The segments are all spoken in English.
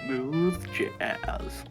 Smooth jazz.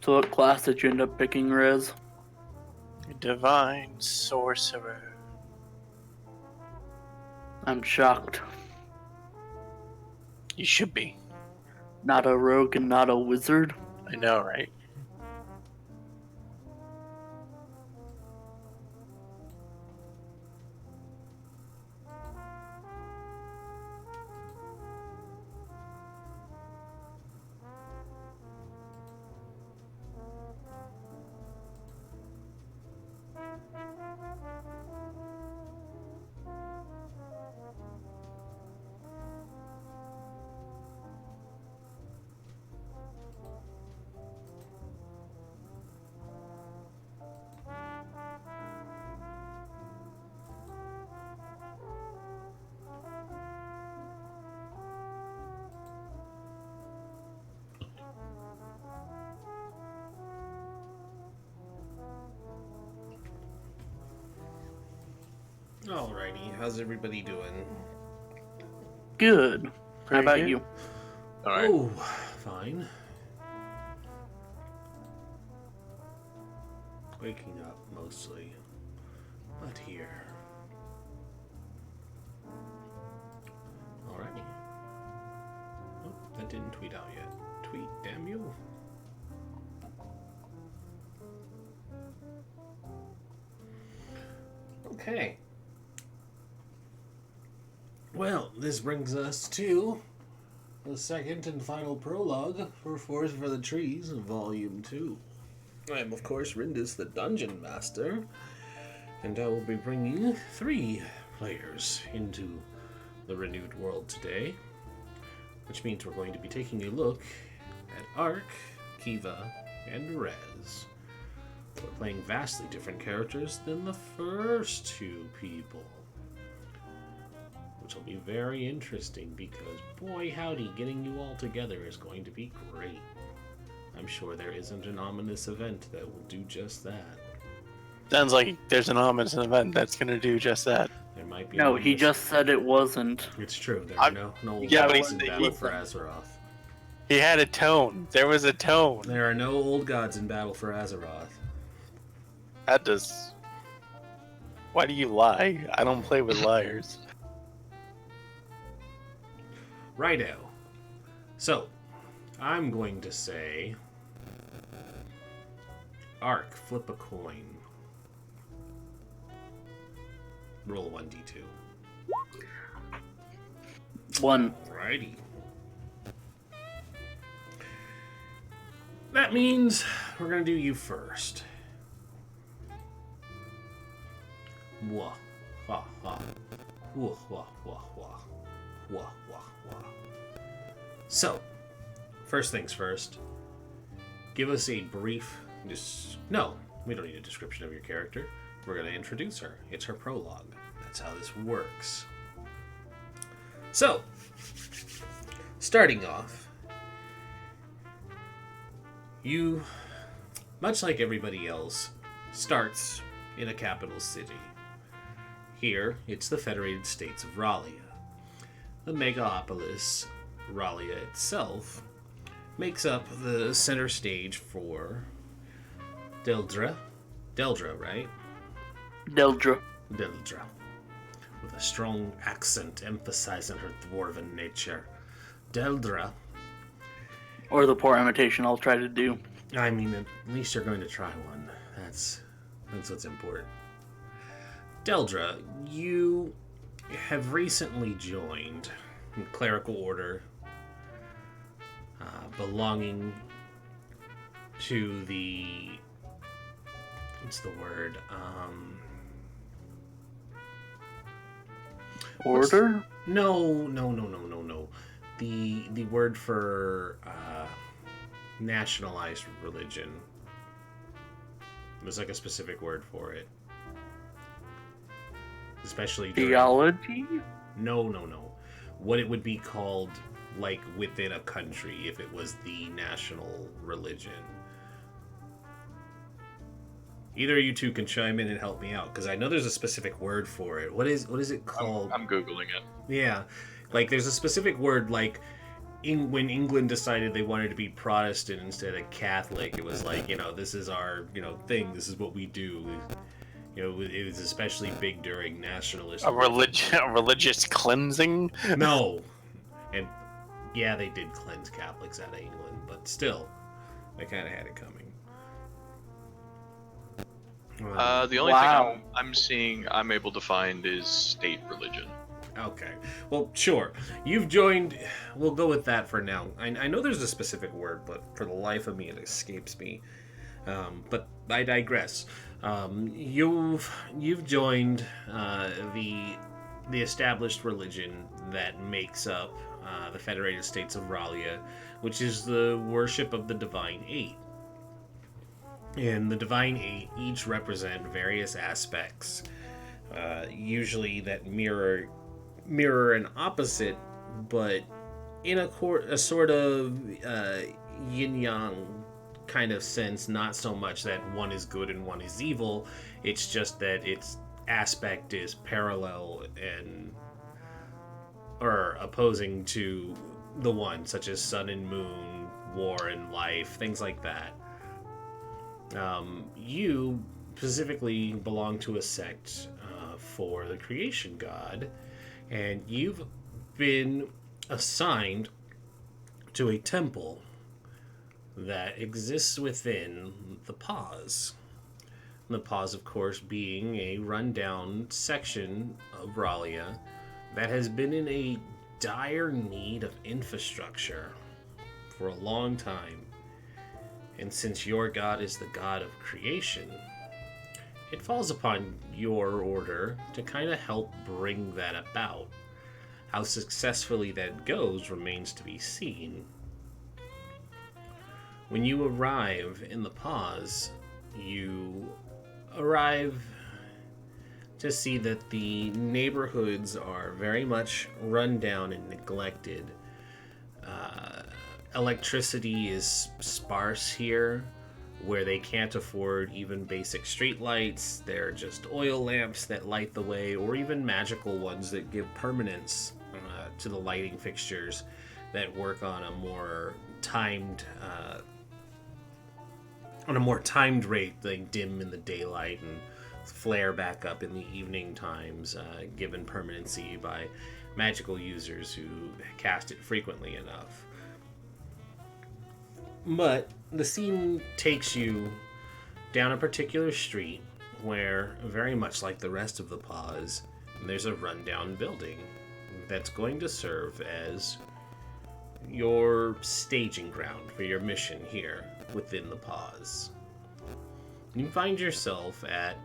So what class did you end up picking, Rez? Divine sorcerer. I'm shocked. You should be. Not a rogue and not a wizard? I know, right? Alrighty, how's everybody doing? Good. How Pretty about good. you? Alright. Oh, fine. Waking up, mostly. But here. Alrighty. Oh, that didn't tweet out yet. Tweet, damn you. Okay. Well, this brings us to the second and final prologue for Forest for the Trees, Volume 2. I am, of course, Rindis, the Dungeon Master, and I will be bringing 3 players into the renewed world today, which means we're going to be taking a look at Ark, Keavah, and Rez. We're playing vastly different characters than the first 2 people, which will be very interesting because, boy howdy, getting you all together is going to be great. I'm sure there isn't an ominous event that will do just that. Sounds like there's an ominous event that's going to do just that. There might be. No, he just said it wasn't. It's true. There are no old Yeah, but gods in he- Battle for Azeroth. He had a tone. There was a tone. There are no old gods in Battle for Azeroth. That does... Why do you lie? I don't play with liars. Righto. So, I'm going to say... Ark, flip a coin. Roll 1d2. 1. Righty. That means we're going to do you first. Wah, ha, ha. Wah, wah, wah, wah. Wah, wah, wah. So, first things first. Give us a brief... No, we don't need a description of your character. We're going to introduce her. It's her prologue. That's how this works. So, starting off, you, much like everybody else, starts in a capital city. Here, it's the Federated States of Rallia. The megapolis, Rallia itself, makes up the center stage for Delre, right? Delre. Delre. With a strong accent emphasizing her dwarven nature. Delre. Or the poor imitation I'll try to do. I mean, at least you're going to try one. That's what's important. Delre, you have recently joined a clerical order belonging to the... What's the word? Order? No. The word for nationalized religion. There's like a specific word for it. Especially during... Theology? No. What it would be called, like, within a country if it was the national religion. Either of you two can chime in and help me out, because I know there's a specific word for it. What is it called? I'm Googling it. Yeah. Like, there's a specific word, like, when England decided they wanted to be Protestant instead of Catholic, it was like, this is our, thing, this is what we do. It was especially big during nationalism. A religious cleansing? No. And, yeah, they did cleanse Catholics out of England, but still, they kind of had it coming. The only Wow. thing I'm seeing I'm able to find is state religion. Okay. Well, sure. You've joined... We'll go with that for now. I know there's a specific word, but for the life of me, it escapes me. But I digress. You've joined the established religion that makes up the Federated States of Rallia, which is the worship of the Divine Eight. And the Divine Eight each represent various aspects, usually that mirror an opposite, but in a sort of yin-yang kind of sense, not so much that one is good and one is evil, it's just that its aspect is parallel or opposing to the one, such as sun and moon, war and life, things like that. You specifically belong to a sect for the creation god, and you've been assigned to a temple that exists within the Pause. The Pause, of course, being a rundown section of Rallia that has been in a dire need of infrastructure for a long time. And since your god is the god of creation, it falls upon your order to kind of help bring that about. How successfully that goes remains to be seen. When you arrive in the Pause, you arrive to see that the neighborhoods are very much run down and neglected. Electricity is sparse here, where they can't afford even basic street lights. They're just oil lamps that light the way, or even magical ones that give permanence to the lighting fixtures that work on a more timed rate. They dim in the daylight and flare back up in the evening times, given permanency by magical users who cast it frequently enough. But the scene takes you down a particular street where, very much like the rest of the pause, there's a rundown building that's going to serve as your staging ground for your mission here within the pause. You find yourself at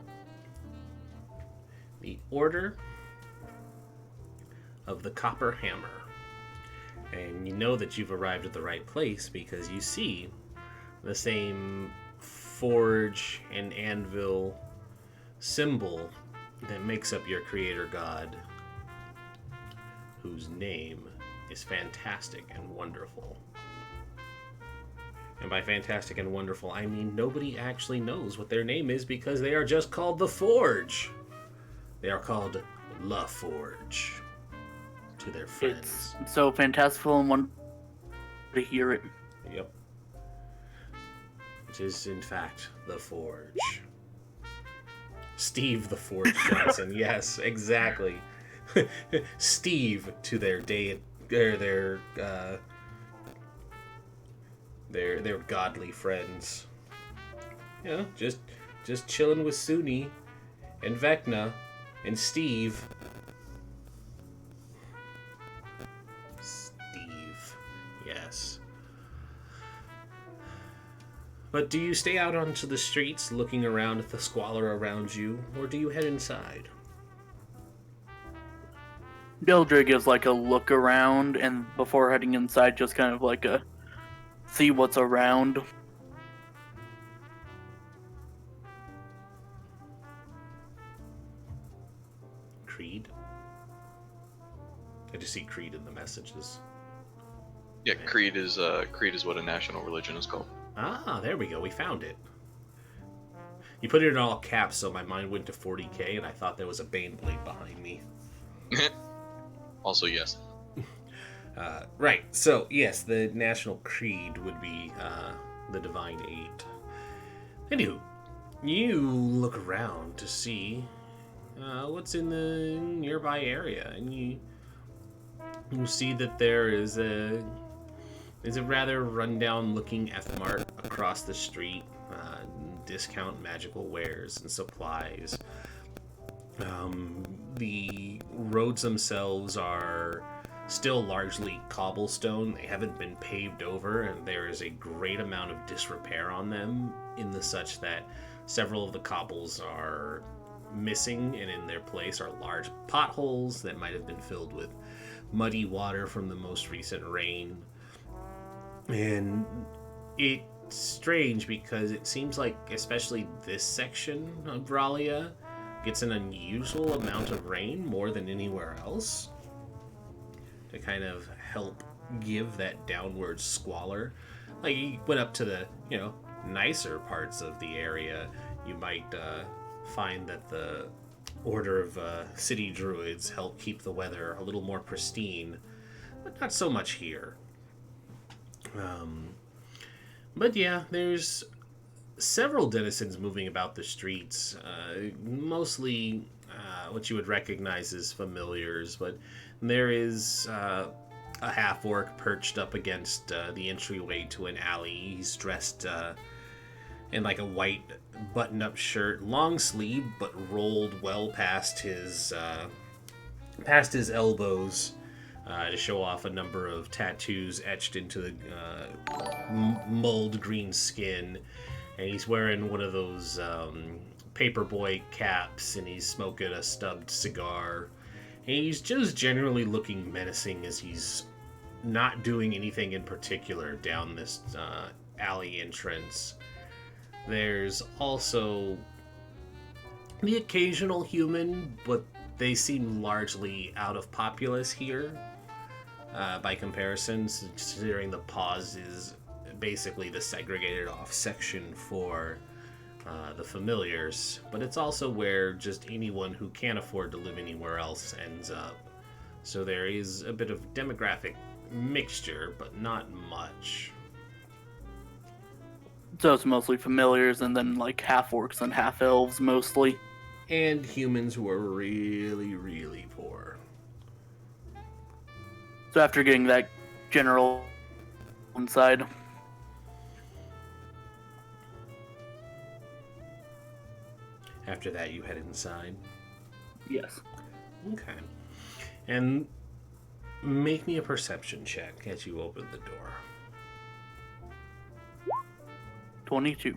the Order of the Copper Hammer. And you know that you've arrived at the right place because you see the same forge and anvil symbol that makes up your creator god, whose name is fantastic and wonderful. And by fantastic and wonderful, I mean nobody actually knows what their name is because they are just called the Forge. They are called La Forge to their friends. It's so fantastical and wonderful to hear it. Yep. It is, in fact, the Forge. Steve the Forge Johnson. Yes, exactly. Steve to their their godly friends. You know, just chilling with Suni and Vecna and Steve. Yes. But do you stay out onto the streets looking around at the squalor around you, or do you head inside? Delre gives like a look around, and before heading inside, just kind of like a see what's around. Creed? I just see Creed in the messages. Yeah, Creed is what a national religion is called. Ah, there we go. We found it. You put it in all caps, so my mind went to 40k, and I thought there was a Baneblade behind me. Also, yes. Right. So, yes, the national creed would be the Divine Eight. Anywho, you look around to see what's in the nearby area, and you see that there is a rather rundown-looking F-Mart across the street. Discount magical wares and supplies. The roads themselves are still largely cobblestone. They haven't been paved over, and there is a great amount of disrepair on them, in the such that several of the cobbles are missing, and in their place are large potholes that might have been filled with muddy water from the most recent rain. And it's strange because it seems like, especially this section of Bralia, gets an unusual amount of rain more than anywhere else to kind of help give that downward squalor. Like, you went up to the, nicer parts of the area, you might find that the Order of City Druids help keep the weather a little more pristine, but not so much here. But yeah, there's several denizens moving about the streets, mostly what you would recognize as familiars, but there is a half-orc perched up against the entryway to an alley. He's dressed in like a white button-up shirt, long sleeve, but rolled well past his elbows, to show off a number of tattoos etched into the mulled green skin. And he's wearing one of those paperboy caps, and he's smoking a stubbed cigar. And he's just generally looking menacing as he's not doing anything in particular down this alley entrance. There's The occasional human, but they seem largely out of populace here. By comparison, considering the pause is basically the segregated off section for the familiars, but it's also where just anyone who can't afford to live anywhere else ends up. So there is a bit of demographic mixture, but not much. So it's mostly familiars and then like half-orcs and half-elves mostly. And humans who are really, really poor. So after getting that general inside, After that, you head inside. yes. Okay. And make me a perception check as you open the door. 22.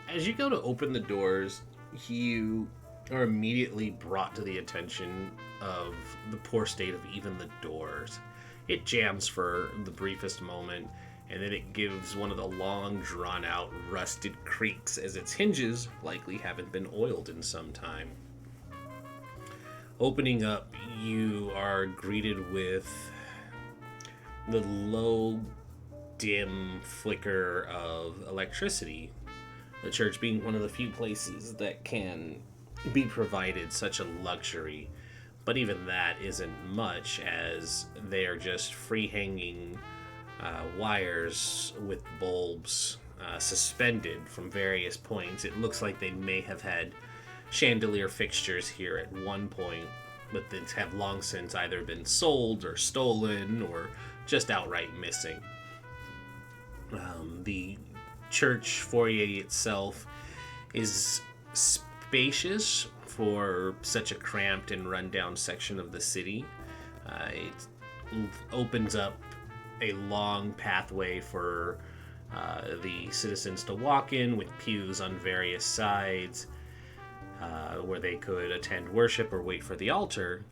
As you go to open the doors, you are immediately brought to the attention of the poor state of even the doors. It jams for the briefest moment, and then it gives one of the long, drawn-out, rusted creaks as its hinges likely haven't been oiled in some time. Opening up, you are greeted with the low, dim flicker of electricity. The church being one of the few places that can be provided such a luxury. But even that isn't much, as they are just free-hanging wires with bulbs suspended from various points. It looks like they may have had chandelier fixtures here at one point, but these have long since either been sold or stolen or just outright missing. The church foyer itself is spacious for such a cramped and rundown section of the city. It opens up a long pathway for the citizens to walk in, with pews on various sides where they could attend worship or wait for the altar.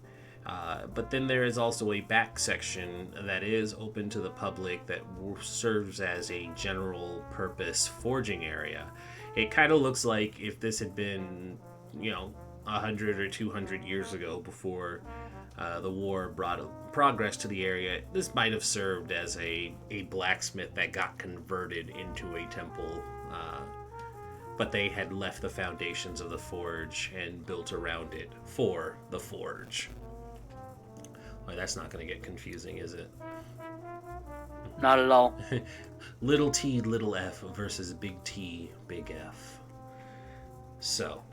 But then there is also a back section that is open to the public that serves as a general purpose forging area. It kind of looks like if this had been, 100 or 200 years ago, before the war brought progress to the area, this might have served as a blacksmith that got converted into a temple, but they had left the foundations of the forge and built around it for the forge. Well, that's not going to get confusing, is it? Not at all. Little t, little f versus big T, big F. So,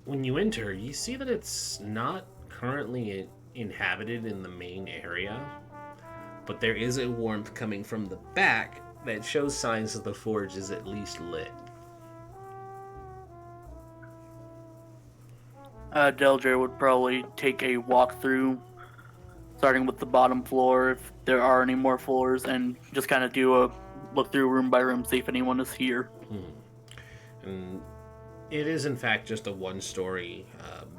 when you enter, you see that it's not currently inhabited in the main area, but there is a warmth coming from the back that shows signs that the forge is at least lit. Delre would probably take a walk through, starting with the bottom floor, if there are any more floors, and just kind of do a look through room by room, see if anyone is here. And it is, in fact, just a one-story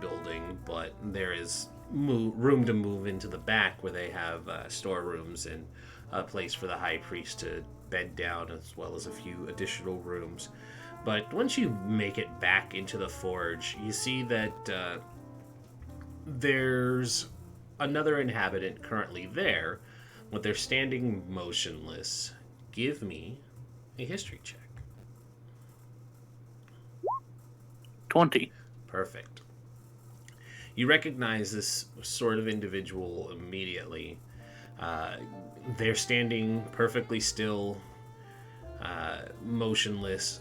building, but there is room to move into the back where they have storerooms and a place for the high priest to bed down, as well as a few additional rooms. But once you make it back into the forge, you see that there's another inhabitant currently there, but they're standing motionless. Give me a history check. 20. Perfect. You recognize this sort of individual immediately. They're standing perfectly still, motionless.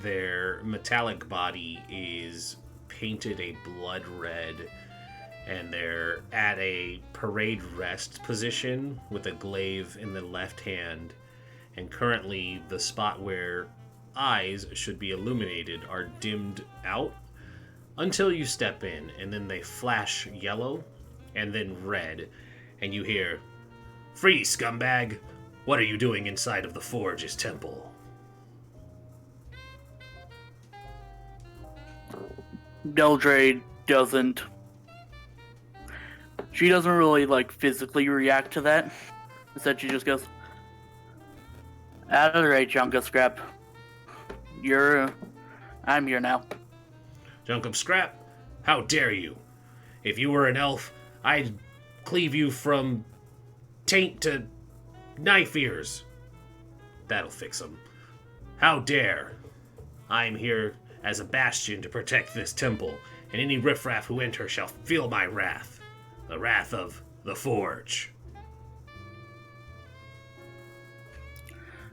Their metallic body is painted a blood red, and they're at a parade rest position with a glaive in the left hand, and currently the spot where eyes should be illuminated are dimmed out until you step in, and then they flash yellow and then red, and you hear, "Free, scumbag! What are you doing inside of the Forge's temple?" Delre doesn't. She doesn't really physically react to that. Instead, she just goes, "Out of the right, Junka Scrap. You're I'm here now. Junk of scrap? How dare you? If you were an elf, I'd cleave you from taint to knife ears. That'll fix them. How dare? I'm here as a bastion to protect this temple, and any riffraff who enter shall feel my wrath. The wrath of the Forge.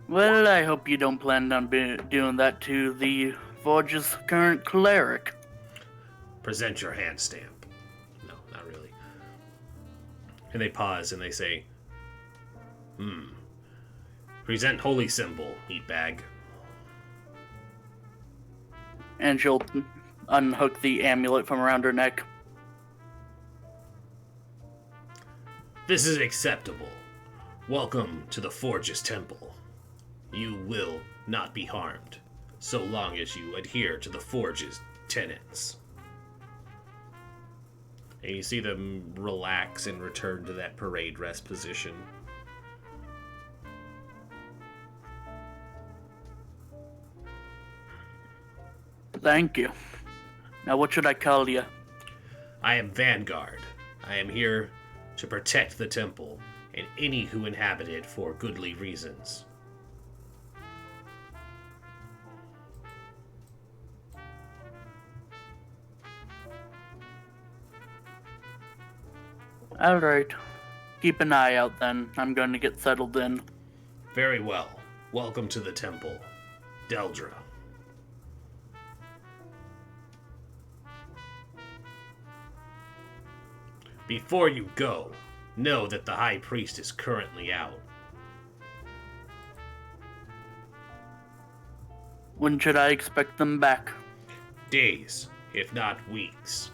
Well, I hope you don't plan on doing that to the Forge's current cleric. Present your hand stamp. No, not really. And they pause and they say, Present holy symbol, meatbag. And she'll unhook the amulet from around her neck. This is acceptable. Welcome to the Forge's temple. You will not be harmed, so long as you adhere to the Forge's tenets. And you see them relax and return to that parade rest position. Thank you. Now what should I call you? I am Vanguard. I am here to protect the temple and any who inhabit it for goodly reasons. Alright. Keep an eye out then. I'm going to get settled in. Very well. Welcome to the temple, Delre. Before you go, know that the High Priest is currently out. When should I expect them back? Days, if not weeks.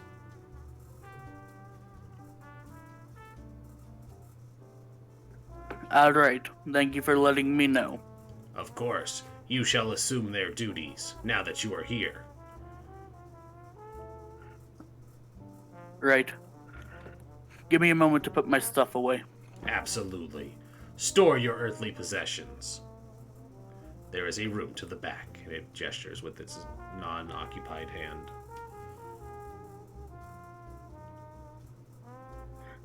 Alright. Thank you for letting me know. Of course, you shall assume their duties, now that you are here. Right. Give me a moment to put my stuff away. Absolutely. Store your earthly possessions. There is a room to the back, and it gestures with its non-occupied hand.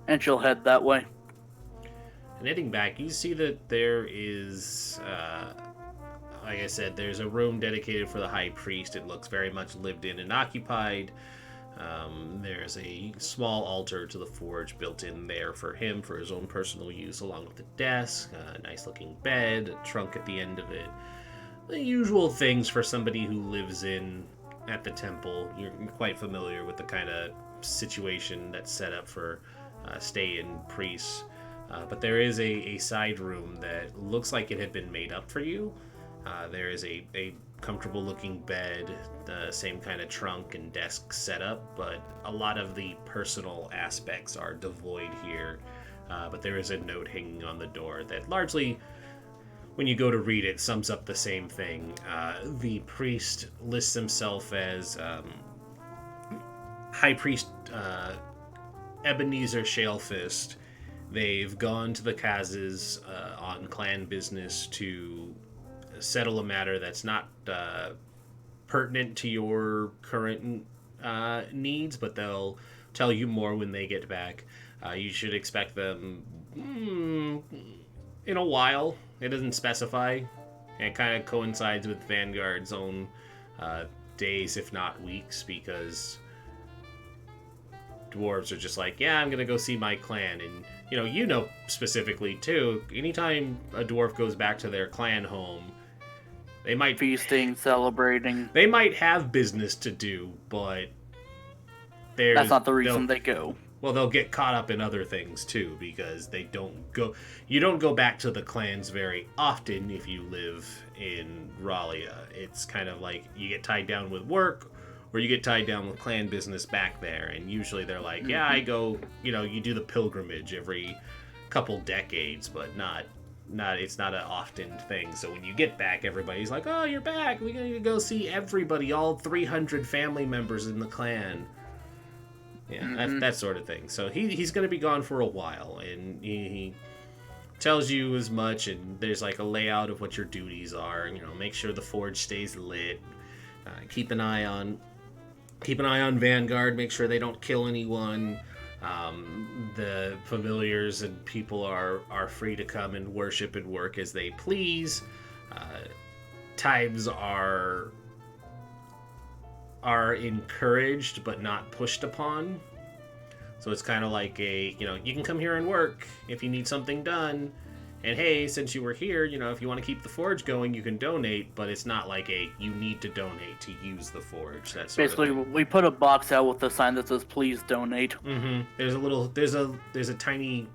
And she'll head that way. And heading back, you see that there is, like I said, there's a room dedicated for the High Priest. It looks very much lived in and occupied. There's a small altar to the Forge built in there for him, for his own personal use, along with a desk, a nice-looking bed, a trunk at the end of it. The usual things for somebody who lives at the temple. You're quite familiar with the kind of situation that's set up for stay-in priests. But there is a side room that looks like it had been made up for you. There is a comfortable looking bed, the same kind of trunk and desk setup, but a lot of the personal aspects are devoid here. But there is a note hanging on the door that largely, when you go to read it, sums up the same thing. The priest lists himself as High Priest Ebenezer Shalefist. They've gone to the Kaz's on clan business to settle a matter that's not pertinent to your current needs, but they'll tell you more when they get back. You should expect them in a while. It doesn't specify. It kind of coincides with Vanguard's own days, if not weeks, because dwarves are just like, yeah, I'm going to go see my clan. And, you know specifically, too, anytime a dwarf goes back to their clan home, they might... Feasting, celebrating. They might have business to do, but... That's not the reason they go. Well, they'll get caught up in other things, too, because they don't go... You don't go back to the clans very often if you live in Ralia. It's kind of like you get tied down with work, or you get tied down with clan business back there, and usually they're like, yeah, I go... you do the pilgrimage every couple decades, but it's not an often thing. So when you get back, everybody's like, oh, you're back. We're going to go see everybody, all 300 family members in the clan. Yeah, that sort of thing. So he's going to be gone for a while, and he tells you as much, and there's like a layout of what your duties are. Make sure the forge stays lit. Keep an eye on Vanguard. Make sure they don't kill anyone. The familiars and people are free to come and worship and work as they please. Tithes are encouraged but not pushed upon. So it's kind of like you can come here and work if you need something done. And hey, since you were here, if you want to keep the forge going, you can donate, but it's not like you need to donate to use the forge. That's basically, we put a box out with a sign that says "Please donate." Mm-hmm. There's a tiny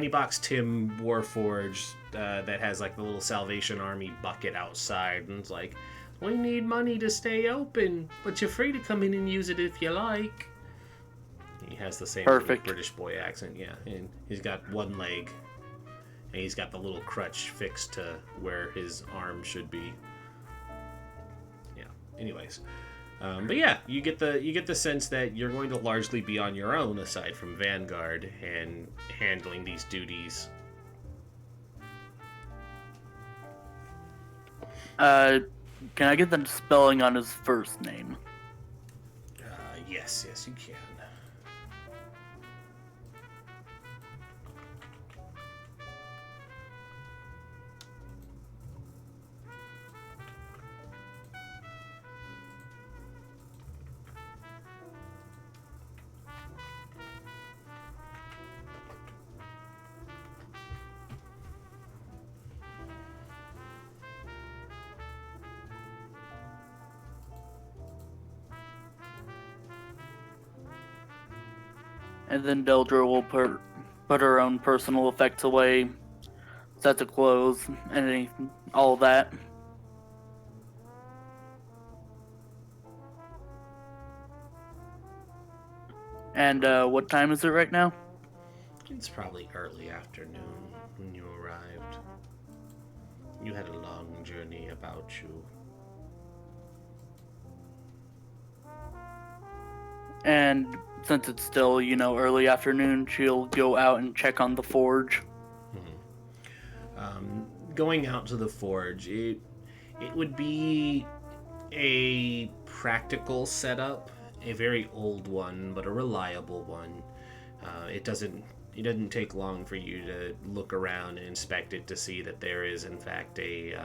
box Tim Warforged that has like the little Salvation Army bucket outside, and it's like, we need money to stay open, but you're free to come in and use it if you like. He has the same British boy accent, yeah, and he's got one leg, and he's got the little crutch fixed to where his arm should be. Yeah. Anyways, but yeah, you get the sense that you're going to largely be on your own, aside from Vanguard and handling these duties. Can I get the spelling on his first name? Yes, you can. And then Delre will put her own personal effects away, set to close, and all that. And what time is it right now? It's probably early afternoon when you arrived. You had a long journey about you. And since it's still, early afternoon, she'll go out and check on the forge. Going out to the forge, it would be a practical setup, a very old one, but a reliable one. It doesn't take long for you to look around and inspect it to see that there is, in fact, a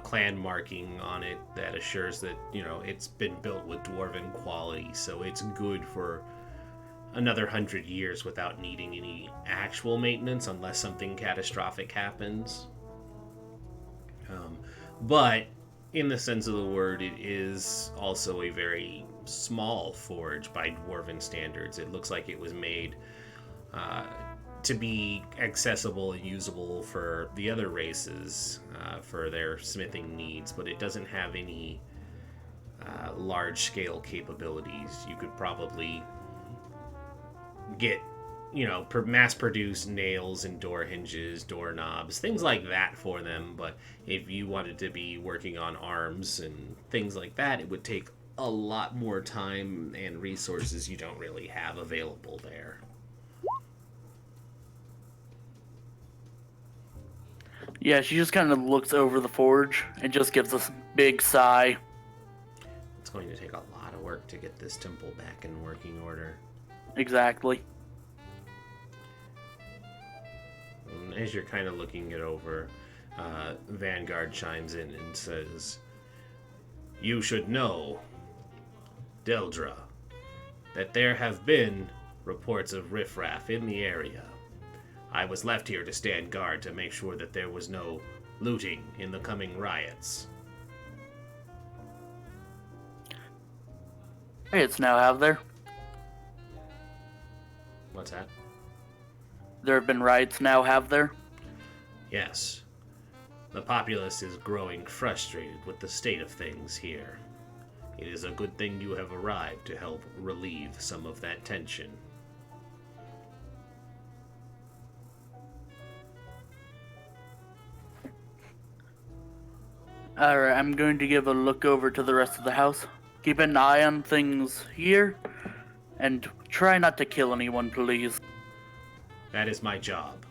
clan marking on it that assures that, it's been built with dwarven quality, so it's good for another 100 years without needing any actual maintenance unless something catastrophic happens. But in the sense of the word, it is also a very small forge by dwarven standards. It looks like it was made to be accessible and usable for the other races for their smithing needs, but it doesn't have any large-scale capabilities. You could probably get, mass-produce nails and door hinges, doorknobs, things like that for them, but if you wanted to be working on arms and things like that, it would take a lot more time and resources you don't really have available there. Yeah, she just kind of looks over the forge and just gives a big sigh. It's going to take a lot of work to get this temple back in working order. Exactly. And as you're kind of looking it over, Vanguard chimes in and says, "You should know, Delre, that there have been reports of riffraff in the area. I was left here to stand guard to make sure that there was no looting in the coming riots." Riots now, have there? What's that? There have been riots now, have there? Yes. The populace is growing frustrated with the state of things here. It is a good thing you have arrived to help relieve some of that tension. Alright, I'm going to give a look over to the rest of the house. Keep an eye on things here, and try not to kill anyone, please. That is my job.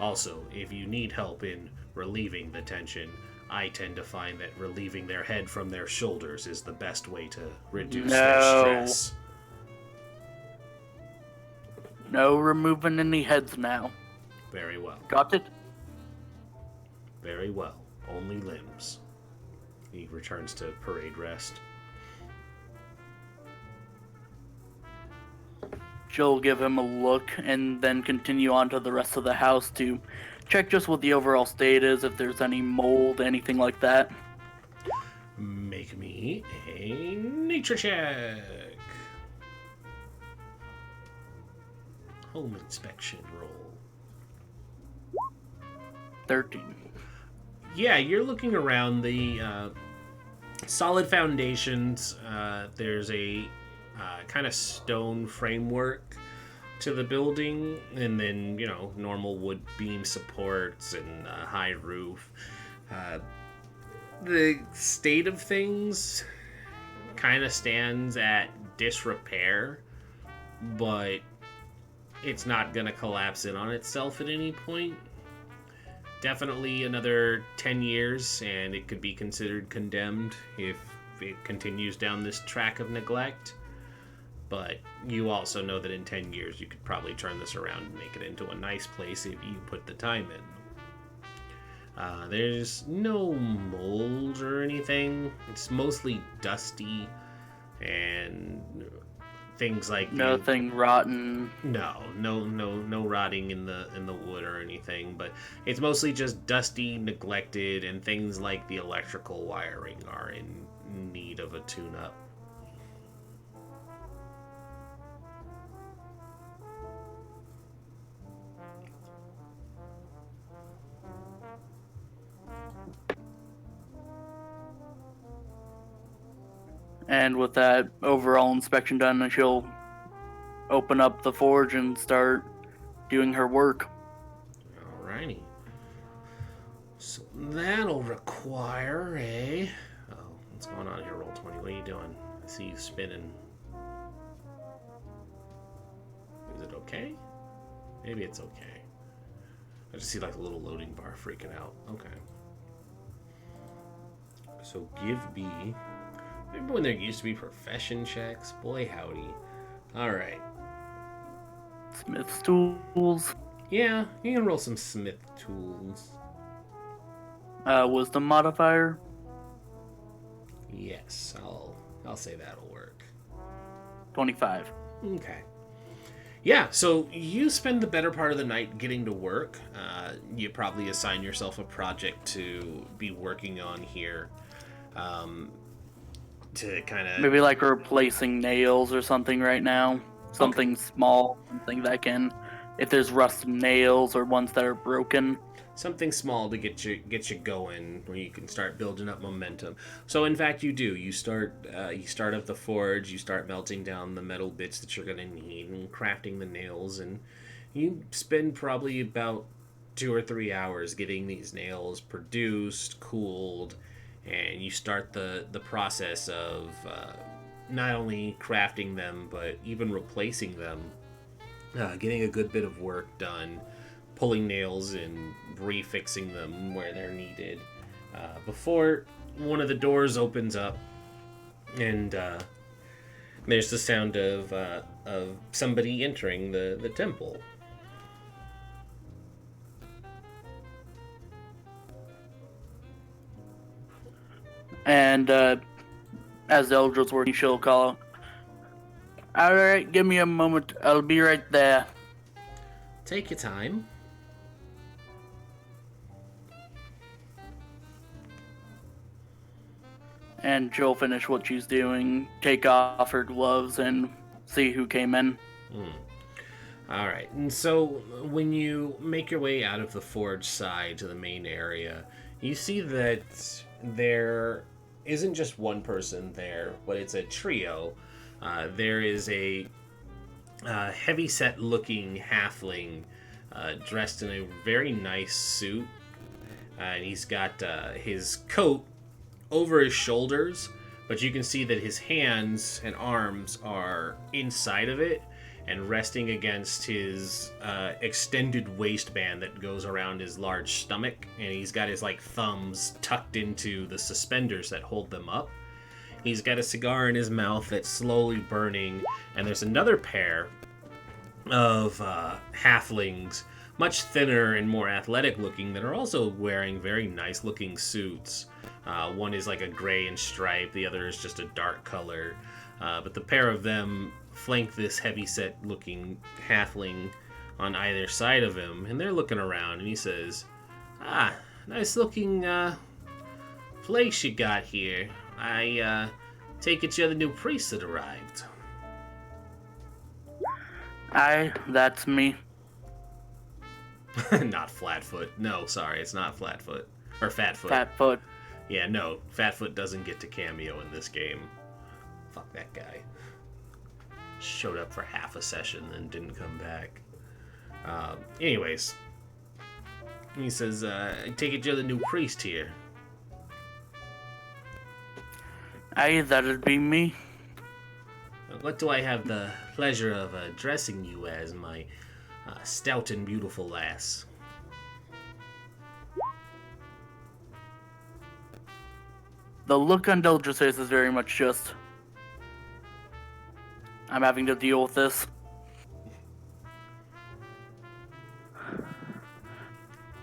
Also, if you need help in relieving the tension, I tend to find that relieving their head from their shoulders is the best way to reduce their stress. No removing any heads now. Very well. Got it? Very well. Only limbs. He returns to parade rest. She'll give him a look and then continue on to the rest of the house to check just what the overall state is, if there's any mold, anything like that. Make me a nature check. Home inspection roll. 13. Yeah, you're looking around the solid foundations. There's a kind of stone framework to the building, and then, normal wood beam supports and a high roof. The state of things kind of stands at disrepair, but it's not going to collapse in on itself at any point. Definitely another 10 years, and it could be considered condemned if it continues down this track of neglect. But you also know that in 10 years, you could probably turn this around and make it into a nice place if you put the time in. There's no mold or anything. It's mostly dusty and things like Nothing rotten. No rotting in the wood or anything. But it's mostly just dusty, neglected, and things like the electrical wiring are in need of a tune-up. And with that overall inspection done, she'll open up the forge and start doing her work. Alrighty. So that'll require a... Oh, what's going on here, Roll20? What are you doing? I see you spinning. Is it okay? Maybe it's okay. I just see like a little loading bar freaking out. Okay. So give me... Remember when there used to be profession checks? Boy, howdy. Alright. Smith's tools. Yeah, you can roll some smith tools. Wisdom modifier. Yes, I'll say that'll work. 25. Okay. Yeah, so you spend the better part of the night getting to work. You probably assign yourself a project to be working on here. To kind of... Maybe like replacing nails or something right now. Something small, something that can... If there's rusted nails or ones that are broken. Something small to get you going, where you can start building up momentum. So in fact, you do. You start up the forge. You start melting down the metal bits that you're gonna need and crafting the nails. And you spend probably about 2 or 3 hours getting these nails produced, cooled, and you start the process of not only crafting them but even replacing them. Getting a good bit of work done, pulling nails and refixing them where they're needed, before one of the doors opens up and there's the sound of somebody entering the temple. And as the Eldrit's working, she'll call out, "Alright, give me a moment. I'll be right there." Take your time. And she'll finish what she's doing, take off her gloves, and see who came in. All right. And so when you make your way out of the forge side to the main area, you see that there isn't just one person there, but it's a trio. There is a heavy-set looking halfling dressed in a very nice suit. And he's got his coat over his shoulders, but you can see that his hands and arms are inside of it, and resting against his extended waistband that goes around his large stomach, and he's got his like thumbs tucked into the suspenders that hold them up. He's got a cigar in his mouth that's slowly burning, and there's another pair of halflings, much thinner and more athletic looking, that are also wearing very nice looking suits. One is like a gray and stripe, the other is just a dark color. But the pair of them flank this heavyset looking halfling on either side of him, and they're looking around, and he says, "Ah, nice looking place you got here. I take it you're the new priest that arrived." Aye, that's me. Not Flatfoot. No, sorry, it's not Flatfoot. Or Fatfoot. Fatfoot. Yeah, no, Fatfoot doesn't get to cameo in this game. Fuck that guy. Showed up for half a session and didn't come back. Anyways. He says, I take it you're the new priest here. Aye, that'd be me. What do I have the pleasure of addressing you as, my stout and beautiful lass? The look on Delre's face is very much just, I'm having to deal with this.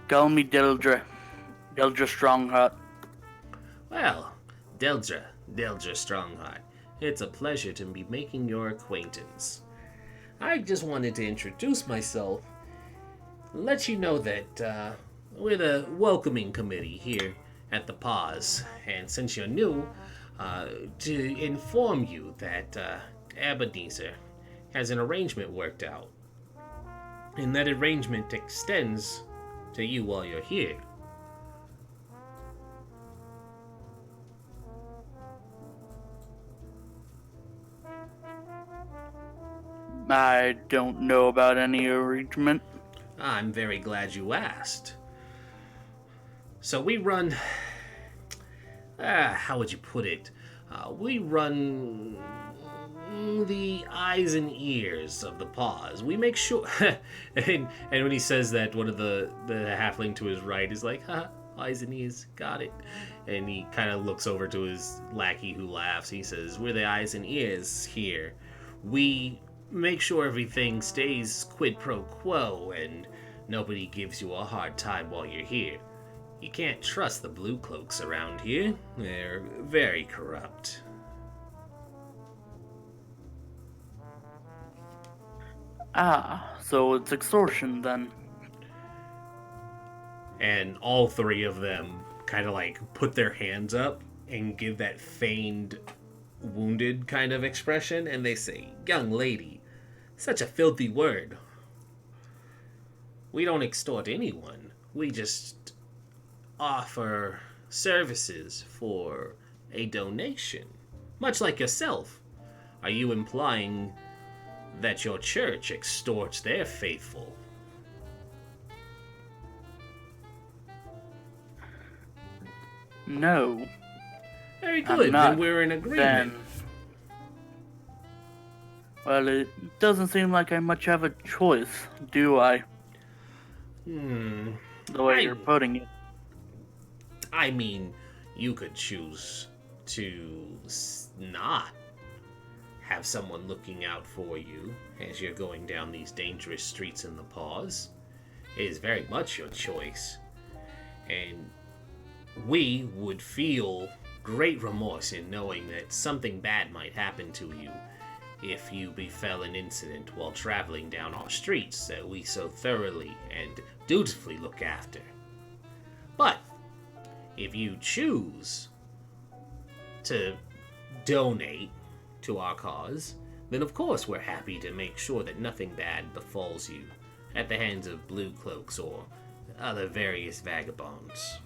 Call me Delre. Delre Strongheart. Well, Delre Strongheart. It's a pleasure to be making your acquaintance. I just wanted to introduce myself, let you know that we're the welcoming committee here at the Pause, and since you're new, to inform you that Ebenezer has an arrangement worked out, and that arrangement extends to you while you're here. I don't know about any arrangement. I'm very glad you asked. So we run... how would you put it? We run the eyes and ears of the Pause. We make sure... and when he says that, one of the halfling to his right is like, eyes and ears, got it. And he kind of looks over to his lackey who laughs. He says, we're the eyes and ears here. We make sure everything stays quid pro quo and nobody gives you a hard time while you're here. You can't trust the blue cloaks around here. They're very corrupt. Ah, so it's extortion then. And all three of them kind of like put their hands up and give that feigned wounded kind of expression, and they say, young lady, such a filthy word. We don't extort anyone. We just offer services for a donation. Much like yourself. Are you implying that your church extorts their faithful? No. Very good, then we're in agreement. Well, it doesn't seem like I much have a choice, do I? The way you're putting it. I mean, you could choose to not have someone looking out for you as you're going down these dangerous streets in the Pause. It is very much your choice. And we would feel great remorse in knowing that something bad might happen to you if you befell an incident while traveling down our streets that we so thoroughly and dutifully look after. But if you choose to donate to our cause, then of course we're happy to make sure that nothing bad befalls you at the hands of blue cloaks or other various vagabonds.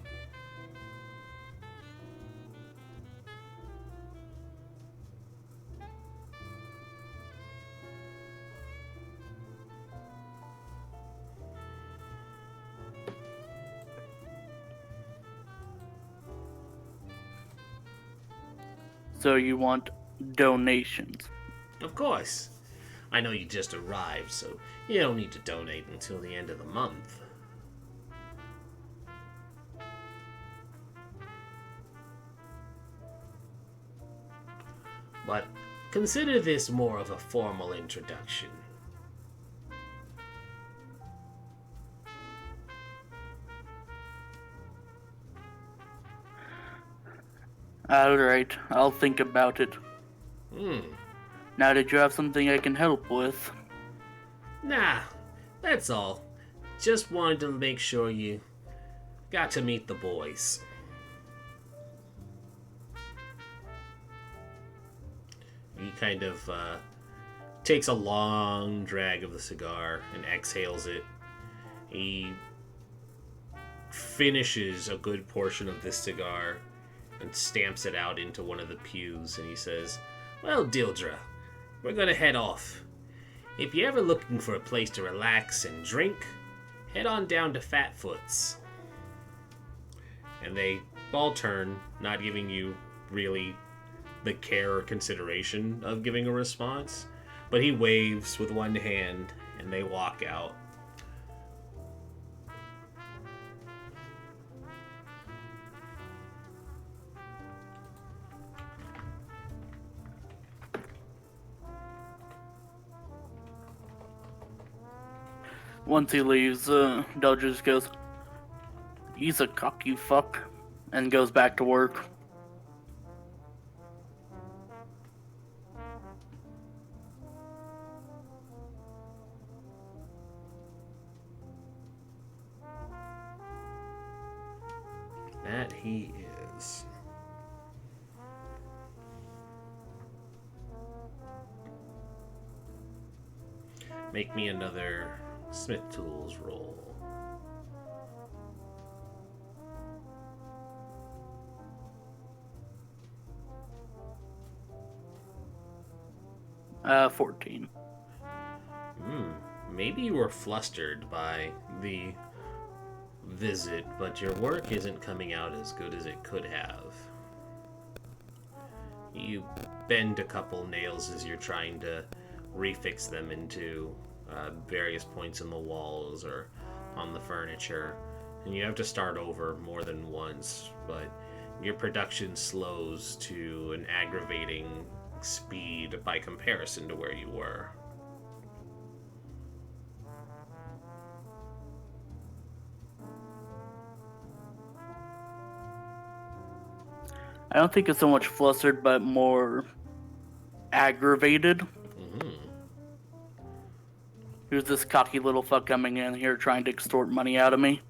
So you want donations? Of course. I know you just arrived, so you don't need to donate until the end of the month. But consider this more of a formal introduction. Alright, I'll think about it. Hmm. Now, did you have something I can help with? Nah, that's all. Just wanted to make sure you got to meet the boys. He kind of takes a long drag of the cigar and exhales it. He finishes a good portion of this cigar and stamps it out into one of the pews, and he says, "Well, Delre, we're gonna head off. If you're ever looking for a place to relax and drink, head on down to Fatfoot's." And they all turn, not giving you really the care or consideration of giving a response, but he waves with one hand and they walk out. Once he leaves, Delge just goes, "He's a cocky fuck," and goes back to work. That he is. Make me another Smith Tools roll. Uh, 14. Maybe you were flustered by the visit, but your work isn't coming out as good as it could have. You bend a couple nails as you're trying to refix them into various points in the walls or on the furniture, and you have to start over more than once, but your production slows to an aggravating speed by comparison to where you were. I don't think it's so much flustered, but more aggravated. Who's this cocky little fuck coming in here trying to extort money out of me?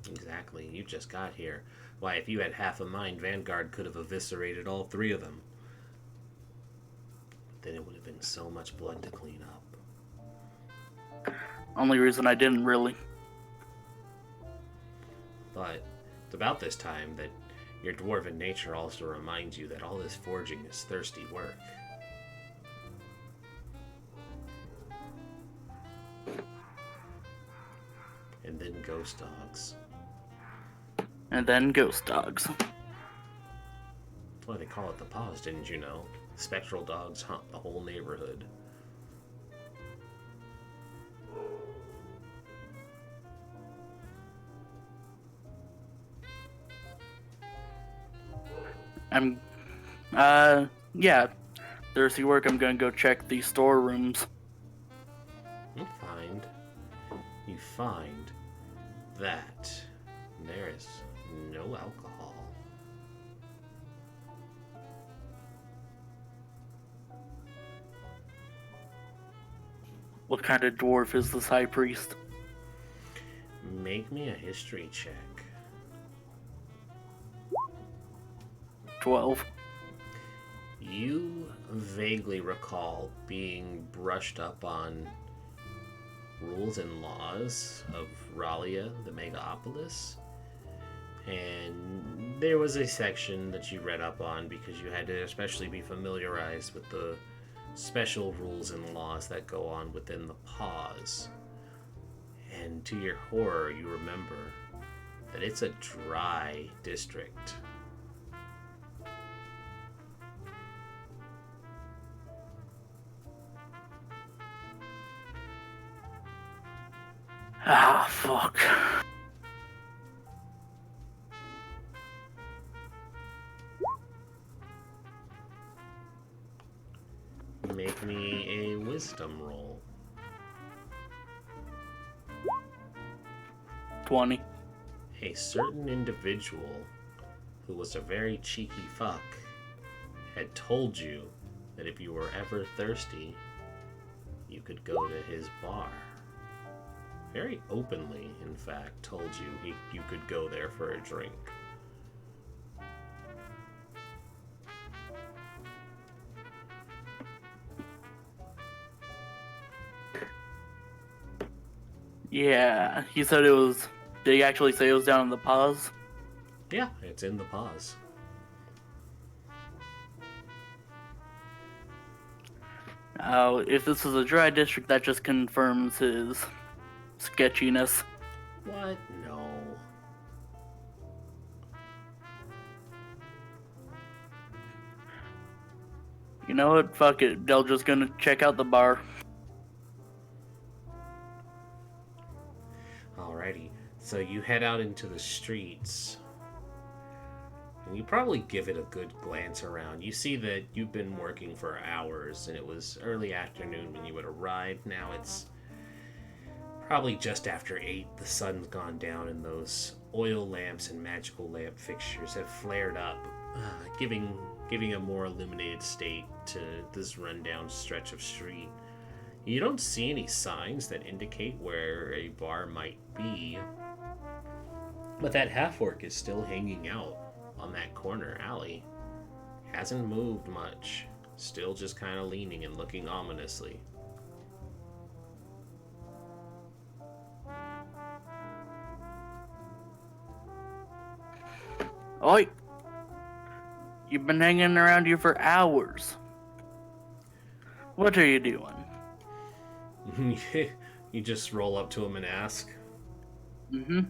Exactly, you just got here. Why, if you had half a mind, Vanguard could have eviscerated all three of them. Then it would have been so much blood to clean up. Only reason I didn't really. But it's about this time that your dwarven nature also reminds you that all this forging is thirsty work. And then ghost dogs. And then ghost dogs. That's why they call it the pause, didn't you know? Spectral dogs haunt the whole neighborhood. Yeah. Thirsty work, I'm gonna go check the storerooms. You find that there is no alcohol. What kind of dwarf is this high priest? Make me a history check. 12. You vaguely recall being brushed up on rules and laws of Ralia, the Megapolis, and there was a section that you read up on because you had to especially be familiarized with the special rules and laws that go on within the pause. And to your horror, you remember that it's a dry district. Ah, fuck. Make me a wisdom roll. 20. A certain individual who was a very cheeky fuck had told you that if you were ever thirsty, you could go to his bar. Very openly, in fact, told you you could go there for a drink. Yeah, he said it was... Did he actually say it was down in the pause? Yeah, it's in the pause. Now, if this is a dry district, that just confirms his sketchiness. What? No. You know what? Fuck it. Delre's gonna check out the bar. Alrighty, so you head out into the streets. And you probably give it a good glance around. You see that you've been working for hours, and it was early afternoon when you would arrive. Now it's probably just after 8. The sun's gone down, and those oil lamps and magical lamp fixtures have flared up, giving a more illuminated state to this rundown stretch of street. You don't see any signs that indicate where a bar might be, but that half-orc is still hanging out on that corner alley. Hasn't moved much, still just kind of leaning and looking ominously. Oi! You've been hanging around here for hours. What are you doing? You just roll up to him and ask. Mm-hmm.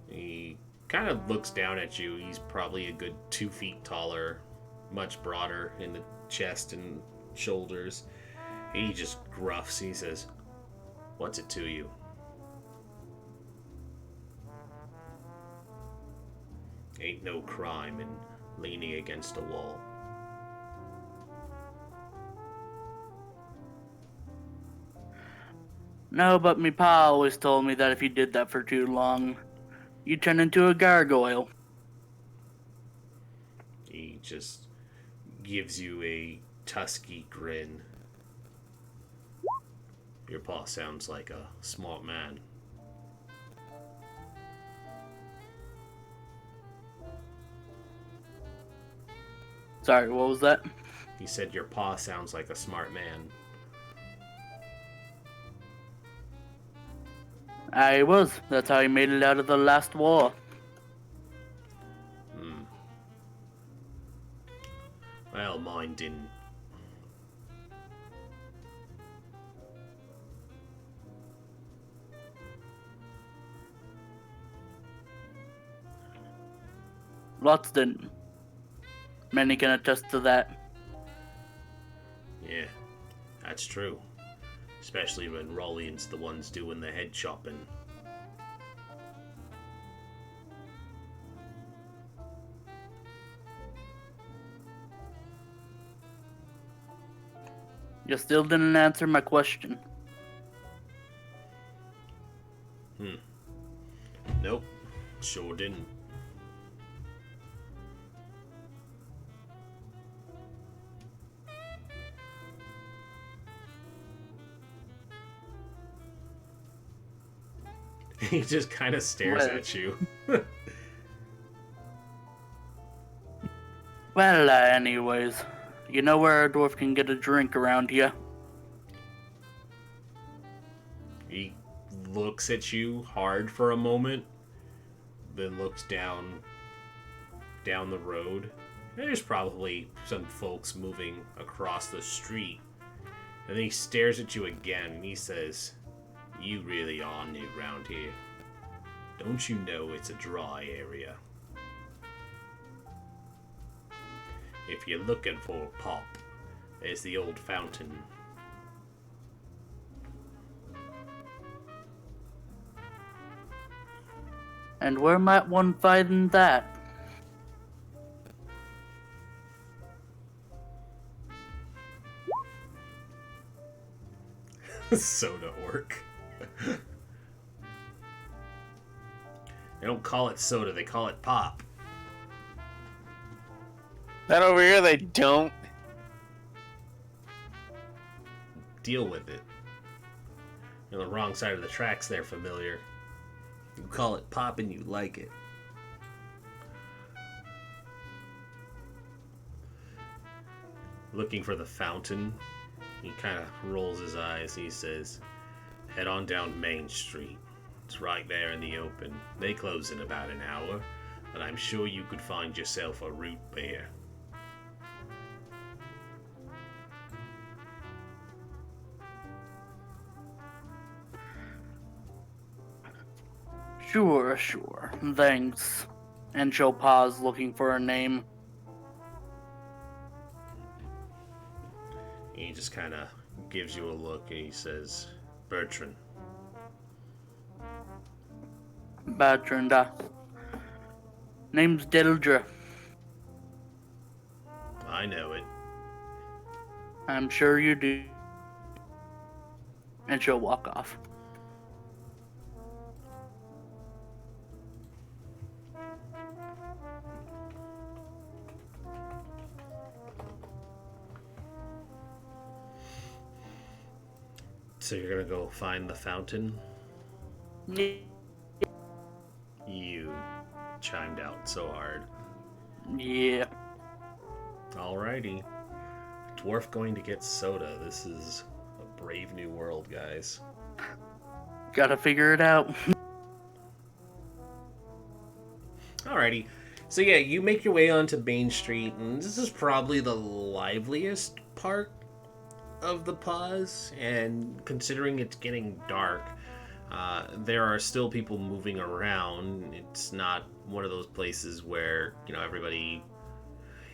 He kind of looks down at you. He's probably a good 2 feet taller, much broader in the chest and shoulders. He just gruffs. He says, "What's it to you?" Ain't no crime in leaning against a wall. No, but me pa always told me that if you did that for too long, you turn into a gargoyle. He just gives you a tusky grin. Your pa sounds like a smart man. Sorry, what was that? He said your pa sounds like a smart man. I was. That's how he made it out of the last war. Well, mine didn't. Lots didn't. Many can attest to that. Yeah, that's true. Especially when Rollian's the ones doing the head chopping. You still didn't answer my question. Nope, sure didn't. He just kind of stares at you. Well, anyways, you know where a dwarf can get a drink around here? He looks at you hard for a moment, then looks down the road. There's probably some folks moving across the street. And then he stares at you again and he says, "You really are new round here. Don't you know it's a dry area? If you're looking for a pop, there's the old fountain." And where might one find that? Soda orc. They don't call it soda, they call it pop. That over here, they don't. Deal with it. You're on the wrong side of the tracks there, familiar. You call it pop and you like it. Looking for the fountain, he kind of rolls his eyes. He says, head on down Main Street. It's right there in the open. They close in about an hour, but I'm sure you could find yourself a root beer. Sure. Thanks. And she'll pause, looking for a name. He just kind of gives you a look and he says, Bertrand. Bertrand, name's Delre. I know it. I'm sure you do. And she'll walk off. So you're gonna go find the fountain? Yeah. You chimed out so hard. Yeah. Alrighty. Dwarf going to get soda. This is a brave new world, guys. Gotta figure it out. Alrighty. So yeah, you make your way onto Main Street, and this is probably the liveliest part of the pause, and considering it's getting dark, there are still people moving around. It's not one of those places where, everybody...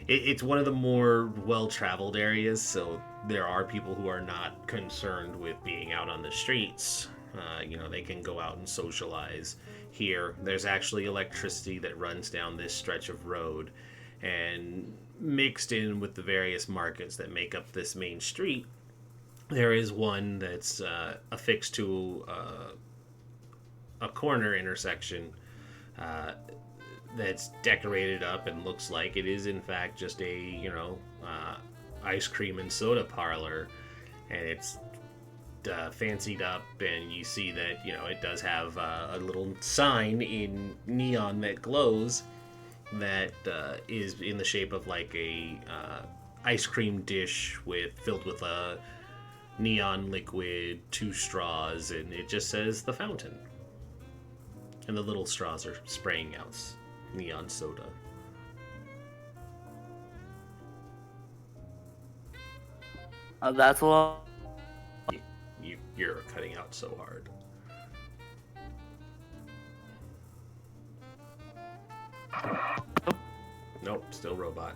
It's one of the more well-traveled areas, so there are people who are not concerned with being out on the streets. They can go out and socialize here. There's actually electricity that runs down this stretch of road, and mixed in with the various markets that make up this main street, there is one that's affixed to a corner intersection that's decorated up and looks like it is in fact just a ice cream and soda parlor, and it's fancied up, and you see that it does have a little sign in neon that glows that is in the shape of like a ice cream dish filled with a neon liquid, 2 straws, and it just says the fountain, and the little straws are spraying out neon soda. That's a lot. You're cutting out so hard. Nope, still robot.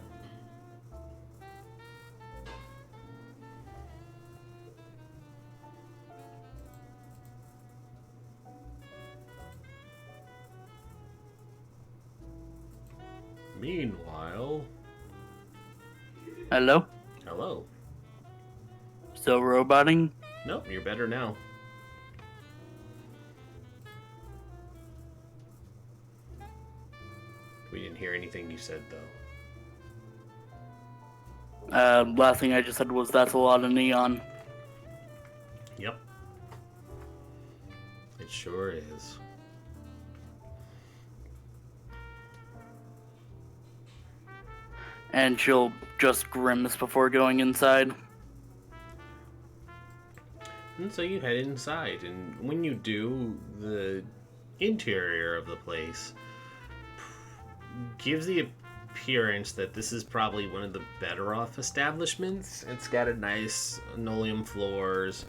Meanwhile... Hello? Hello. Still roboting? Nope, you're better now. We didn't hear anything you said, though. Last thing I just said was that's a lot of neon. Yep. It sure is. And she'll just grimace before going inside. And so you head inside, and when you do, the interior of the place gives the appearance that this is probably one of the better off establishments. It's got a nice linoleum floors,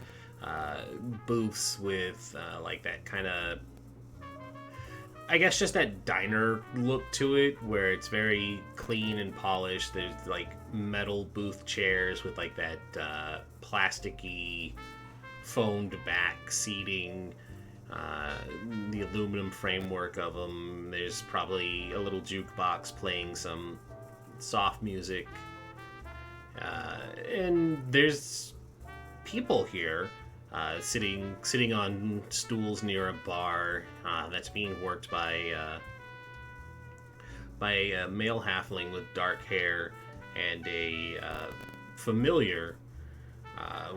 booths with like that kind of, I guess, just that diner look to it, where it's very clean and polished. There's like metal booth chairs with like that plasticky foamed back seating. The aluminum framework of them. There's probably a little jukebox playing some soft music. And there's people here sitting on stools near a bar that's being worked by a male halfling with dark hair and a familiar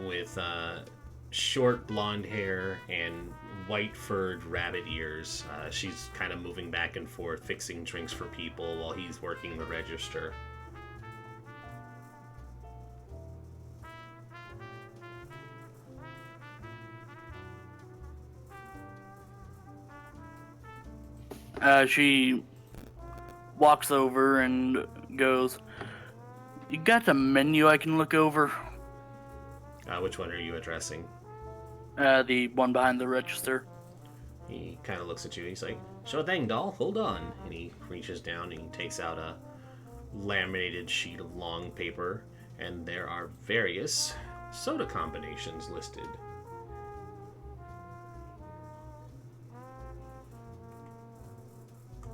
with short blonde hair and white furred rabbit ears. She's kind of moving back and forth, fixing drinks for people while he's working the register. She walks over and goes, "You got a menu I can look over?" Which one are you addressing? The one behind the register. He kind of looks at you. He's like, "Sure thing, doll. Hold on." And he reaches down and he takes out a laminated sheet of long paper, and there are various soda combinations listed.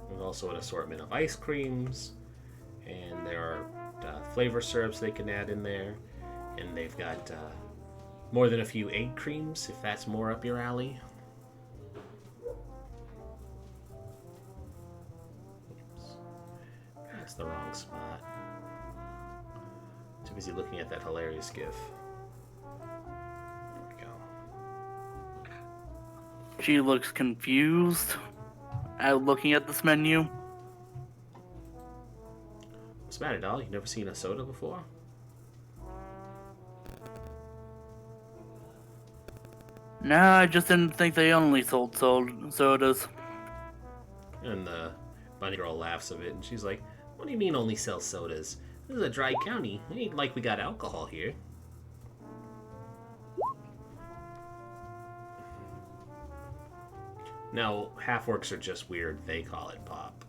There's also an assortment of ice creams, and there are flavor syrups they can add in there, and they've got more than a few egg creams, if that's more up your alley. Oops. That's the wrong spot. Too busy looking at that hilarious gif. There we go. She looks confused at looking at this menu. What's the matter, doll? You never seen a soda before? No, I just didn't think they only sold sodas. And the bunny girl laughs a bit, and she's like, "What do you mean only sell sodas? This is a dry county. It ain't like we got alcohol here." No, half-orcs are just weird. They call it pop.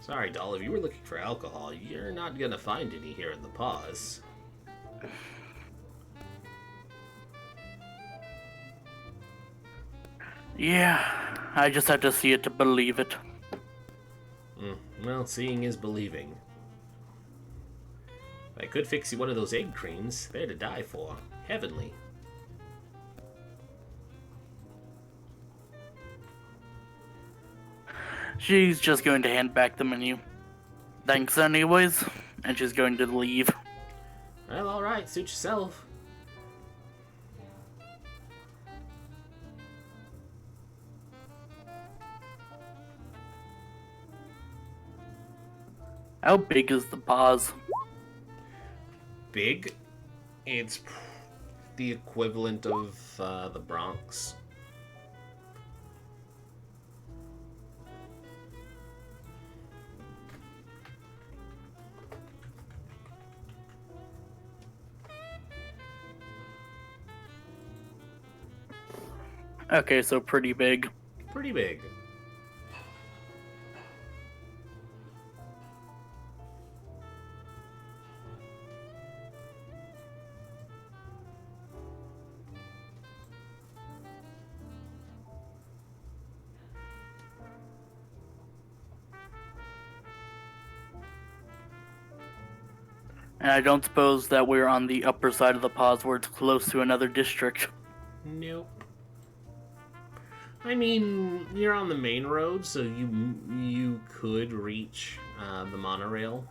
Sorry, doll, if you were looking for alcohol, you're not gonna find any here in the pause. Yeah, I just had to see it to believe it. Well, seeing is believing. I could fix you one of those egg creams. They're to die for. Heavenly. She's just going to hand back the menu. Thanks anyways, and she's going to leave. Well, alright, suit yourself. How big is the pause? Big? It's the equivalent of the Bronx. Okay, so pretty big. Pretty big. And I don't suppose that we're on the upper side of the pause where it's close to another district. Nope. I mean, you're on the main road, so you could reach the monorail.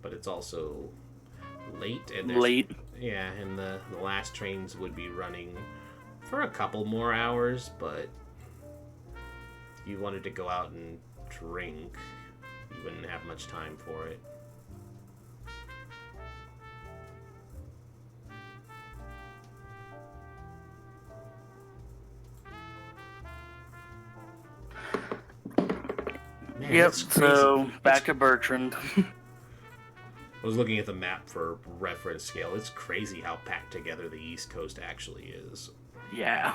But it's also late, and Late. Yeah, and the last trains would be running for a couple more hours, but if you wanted to go out and drink, you wouldn't have much time for it. Man, Yep, it's crazy. so back to Bertrand. I was looking at the map for reference scale. It's crazy how packed together the East Coast actually is. Yeah.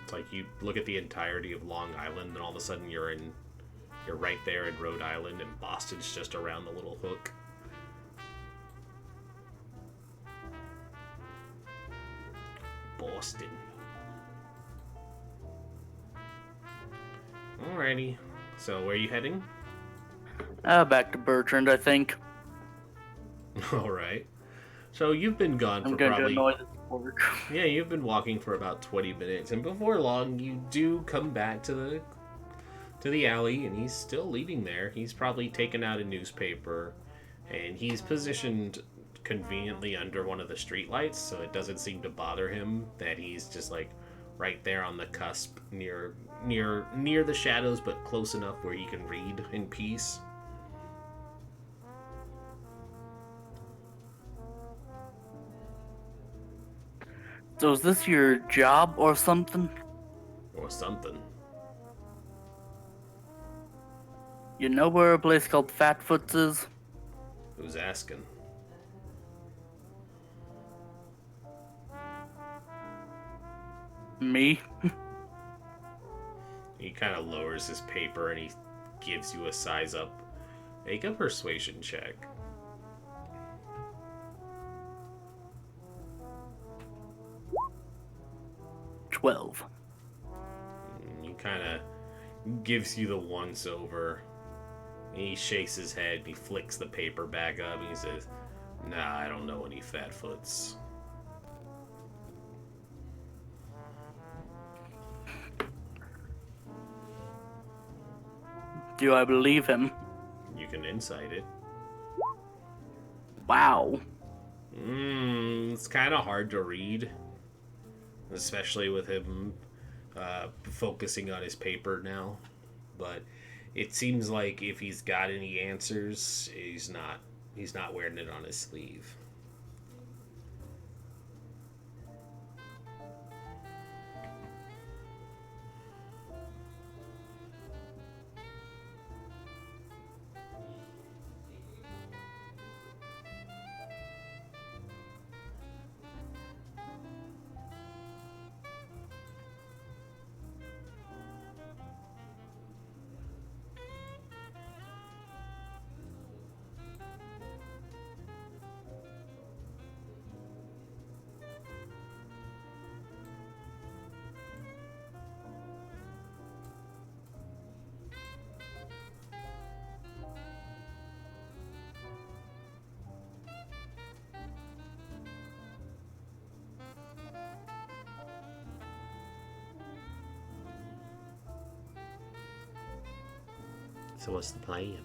It's like you look at the entirety of Long Island, and all of a sudden you're right there in Rhode Island, and Boston's just around the little hook. Boston. Alrighty. So where are you heading? Back to Bertrand, I think. Alright. So you've been gone I'm for going probably... to annoy this work. Yeah, you've been walking for about 20 minutes, and before long you do come back to the alley, and he's still leaving there. He's probably taken out a newspaper, and he's positioned conveniently under one of the streetlights, so it doesn't seem to bother him that he's just like right there on the cusp near the shadows, but close enough where he can read in peace. So is this your job or something? Or something. You know where a place called Fatfoot's is? Who's asking? Me? He kind of lowers his paper and he gives you a size up. Make a persuasion check. $12. He kind of gives you the once over. He shakes his head and he flicks the paper back up and he says, "Nah, I don't know any Fatfoots." Do I believe him? You can insight it. Wow. It's kind of hard to read, especially with him focusing on his paper now. But it seems like if he's got any answers, he's not wearing it on his sleeve. So what's the plan?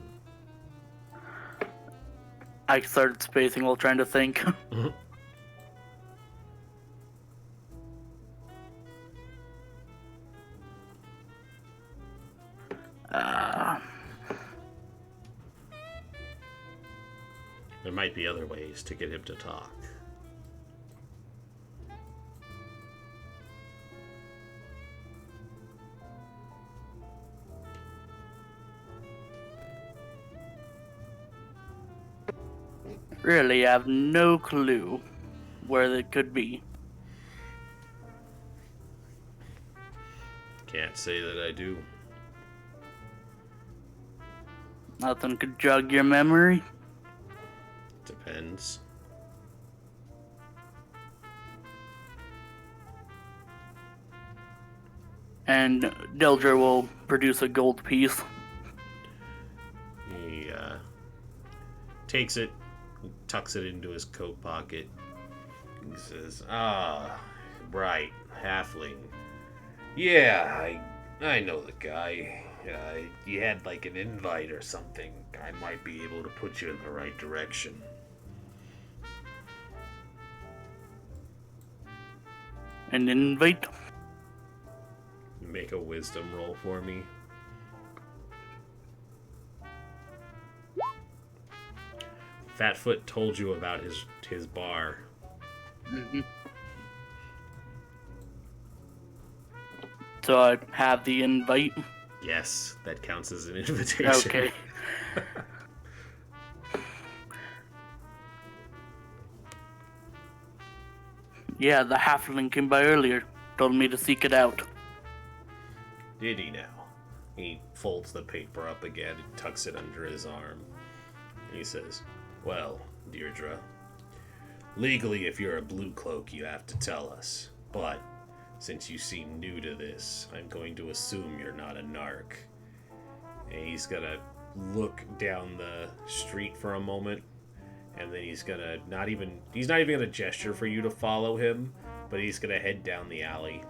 I started spacing while trying to think. There might be other ways to get him to talk. Really, I have no clue where they could be. Can't say that I do. Nothing could jog your memory. Depends. And Delre will produce a gold piece. He takes it, tucks it into his coat pocket. He says, "Ah, right, halfling. Yeah, I know the guy. You had like an invite or something. I might be able to put you in the right direction." An invite? Make a wisdom roll for me. Fatfoot told you about his bar. Mm-hmm. So I have the invite. Yes, that counts as an invitation. Okay. Yeah, the halfling came by earlier. Told me to seek it out. Did he now? He folds the paper up again and tucks it under his arm. He says, well, Deirdre, legally if you're a blue cloak you have to tell us. But since you seem new to this, I'm going to assume you're not a narc. And he's gonna look down the street for a moment, and then he's not even gonna gesture for you to follow him, but he's gonna head down the alley.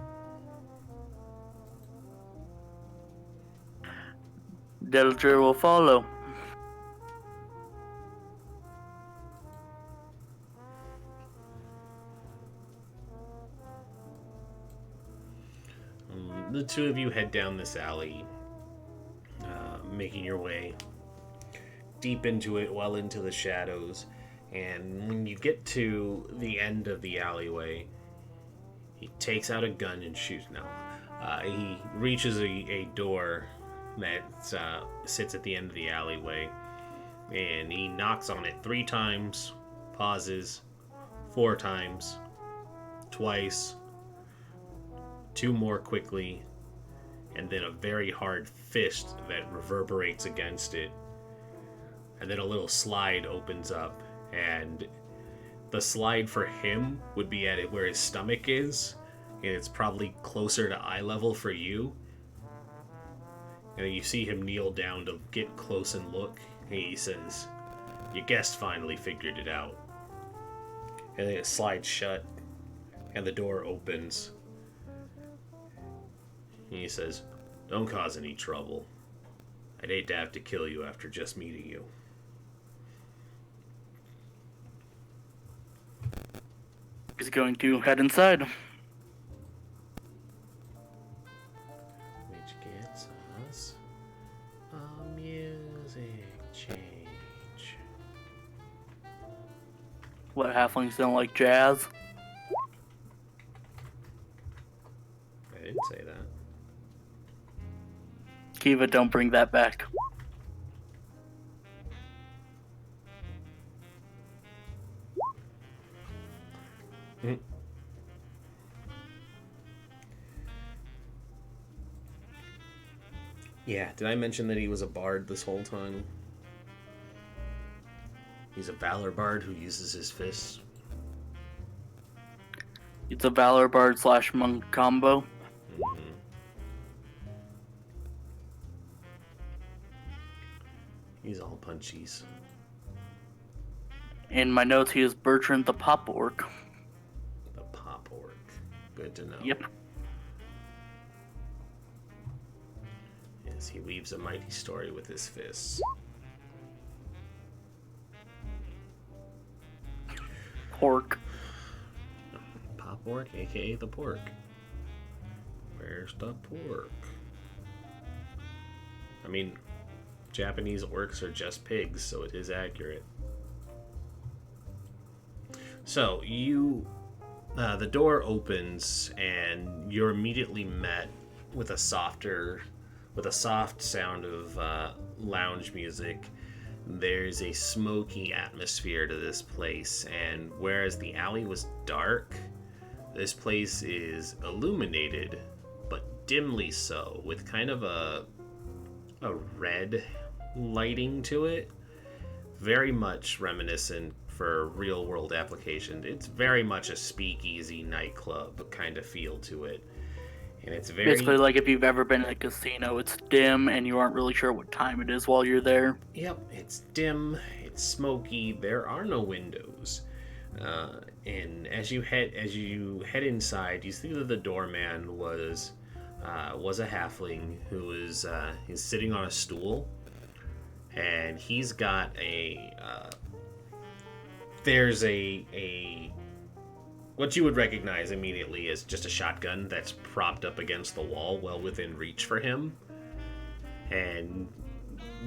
Delre will follow. The two of you head down this alley, making your way deep into it, well into the shadows. And when you get to the end of the alleyway, he takes out a gun and shoots. He reaches a door that sits at the end of the alleyway, and he knocks on it 3 times, pauses, 4 times, twice, 2 more quickly, and then a very hard fist that reverberates against it. And then a little slide opens up, and the slide for him would be at it where his stomach is, and it's probably closer to eye level for you. And then you see him kneel down to get close and look, and he says, your guest finally figured it out. And then it slides shut, and the door opens. And he says, don't cause any trouble. I'd hate to have to kill you after just meeting you. He's going to head inside. Which gets us a music change. What, halflings don't like jazz? I didn't say that. Keavah, don't bring that back. Yeah, did I mention that he was a bard this whole time? He's a valor bard who uses his fists. It's a valor bard / monk combo. Mm-hmm. He's all punchies. In my notes, he is Bertrand the Pop Orc. The pop orc. Good to know. Yep. Yes, he weaves a mighty story with his fists. Pork. Pop orc, aka the pork. Where's the pork? I mean, Japanese orcs are just pigs, so it is accurate. So the door opens and you're immediately met with a soft sound of lounge music. There's a smoky atmosphere to this place, and whereas the alley was dark, this place is illuminated, but dimly so, with kind of a red lighting to it, very much reminiscent for real world application. It's very much a speakeasy nightclub kind of feel to it, and it's very Basically like if you've ever been in a casino, it's dim and you aren't really sure what time it is while you're there. Yep, it's dim, it's smoky, there are no windows. And as you head inside, you see that the doorman was a halfling who is he's sitting on a stool, and he's got there's a what you would recognize immediately as just a shotgun that's propped up against the wall, well within reach for him. And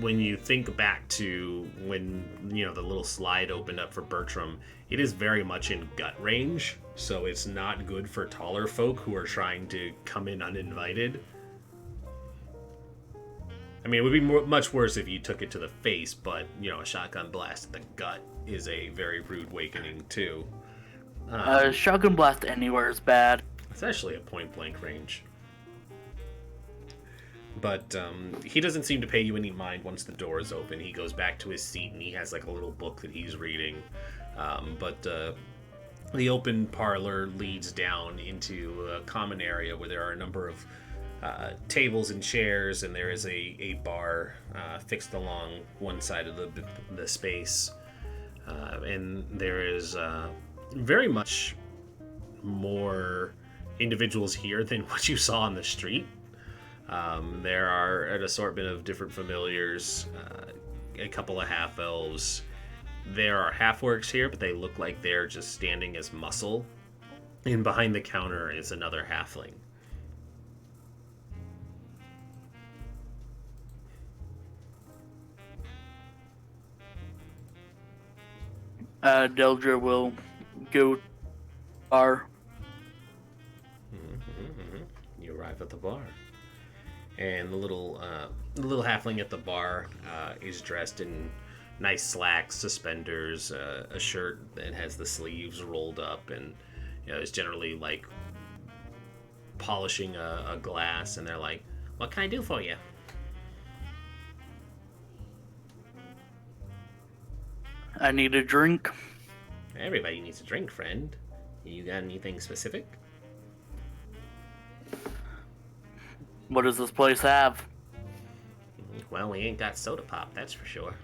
when you think back to when, the little slide opened up for Bertram, it is very much in gut range, so it's not good for taller folk who are trying to come in uninvited. I mean, it would be much worse if you took it to the face, but, you know, a shotgun blast in the gut is a very rude awakening, too. Shotgun blast anywhere is bad. Especially at point-blank range. But he doesn't seem to pay you any mind once the door is open. He goes back to his seat, and he has, like, a little book that he's reading. But the open parlor leads down into a common area where there are a number of tables and chairs, and there is a bar fixed along one side of the space. And there is very much more individuals here than what you saw on the street. There are an assortment of different familiars, a couple of half-elves. There are half-orcs here, but they look like they're just standing as muscle. And behind the counter is another halfling. Delre will go bar. You arrive at the bar, and the little halfling at the bar is dressed in nice slacks, suspenders, a shirt that has the sleeves rolled up, and is generally like polishing a glass. And they're like, "What can I do for you?" I need a drink. Everybody needs a drink, friend. You got anything specific? What does this place have? Well, we ain't got soda pop, that's for sure.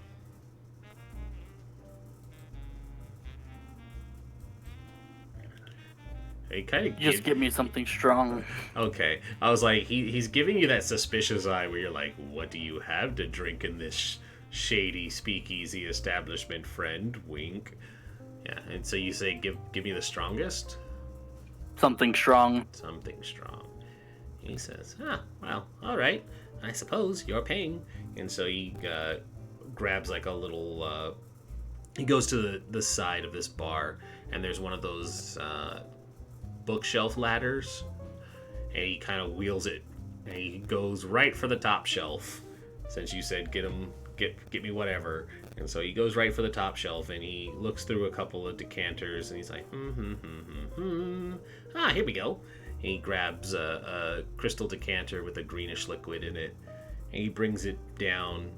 He kind of Just give me something strong. Okay, I was like, he's giving you that suspicious eye where you're like, what do you have to drink in this shady speakeasy establishment, friend? Wink. Yeah, and so you say, give me the strongest? Something strong. Something strong. He says, well, all right. I suppose you're paying. And so he grabs like a little... he goes to the side of this bar, and there's one of those bookshelf ladders, and he kind of wheels it, and he goes right for the top shelf, since you said get me whatever. And so he goes right for the top shelf, and he looks through a couple of decanters, and he's like, here we go. And he grabs a crystal decanter with a greenish liquid in it, and he brings it down.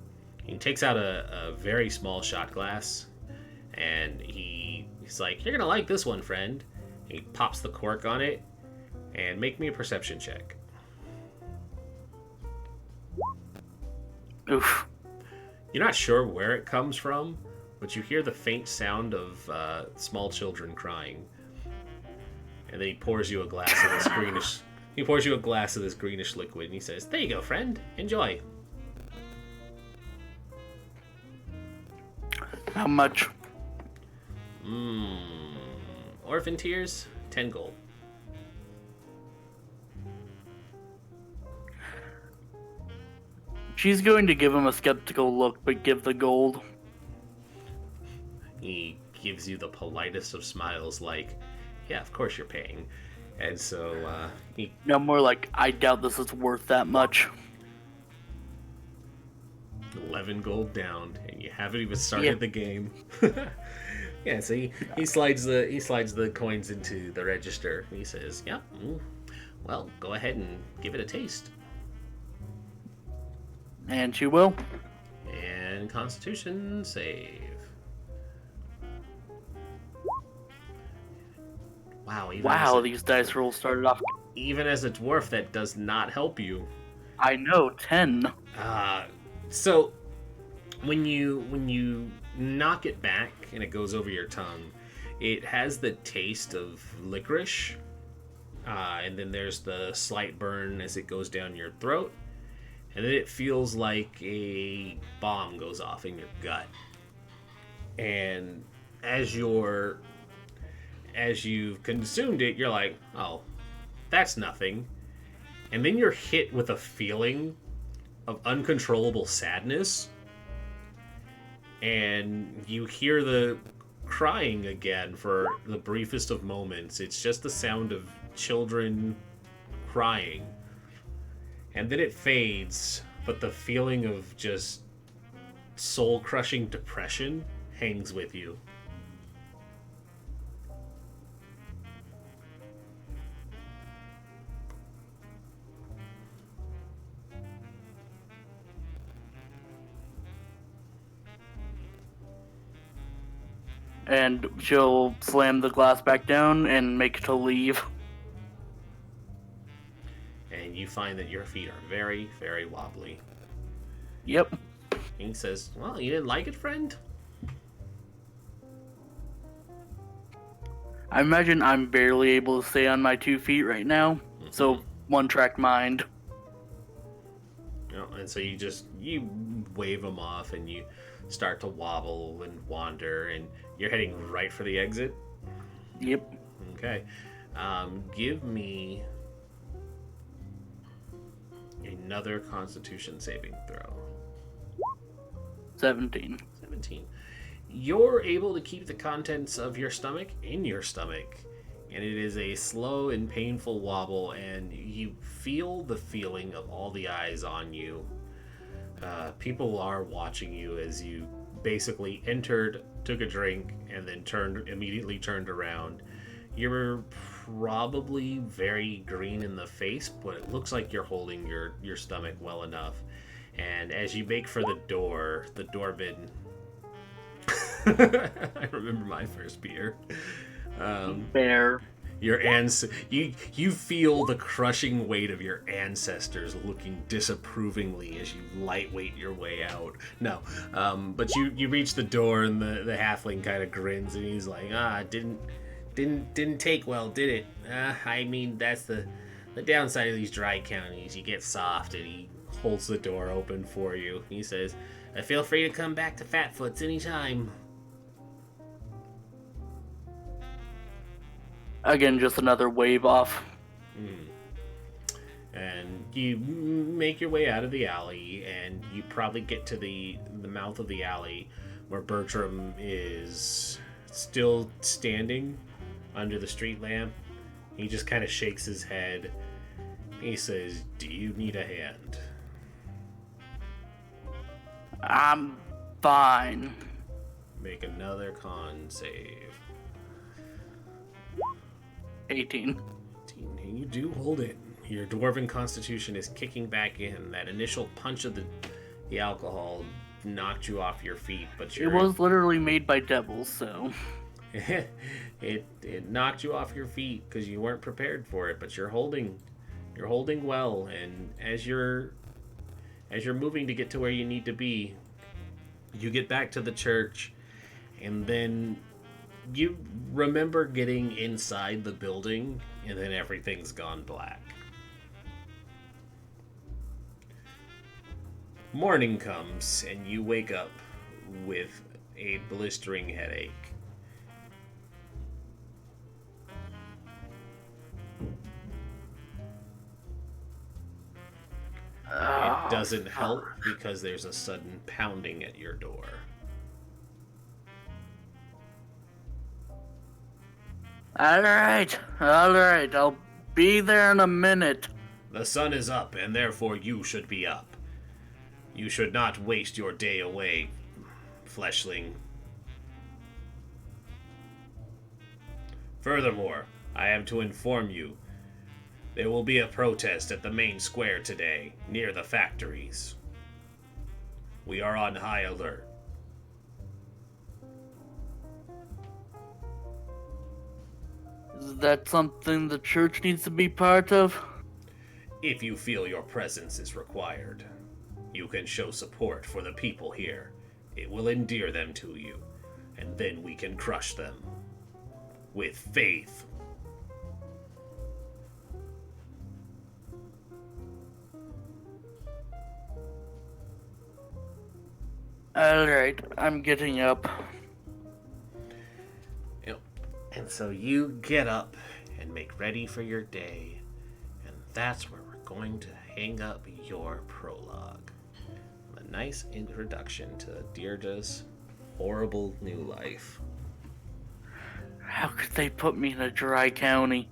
He takes out a very small shot glass, and he's like, you're gonna like this one, friend. He pops the cork on it, and make me a perception check. Oof. You're not sure where it comes from, but you hear the faint sound of small children crying. And then he pours you a glass of this greenish. He pours you a glass of this greenish liquid, and he says, "There you go, friend. Enjoy." How much? Orphan tears, 10 gold. She's going to give him a skeptical look, but give the gold. He gives you the politest of smiles, like, yeah, of course you're paying. And so he... No, more like, I doubt this is worth that much. 11 gold down, and you haven't even started the game. Yeah, so he slides the coins into the register. And he says, "Yeah, well, go ahead and give it a taste." And she will. And Constitution save. Wow, These dice rolls started off. Even as a dwarf, that does not help you. I know, 10. So when you knock it back and it goes over your tongue, it has the taste of licorice, and then there's the slight burn as it goes down your throat, and then it feels like a bomb goes off in your gut. And as you've consumed it, you're like, oh, that's nothing. And then you're hit with a feeling of uncontrollable sadness, and you hear the crying again for the briefest of moments. It's just the sound of children crying, and then it fades but the feeling of just soul-crushing depression hangs with you. And she'll slam the glass back down and make it to leave. And you find that your feet are very, very wobbly. Yep. He says, well, you didn't like it, friend? I imagine I'm barely able to stay on my 2 feet right now, so one-track mind. You know, and so you wave them off and you start to wobble and wander, and you're heading right for the exit? Yep. Okay. Give me another Constitution saving throw. 17. 17. You're able to keep the contents of your stomach in your stomach, and it is a slow and painful wobble, and you feel the feeling of all the eyes on you. People are watching you as you basically entered, took a drink, and then immediately turned around. You're probably very green in the face, but it looks like you're holding your stomach well enough. And as you make for the doorbell. I remember my first beer. Bear. You feel the crushing weight of your ancestors looking disapprovingly as you lightweight your way out. No, but you reach the door, and the halfling kind of grins, and he's like, didn't take well, did it? I mean, that's the downside of these dry counties. You get soft, and he holds the door open for you. He says, feel free to come back to Fatfoot's anytime. Again, just another wave off. And you make your way out of the alley, and you probably get to the mouth of the alley where Bertram is still standing under the street lamp. He just kind of shakes his head. He says, do you need a hand? I'm fine. Make another con save. 18. And you do hold it. Your dwarven constitution is kicking back in. That initial punch of the alcohol knocked you off your feet, but It was literally made by devils, so... it knocked you off your feet because you weren't prepared for it, but you're holding well, and as you're moving to get to where you need to be, you get back to the church, and then you remember getting inside the building, and then everything's gone black. Morning comes, and you wake up with a blistering headache. It doesn't help because there's a sudden pounding at your door. Alright, I'll be there in a minute. The sun is up, and therefore you should be up. You should not waste your day away, fleshling. Furthermore, I am to inform you, there will be a protest at the main square today, near the factories. We are on high alert. Is that something the church needs to be part of? If you feel your presence is required, you can show support for the people here. It will endear them to you, and then we can crush them. With faith. Alright, I'm getting up. And so you get up and make ready for your day, and that's where we're going to hang up your prologue. A nice introduction to Deirdre's horrible new life. How could they put me in a dry county?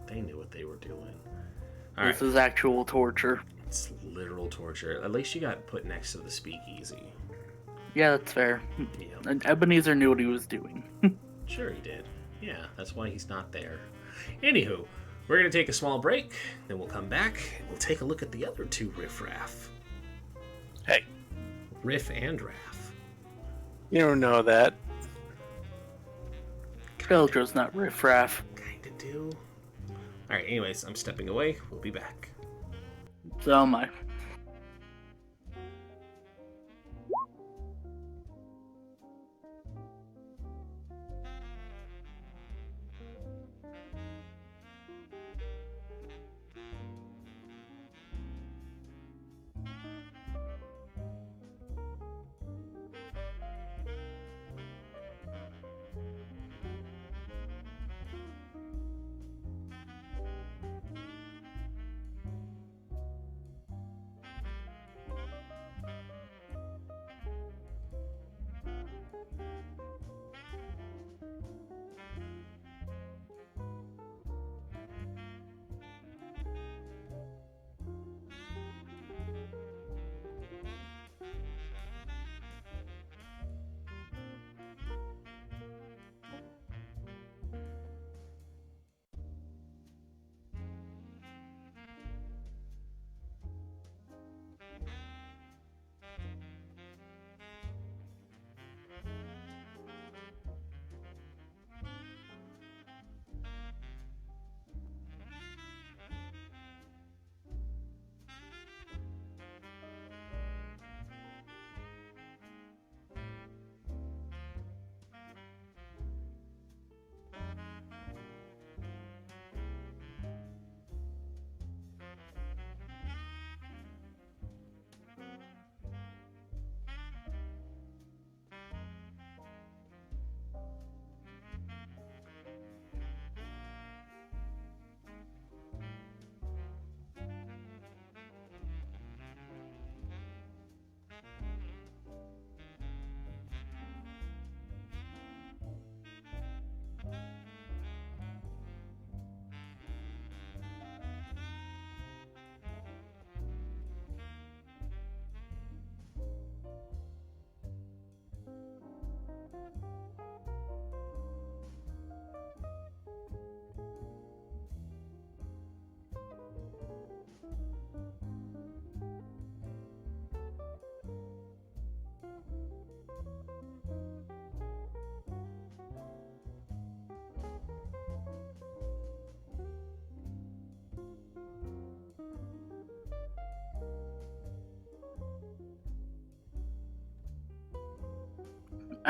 They knew what they were doing. This is actual torture. It's literal torture. At least you got put next to the speakeasy. Yeah, that's fair. Yeah. And Ebenezer knew what he was doing. Sure he did. Yeah, that's why he's not there. Anywho, we're going to take a small break, then we'll come back, and we'll take a look at the other two riffraff. Hey, Riff and Raff. you don't know that. Beldro's not riffraff. Kinda do. Alright, anyways, I'm stepping away. We'll be back. So am I.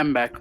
I'm back.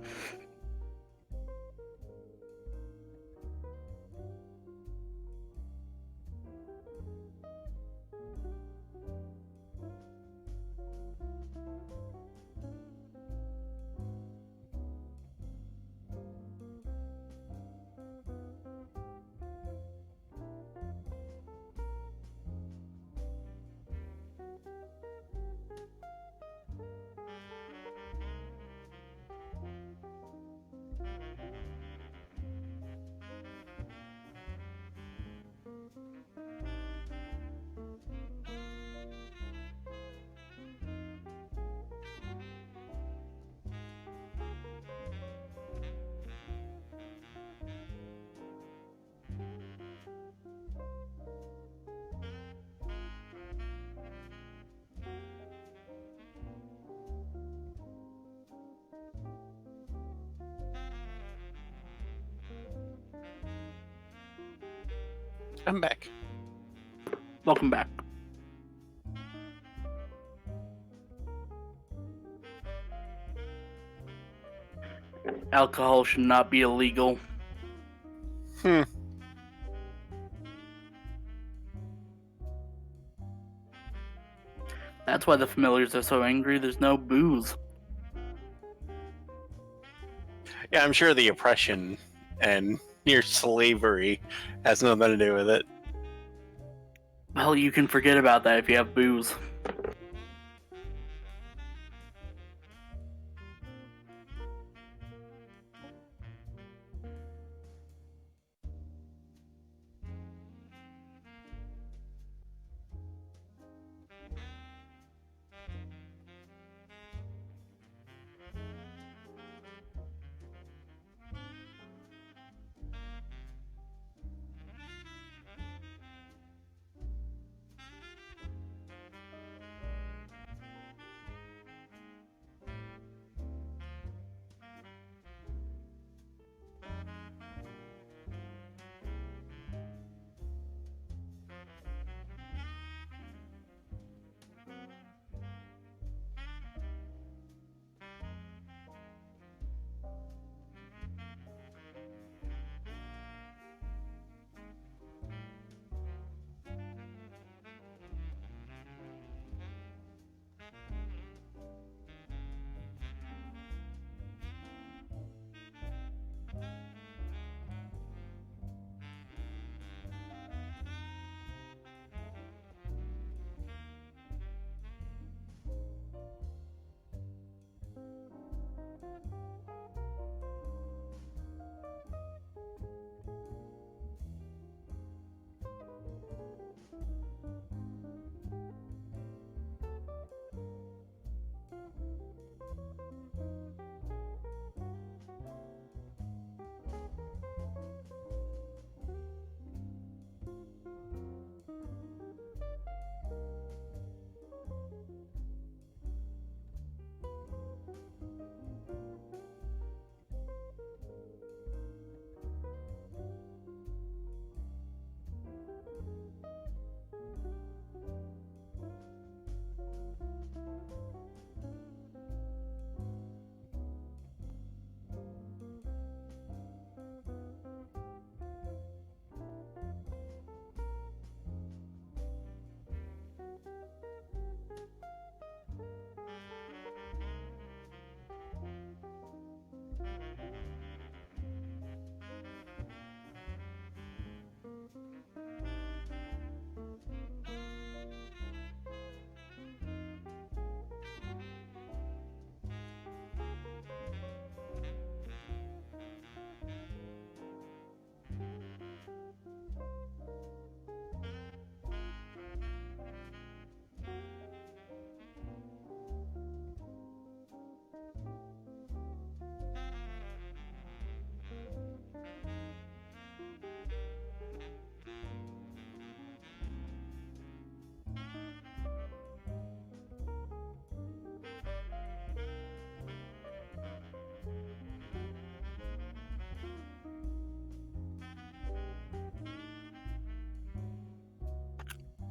I'm back. Welcome back. Alcohol should not be illegal. That's why the familiars are so angry. There's no booze. Yeah, I'm sure the oppression and your slavery has nothing to do with it. Well, you can forget about that if you have booze.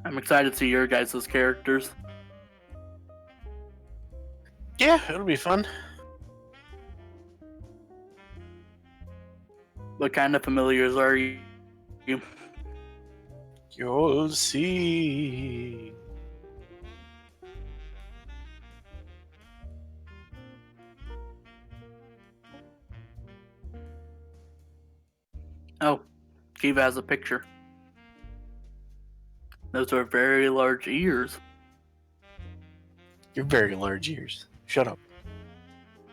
I'm excited to see your guys' characters. Yeah, it'll be fun. What kind of familiars are you? You'll see. Oh, Keavah has a picture. Those are very large ears. You're very large ears. Shut up.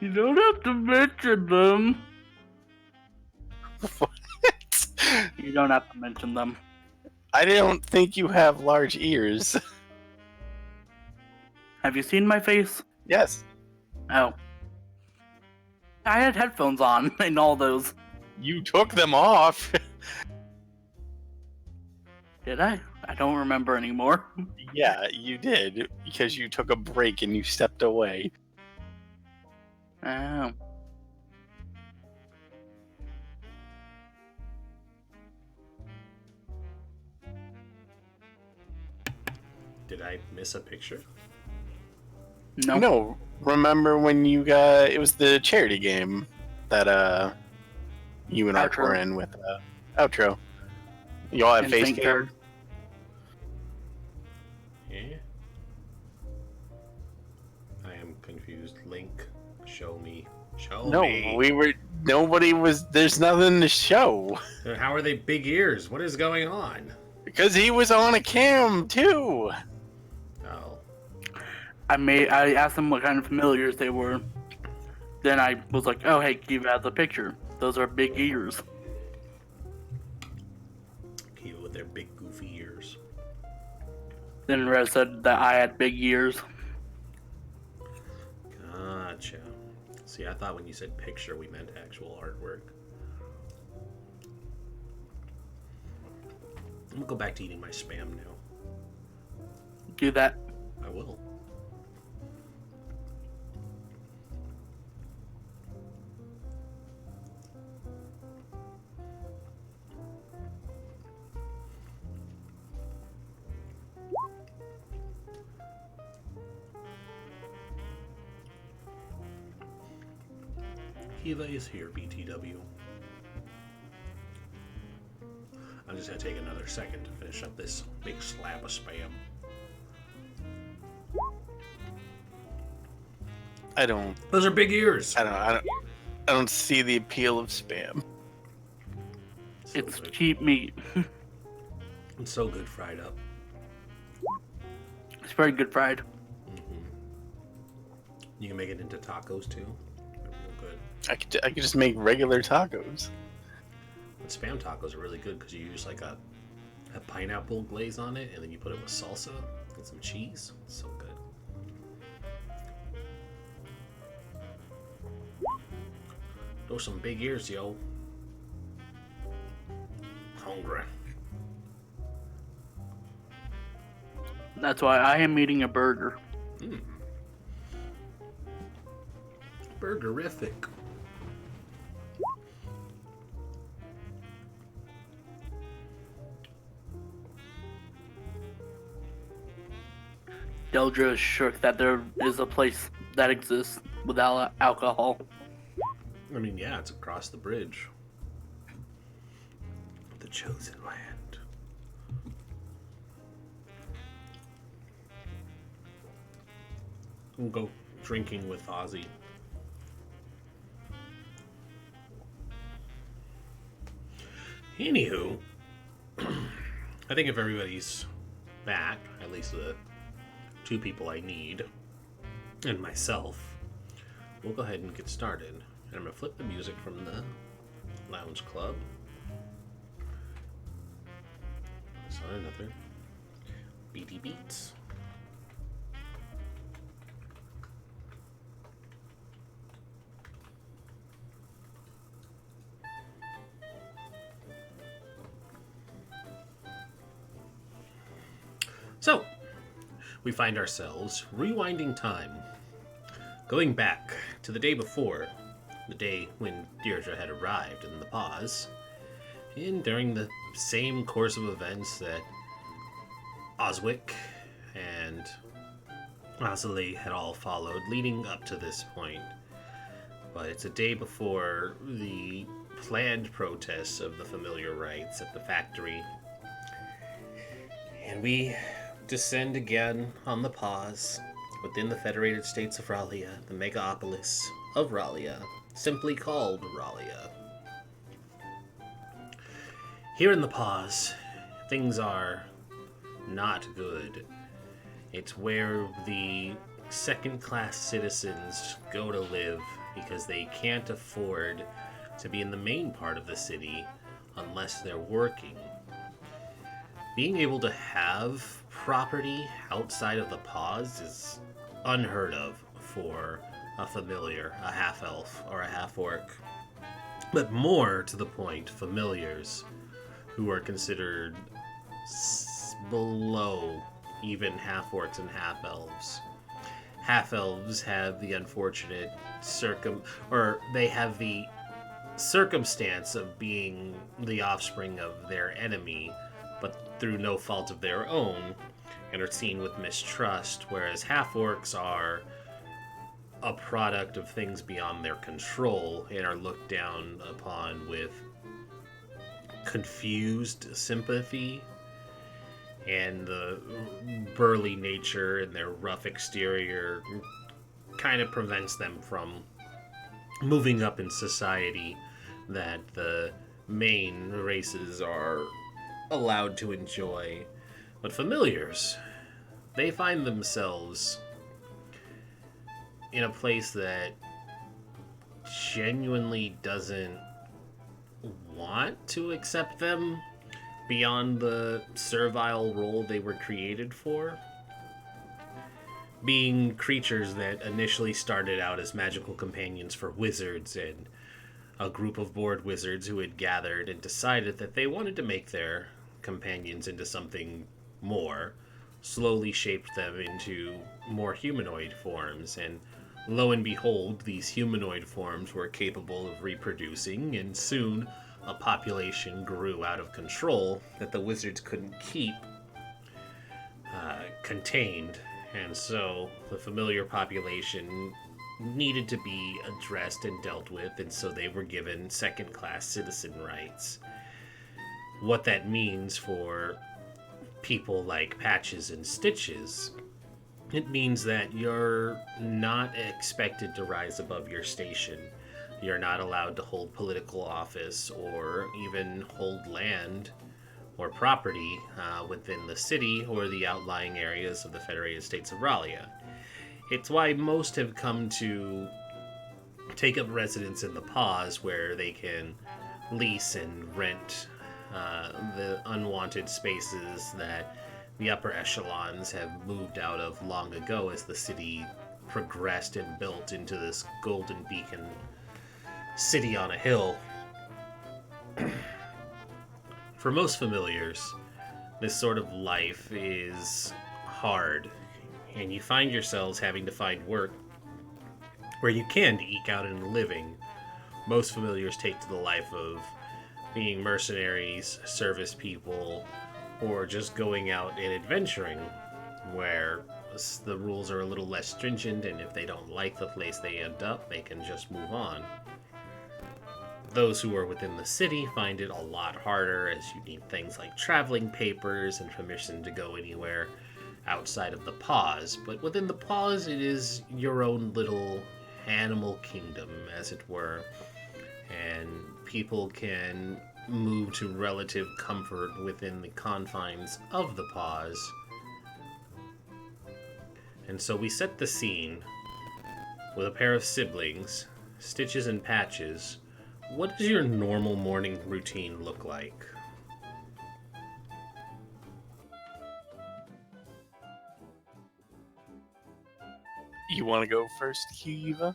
You don't have to mention them. What? You don't have to mention them. I don't think you have large ears. Have you seen my face? Yes. Oh. I had headphones on in all those. You took them off. Did I? I don't remember anymore. Yeah, you did. Because you took a break and you stepped away. Oh. Did I miss a picture? No. No. Remember when you got... It was the charity game that you and Ark Outro. were in with Outro. You all have And face Saint cam? Card. Yeah. I am confused. Link, show me. Show No, me. nobody was... There's nothing to show. Then how are they big ears? What is going on? Because he was on a cam, too. Oh. I asked them what kind of familiars they were. Then I was like, oh hey, Keavah has a picture. Those are big ears. Keavah with their big goofy ears. Then Rez said that I had big ears. Gotcha. See, I thought when you said picture, we meant actual artwork. I'm gonna go back to eating my spam now. Do that. I will. Keavah is here, BTW. I'm just gonna take another second to finish up this big slab of spam. I don't Those are big ears. I don't see the appeal of spam. So It's good. cheap meat. It's so good fried up. It's very good fried. You can make it into tacos too. They're real good. I could just make regular tacos. But spam tacos are really good because you use like a pineapple glaze on it, and then you put it with salsa and some cheese. It's so good. Those some big ears, yo. Hungry. That's why I am eating a burger. Burgerific. Delre is shook that there is a place that exists without alcohol. I mean, yeah, it's across the bridge. The chosen land. We'll go drinking with Ozzy. Anywho, I think if everybody's back, at least the two people I need, and myself, we'll go ahead and get started. And I'm going to flip the music from the lounge club. That's not another beaty beats. So, we find ourselves rewinding time, going back to the day before, the day when Deirdre had arrived in the pause, and during the same course of events that Oswick and Azalea had all followed leading up to this point. But it's a day before the planned protests of the familiar rites at the factory. And we descend again on the pause within the Federated States of Ralia, the megapolis of Ralia, simply called Ralia. Here in the pause, things are not good. It's where the second-class citizens go to live because they can't afford to be in the main part of the city unless they're working. Being able to have property outside of the pause is unheard of for a familiar, a half-elf, or a half-orc. But more to the point, familiars who are considered below even half-orcs and half-elves. Half-elves have the unfortunate they have the circumstance of being the offspring of their enemy, but through no fault of their own, and are seen with mistrust, whereas half-orcs are a product of things beyond their control and are looked down upon with confused sympathy, and the burly nature and their rough exterior kind of prevents them from moving up in society that the main races are allowed to enjoy. But familiars, they find themselves in a place that genuinely doesn't want to accept them beyond the servile role they were created for. Being creatures that initially started out as magical companions for wizards and a group of bored wizards who had gathered and decided that they wanted to make their companions into something more, slowly shaped them into more humanoid forms, and lo and behold, these humanoid forms were capable of reproducing, and soon a population grew out of control that the wizards couldn't keep contained, and so the familiar population needed to be addressed and dealt with, and so they were given second-class citizen rights. What that means for people like Patches and Stitches, it means that you're not expected to rise above your station. You're not allowed to hold political office or even hold land or property within the city or the outlying areas of the Federated States of Ralia. It's why most have come to take up residence in the pause, where they can lease and rent the unwanted spaces that the upper echelons have moved out of long ago as the city progressed and built into this golden beacon city on a hill. For most familiars, this sort of life is hard, and you find yourselves having to find work where you can eke out a living. Most familiars take to the life of being mercenaries, service people, or just going out and adventuring, where the rules are a little less stringent, and if they don't like the place they end up, they can just move on. Those who are within the city find it a lot harder, as you need things like traveling papers and permission to go anywhere outside of the pause. But within the pause, it is your own little animal kingdom, as it were, and people can move to relative comfort within the confines of the pause. And so we set the scene with a pair of siblings, Stitches and Patches. What does your normal morning routine look like? You want to go first, Keavah?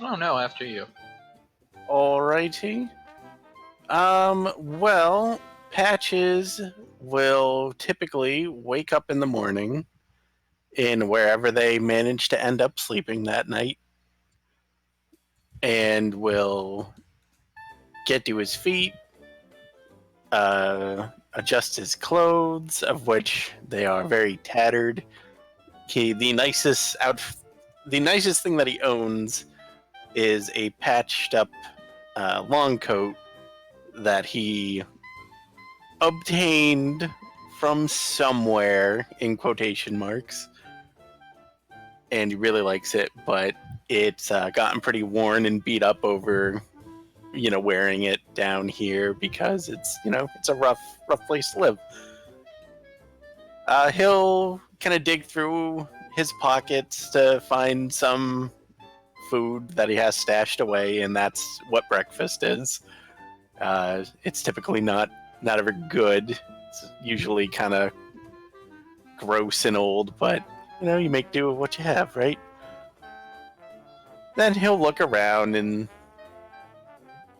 Oh no, after you. Alrighty. Well, Patches will typically wake up in the morning in wherever they manage to end up sleeping that night, and will get to his feet, adjusts his clothes, of which they are very tattered. The nicest thing that he owns is a patched up long coat that he obtained from somewhere, in quotation marks, and he really likes it, but it's gotten pretty worn and beat up over, wearing it down here because it's a rough place to live. He'll kind of dig through his pockets to find some food that he has stashed away, and that's what breakfast is. It's typically not ever good. It's usually kind of gross and old, but you make do with what you have, right? Then he'll look around and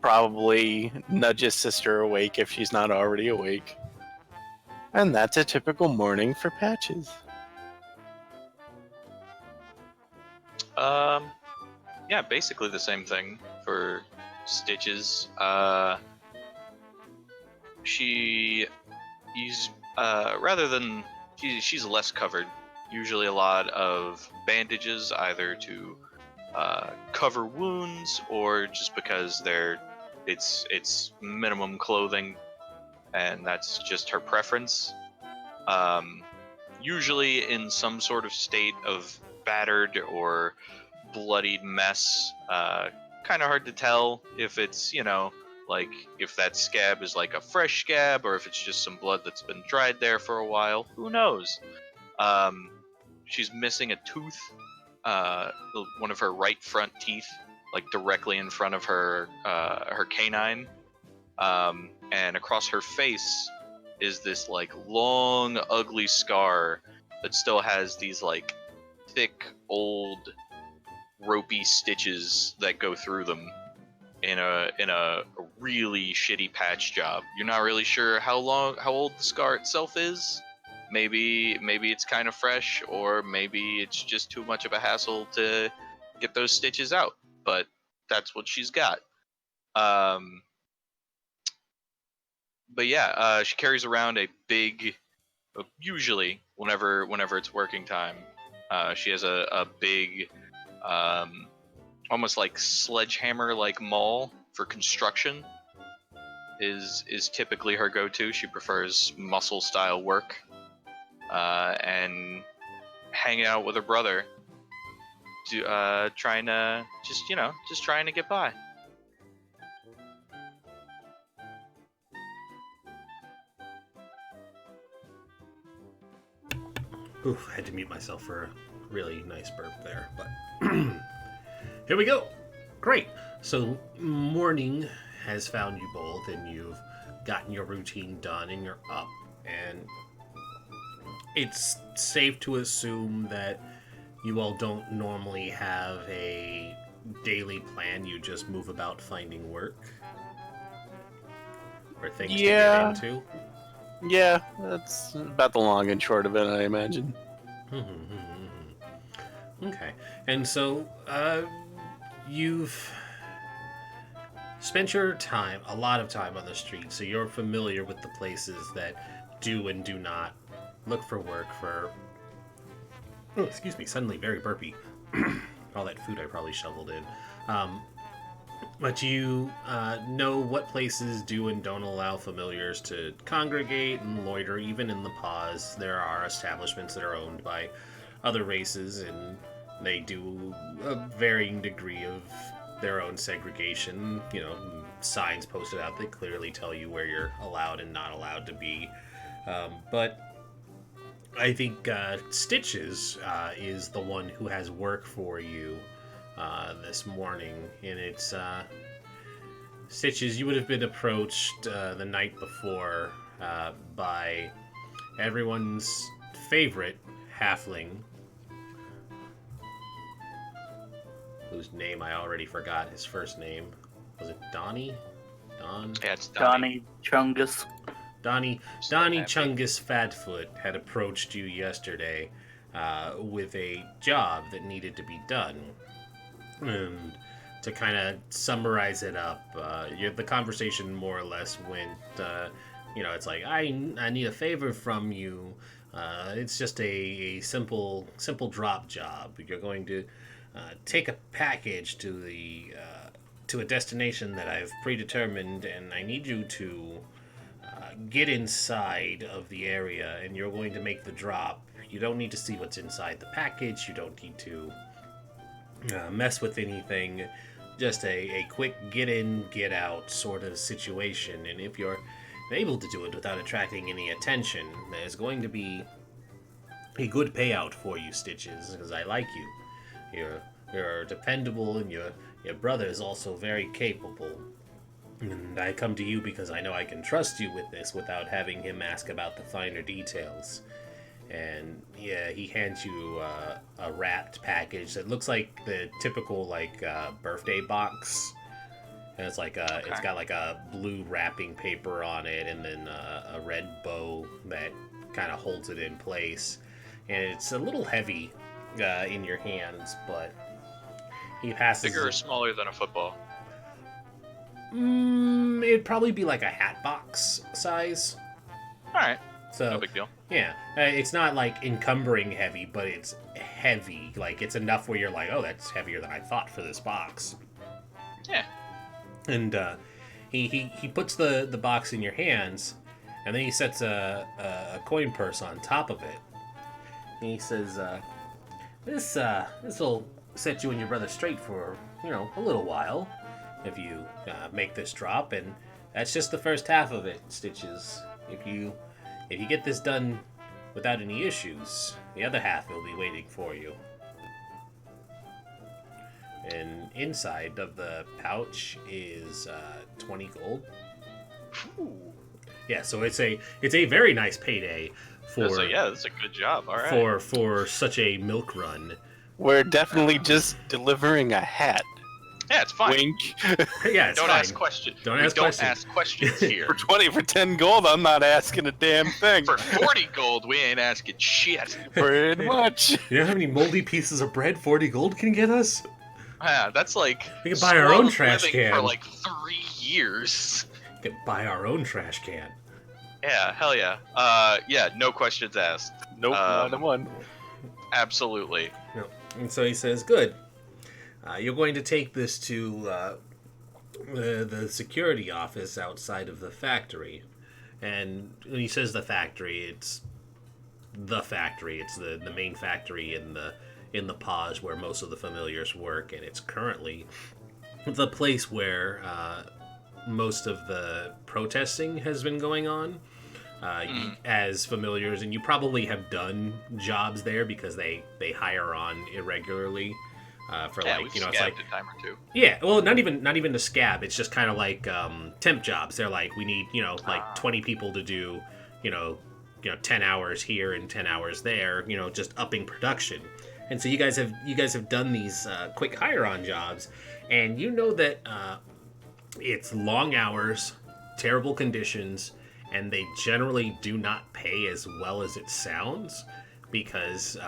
probably nudge his sister awake if she's not already awake. And that's a typical morning for Patches. Yeah, basically the same thing for Stitches. She's less covered. Usually a lot of bandages, either to cover wounds or just because it's minimum clothing, and that's just her preference. Usually in some sort of state of battered or bloodied mess. Kind of hard to tell if it's, like if that scab is like a fresh scab or if it's just some blood that's been dried there for a while. Who knows? She's missing a tooth, one of her right front teeth, like directly in front of her canine. And across her face is this like long, ugly scar that still has these like thick, old, ropey stitches that go through them in a really shitty patch job. You're not really sure how old the scar itself is. Maybe it's kind of fresh, or maybe it's just too much of a hassle to get those stitches out. But that's what she's got. But yeah, she carries around a big. Usually, whenever it's working time, she has a big, almost like sledgehammer-like maul for construction. Is typically her go-to. She prefers muscle-style work, and hanging out with her brother, trying to get by. Oof, I had to mute myself for a really nice burp there, but here we go. Great. So morning has found you both, and you've gotten your routine done, and you're up, and it's safe to assume that you all don't normally have a daily plan. You just move about finding work or things to get into. Yeah, that's about the long and short of it, I imagine. Okay. And so, you've spent a lot of time on the street, so you're familiar with the places that do and do not look for work for... Oh, excuse me, suddenly very burpy. All that food I probably shoveled in. But you know what places do and don't allow familiars to congregate and loiter. Even in the pause, there are establishments that are owned by other races, and they do a varying degree of their own segregation. Signs posted out that clearly tell you where you're allowed and not allowed to be. But I think Stitches is the one who has work for you this morning, and it's Stitches. You would have been approached the night before by everyone's favorite halfling, whose name I already forgot. His first name, was it Donnie? Don? Yeah, it's Donnie. Chungus. Donnie Chungus Fatfoot had approached you yesterday with a job that needed to be done. And to kind of summarize it up, the conversation more or less went it's like, I need a favor from you. It's just a simple drop job. You're going to take a package to a destination that I've predetermined, and I need you to get inside of the area, and you're going to make the drop. You don't need to see what's inside the package. You don't need to mess with anything. Just a quick get in, get out sort of situation. And if you're able to do it without attracting any attention, there's going to be a good payout for you, Stitches, because I like you. You're dependable, and your brother is also very capable. And I come to you because I know I can trust you with this without having him ask about the finer details. And yeah, he hands you a wrapped package that looks like the typical birthday box. And it's like it's got like a blue wrapping paper on it, and then a red bow that kind of holds it in place. And it's a little heavy in your hands, but he passes. Bigger or smaller than a football? It'd probably be like a hat box size. All right. So no big deal. Yeah, it's not like encumbering heavy, but it's heavy. Like, it's enough where you're like, oh, that's heavier than I thought for this box. Yeah. And he puts the box in your hands, and then he sets a coin purse on top of it. And he says, this'll set you and your brother straight for, a little while if you make this drop. And that's just the first half of it, Stitches. If you get this done without any issues, the other half will be waiting for you. And inside of the pouch is 20 gold. Ooh. Yeah, so it's a very nice payday for. So yeah, that's a good job. All right. For such a milk run. We're definitely just delivering a hat. Yeah, it's fine. Wink. Yeah, it's don't fine. ask questions. Don't We ask don't questions. ask questions here. For 10 gold, I'm not asking a damn thing. For 40 gold, we ain't asking shit. Pretty much. You know how many moldy pieces of bread 40 gold can get us? Yeah, that's like We can buy our own spoiled trash living can. for like 3 years. We can buy our own trash can. Yeah, hell yeah. Yeah, no questions asked. Nope, not a one. Absolutely. No. And so he says, good. You're going to take this to the security office outside of the factory. And when he says the factory, it's the factory. It's the main factory in the pause where most of the familiars work, and it's currently the place where most of the protesting has been going on. As familiars, and you probably have done jobs there because they hire on irregularly. For we've it's like a time or two. yeah, well, not even to scab. It's just kind of like temp jobs. They're like, we need 20 people to do 10 hours here and 10 hours there. Just upping production. And so you guys have done these quick hire on jobs, and that it's long hours, terrible conditions, and they generally do not pay as well as it sounds. Because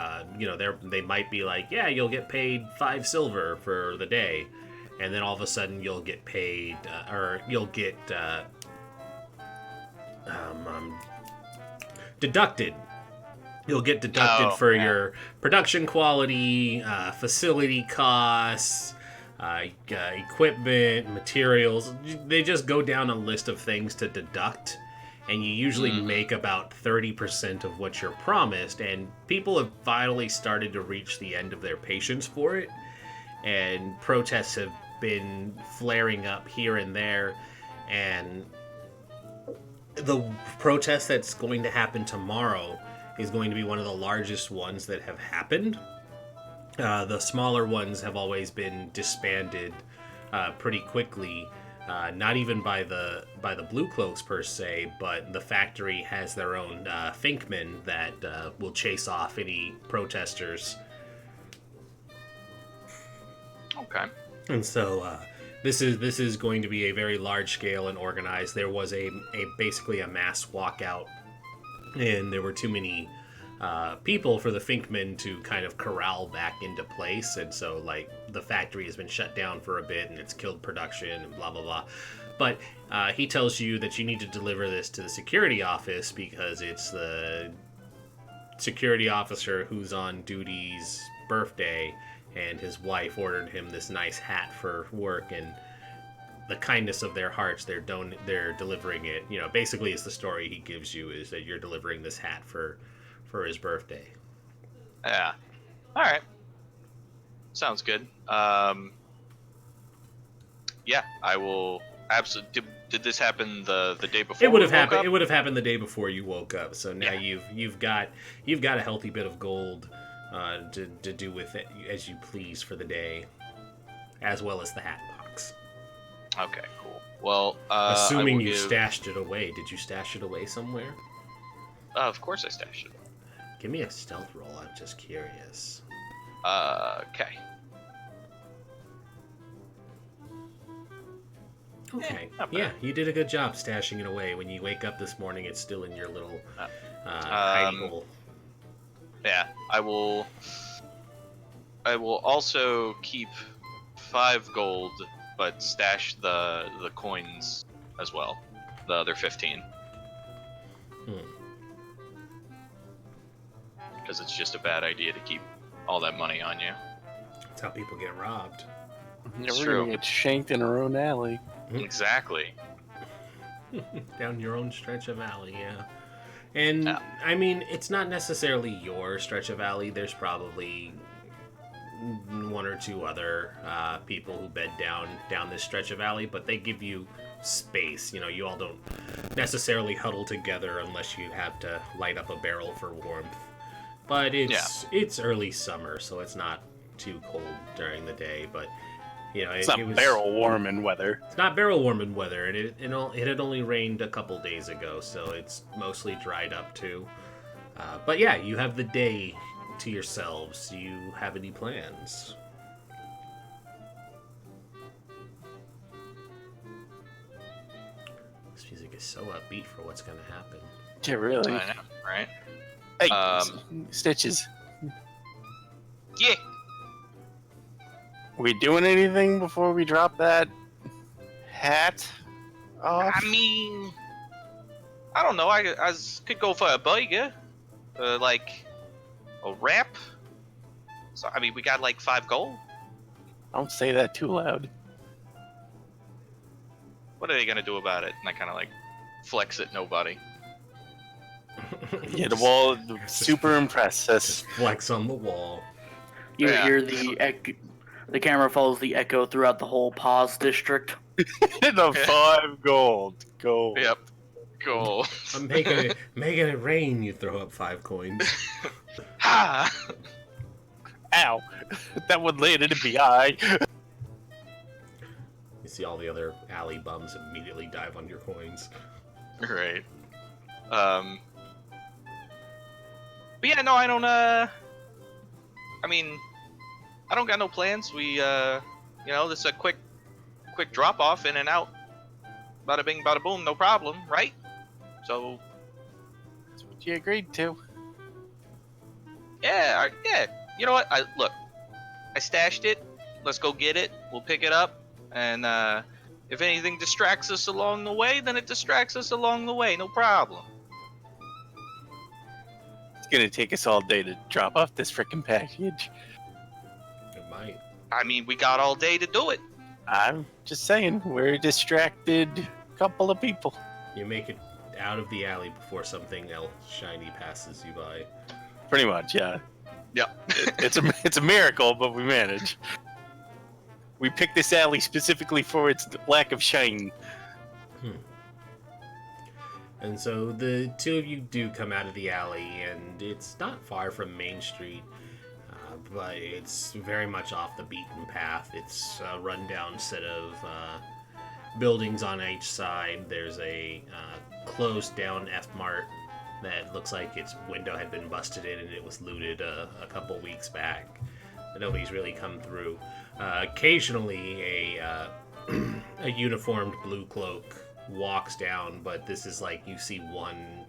they might be like, yeah, you'll get paid 5 silver for the day, and then all of a sudden you'll get paid or you'll get deducted. You'll get deducted for your production quality, facility costs, equipment, materials. They just go down a list of things to deduct. And you usually make about 30% of what you're promised, and people have finally started to reach the end of their patience for it, and protests have been flaring up here and there, and the protest that's going to happen tomorrow is going to be one of the largest ones that have happened. The smaller ones have always been disbanded pretty quickly. Not even by the Blue Cloaks per se, but the factory has their own Finkmen that will chase off any protesters. Okay. And so this is going to be a very large scale and organized. There was basically a mass walkout, and there were too many people for the Finkmen to kind of corral back into place. And so, like, the factory has been shut down for a bit and it's killed production and blah, blah, blah. But he tells you that you need to deliver this to the security office because it's the security officer who's on duty's birthday, and his wife ordered him this nice hat for work, and the kindness of their hearts, they're delivering it. You know, basically, it's the story he gives you is that you're delivering this hat for his birthday. Yeah. All right. Sounds good. Yeah, I will absolutely. Did this happen the day before? It would have happened. It would have happened the day before you woke up. So now you've got a healthy bit of gold to do with it as you please for the day, as well as the hat box. Okay, cool. Well, assuming you stashed it away, did you stash it away somewhere? Of course, I stashed it. Give me a stealth roll. I'm just curious. Okay. Okay. Yeah, you did a good job stashing it away. When you wake up this morning, it's still in your little hidey hole. Yeah, I will also keep 5 gold, but stash the coins as well. The other 15. Because it's just a bad idea to keep all that money on you. That's how people get robbed. We're gonna get shanked in our own alley. Exactly. Down your own stretch of alley, yeah. And, I mean, it's not necessarily your stretch of alley. There's probably 1 or 2 other people who bed down this stretch of alley, but they give you space. You know, you all don't necessarily huddle together unless you have to light up a barrel for warmth. But it's early summer, so it's not too cold during the day, but... You know, it's not barrel warming weather. It's not barrel warming weather, and it had only rained a couple days ago, so it's mostly dried up too. But yeah, you have the day to yourselves. Do you have any plans? This music is so upbeat for what's going to happen. Yeah, really. I know, right? Hey, Stitches. Yeah. We doing anything before we drop that hat off? I mean, I don't know. I could go for a burger, like a wrap. So I mean, we got like 5 gold. Don't say that too loud. What are they gonna do about it? And I kind of like flex at nobody. Yeah, the wall super impressed us. Just flex on the wall. You hear the camera follows the echo throughout the whole pause district. The 5 gold. Gold. Yep. Gold. I'm making it rain. You throw up 5 coins. Ha! Ow! That one landed in the eye. You see all the other alley bums immediately dive on your coins. Right. But yeah, no, I don't. I mean, I don't got no plans. We, this is a quick drop off, in and out. Bada bing, bada boom, no problem, right? So. That's what you agreed to. Yeah. You know what? I stashed it. Let's go get it. We'll pick it up, and if anything distracts us along the way, then it distracts us along the way. No problem. It's gonna take us all day to drop off this frickin' package. It might. I mean, we got all day to do it. I'm just saying, we're a distracted couple of people. You make it out of the alley before something else shiny passes you by. Pretty much, yeah. Yeah. It's a miracle, but we manage. We picked this alley specifically for its lack of shine. And so the 2 of you do come out of the alley, and it's not far from Main Street, but it's very much off the beaten path. It's a rundown set of buildings on each side. There's a closed down F-Mart that looks like its window had been busted in and it was looted a couple weeks back. But nobody's really come through. Occasionally a uniformed blue cloak walks down, but this is like you see one,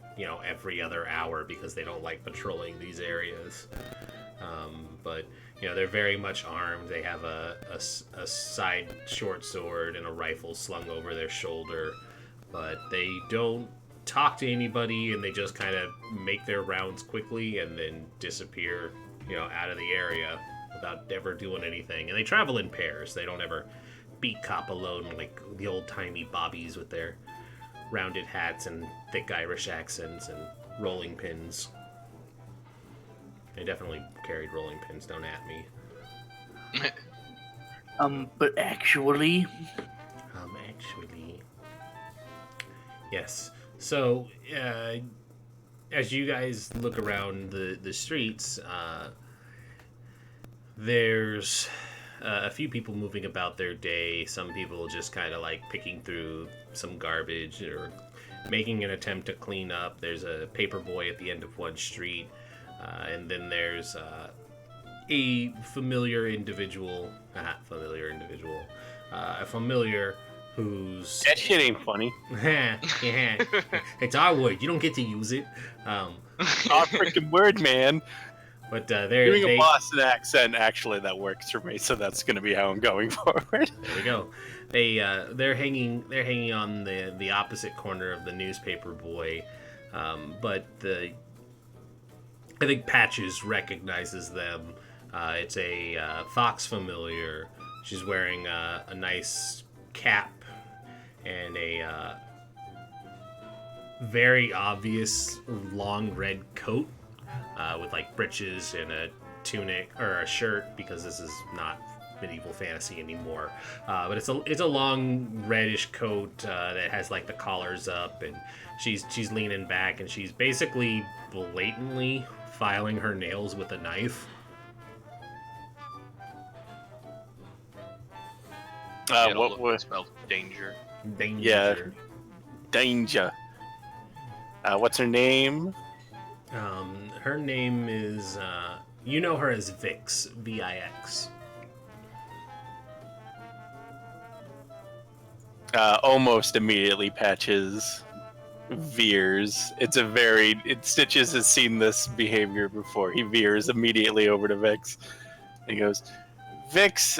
every other hour because they don't like patrolling these areas. But they're very much armed. They have a side short sword and a rifle slung over their shoulder, but they don't talk to anybody, and they just kind of make their rounds quickly and then disappear, out of the area without ever doing anything. And they travel in pairs. They don't ever beat cop alone like the old-timey bobbies with their rounded hats and thick Irish accents and rolling pins. They definitely carried rolling pins, don't at me. But actually... Yes. So, as you guys look around the streets, there's a few people moving about their day. Some people just kind of like picking through some garbage or making an attempt to clean up. There's a paper boy at the end of one street. And then there's a familiar individual who's... That shit ain't funny. It's our word. You don't get to use it. Our freaking word, man. But doing a Boston accent, actually, that works for me, so that's going to be how I'm going forward. There we go. They're hanging on the opposite corner of the newspaper boy, but I think Patches recognizes them. It's a fox familiar. She's wearing a nice cap and a very obvious long red coat with like breeches and a tunic or a shirt, because this is not medieval fantasy anymore. But it's a long reddish coat that has like the collars up, and she's leaning back, and she's basically blatantly filing her nails with a knife. What was spelled danger? Danger. Yeah. Danger. What's her name? Her name is you know her as Vix, Vix. Almost immediately Patches veers. Stitches has seen this behavior before. He veers immediately over to Vix. And he goes, Vix,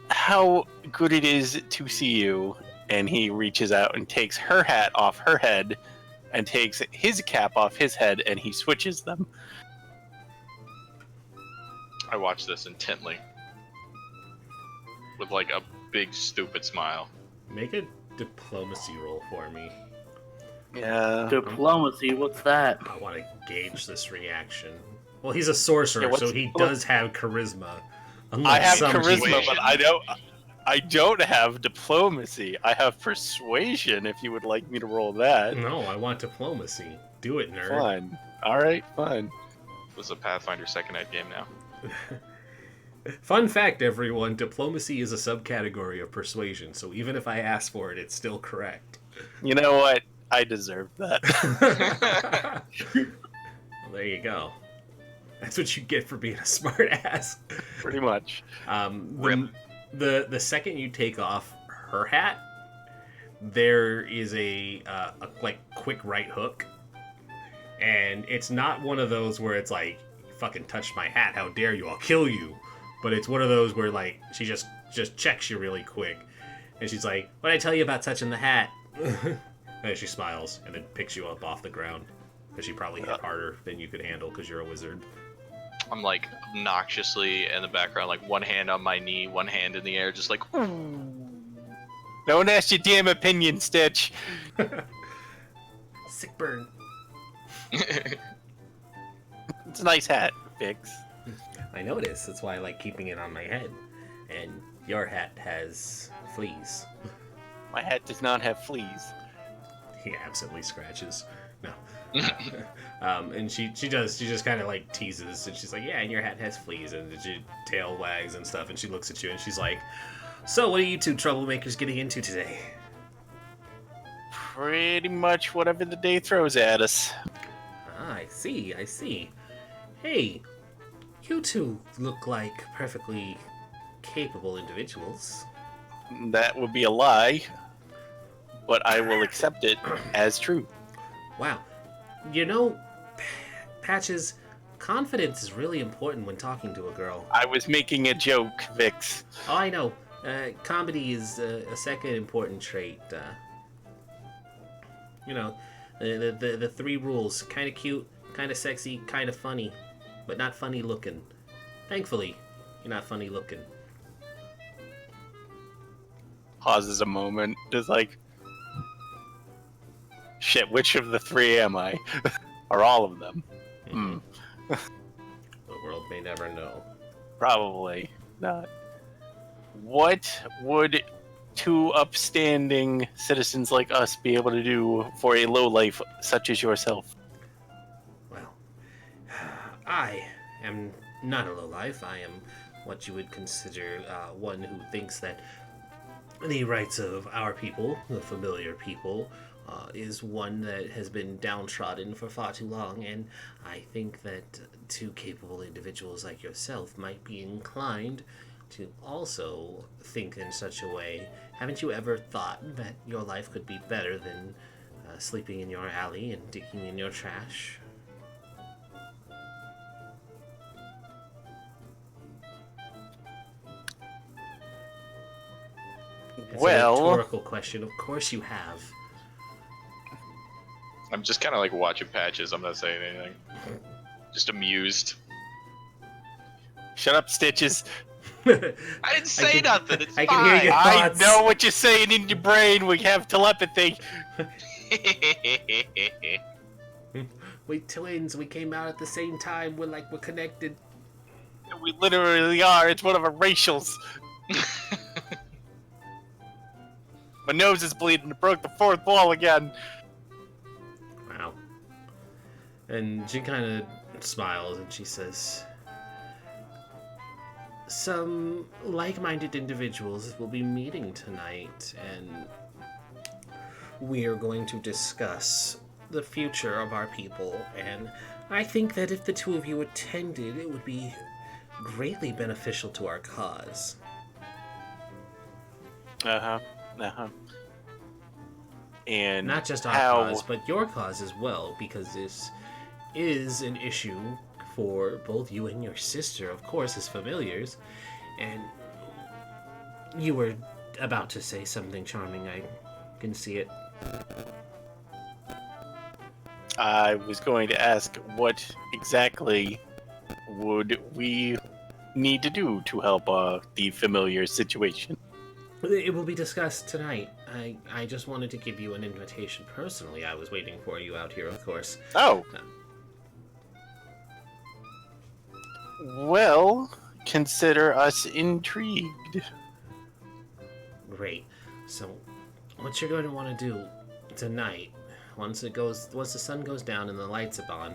how good it is to see you. And he reaches out and takes her hat off her head and takes his cap off his head, and he switches them. I watch this intently with like a big stupid smile. Make a diplomacy roll for me. Yeah. Diplomacy, what's that? I want to gauge this reaction. Well, he's a sorcerer, so he does have charisma. I have some charisma, people. but I don't have diplomacy. I have persuasion, if you would like me to roll that. No, I want diplomacy. Do it, nerd. Fine. Alright, fine. This is a Pathfinder second ed game now. Fun fact, everyone, diplomacy is a subcategory of persuasion, so even if I ask for it, it's still correct. You know what? I deserve that. Well, there you go. That's what you get for being a smart ass. Pretty much. The second you take off her hat, there is a like quick right hook, and it's not one of those where it's like, fucking touched my hat, how dare you, I'll kill you. But it's one of those where like she just checks you really quick, and she's like, what'd I tell you about touching the hat? And she smiles and then picks you up off the ground, because she probably hit harder than you could handle because you're a wizard. I'm like obnoxiously in the background, like one hand on my knee, one hand in the air, just like, ooh. Don't ask your damn opinion, Stitch. Sick burn. It's a nice hat, Vix. I know it is. That's why I like keeping it on my head. And your hat has fleas. My hat does not have fleas. He absently scratches. No. And she just kind of like teases, and she's like, yeah, and your hat has fleas, and she tail wags and stuff, and she looks at you and she's like, so what are you two troublemakers getting into today? Pretty much whatever the day throws at us. Ah, I see. Hey, you two look like perfectly capable individuals. That would be a lie. but I will accept it as true. Wow. You know, Patches, confidence is really important when talking to a girl. I was making a joke, Vix. Oh, I know. Comedy is a second important trait. You know, the three rules: kind of cute, kind of sexy, kind of funny, but not funny looking. Thankfully, you're not funny looking. Pauses a moment, just like, shit, which of the three am I? Or all of them? The world may never know. Probably not. What would two upstanding citizens like us be able to do for a lowlife such as yourself? Well, I am not a lowlife. I am what you would consider one who thinks that the rights of our people, the familiar people, is one that has been downtrodden for far too long, and I think that two capable individuals like yourself might be inclined to also think in such a way. Haven't you ever thought that your life could be better than sleeping in your alley and digging in your trash? It's a rhetorical question. Of course you have. I'm just kind of like watching Patches. I'm not saying anything. Just amused. Shut up, Stitches. I didn't say nothing. It's I fine. can hear your I thoughts. know what you're saying in your brain. We have telepathy. We twins. We came out at the same time. We're connected. We literally are. It's one of our racials. My nose is bleeding. I broke the fourth wall again. Wow. And she kind of smiles and she says, some like-minded individuals will be meeting tonight, and we are going to discuss the future of our people, and I think that if the two of you attended, it would be greatly beneficial to our cause. And not just our cause, but your cause as well, because this is an issue for both you and your sister, of course, as familiars. And you were about to say something charming. I can see it. I was going to ask, what exactly would we need to do to help the familiar situation? It will be discussed tonight. I just wanted to give you an invitation personally. I was waiting for you out here, of course. Oh. Well, consider us intrigued. Great. So, what you're going to want to do tonight, once the sun goes down and the lights are on,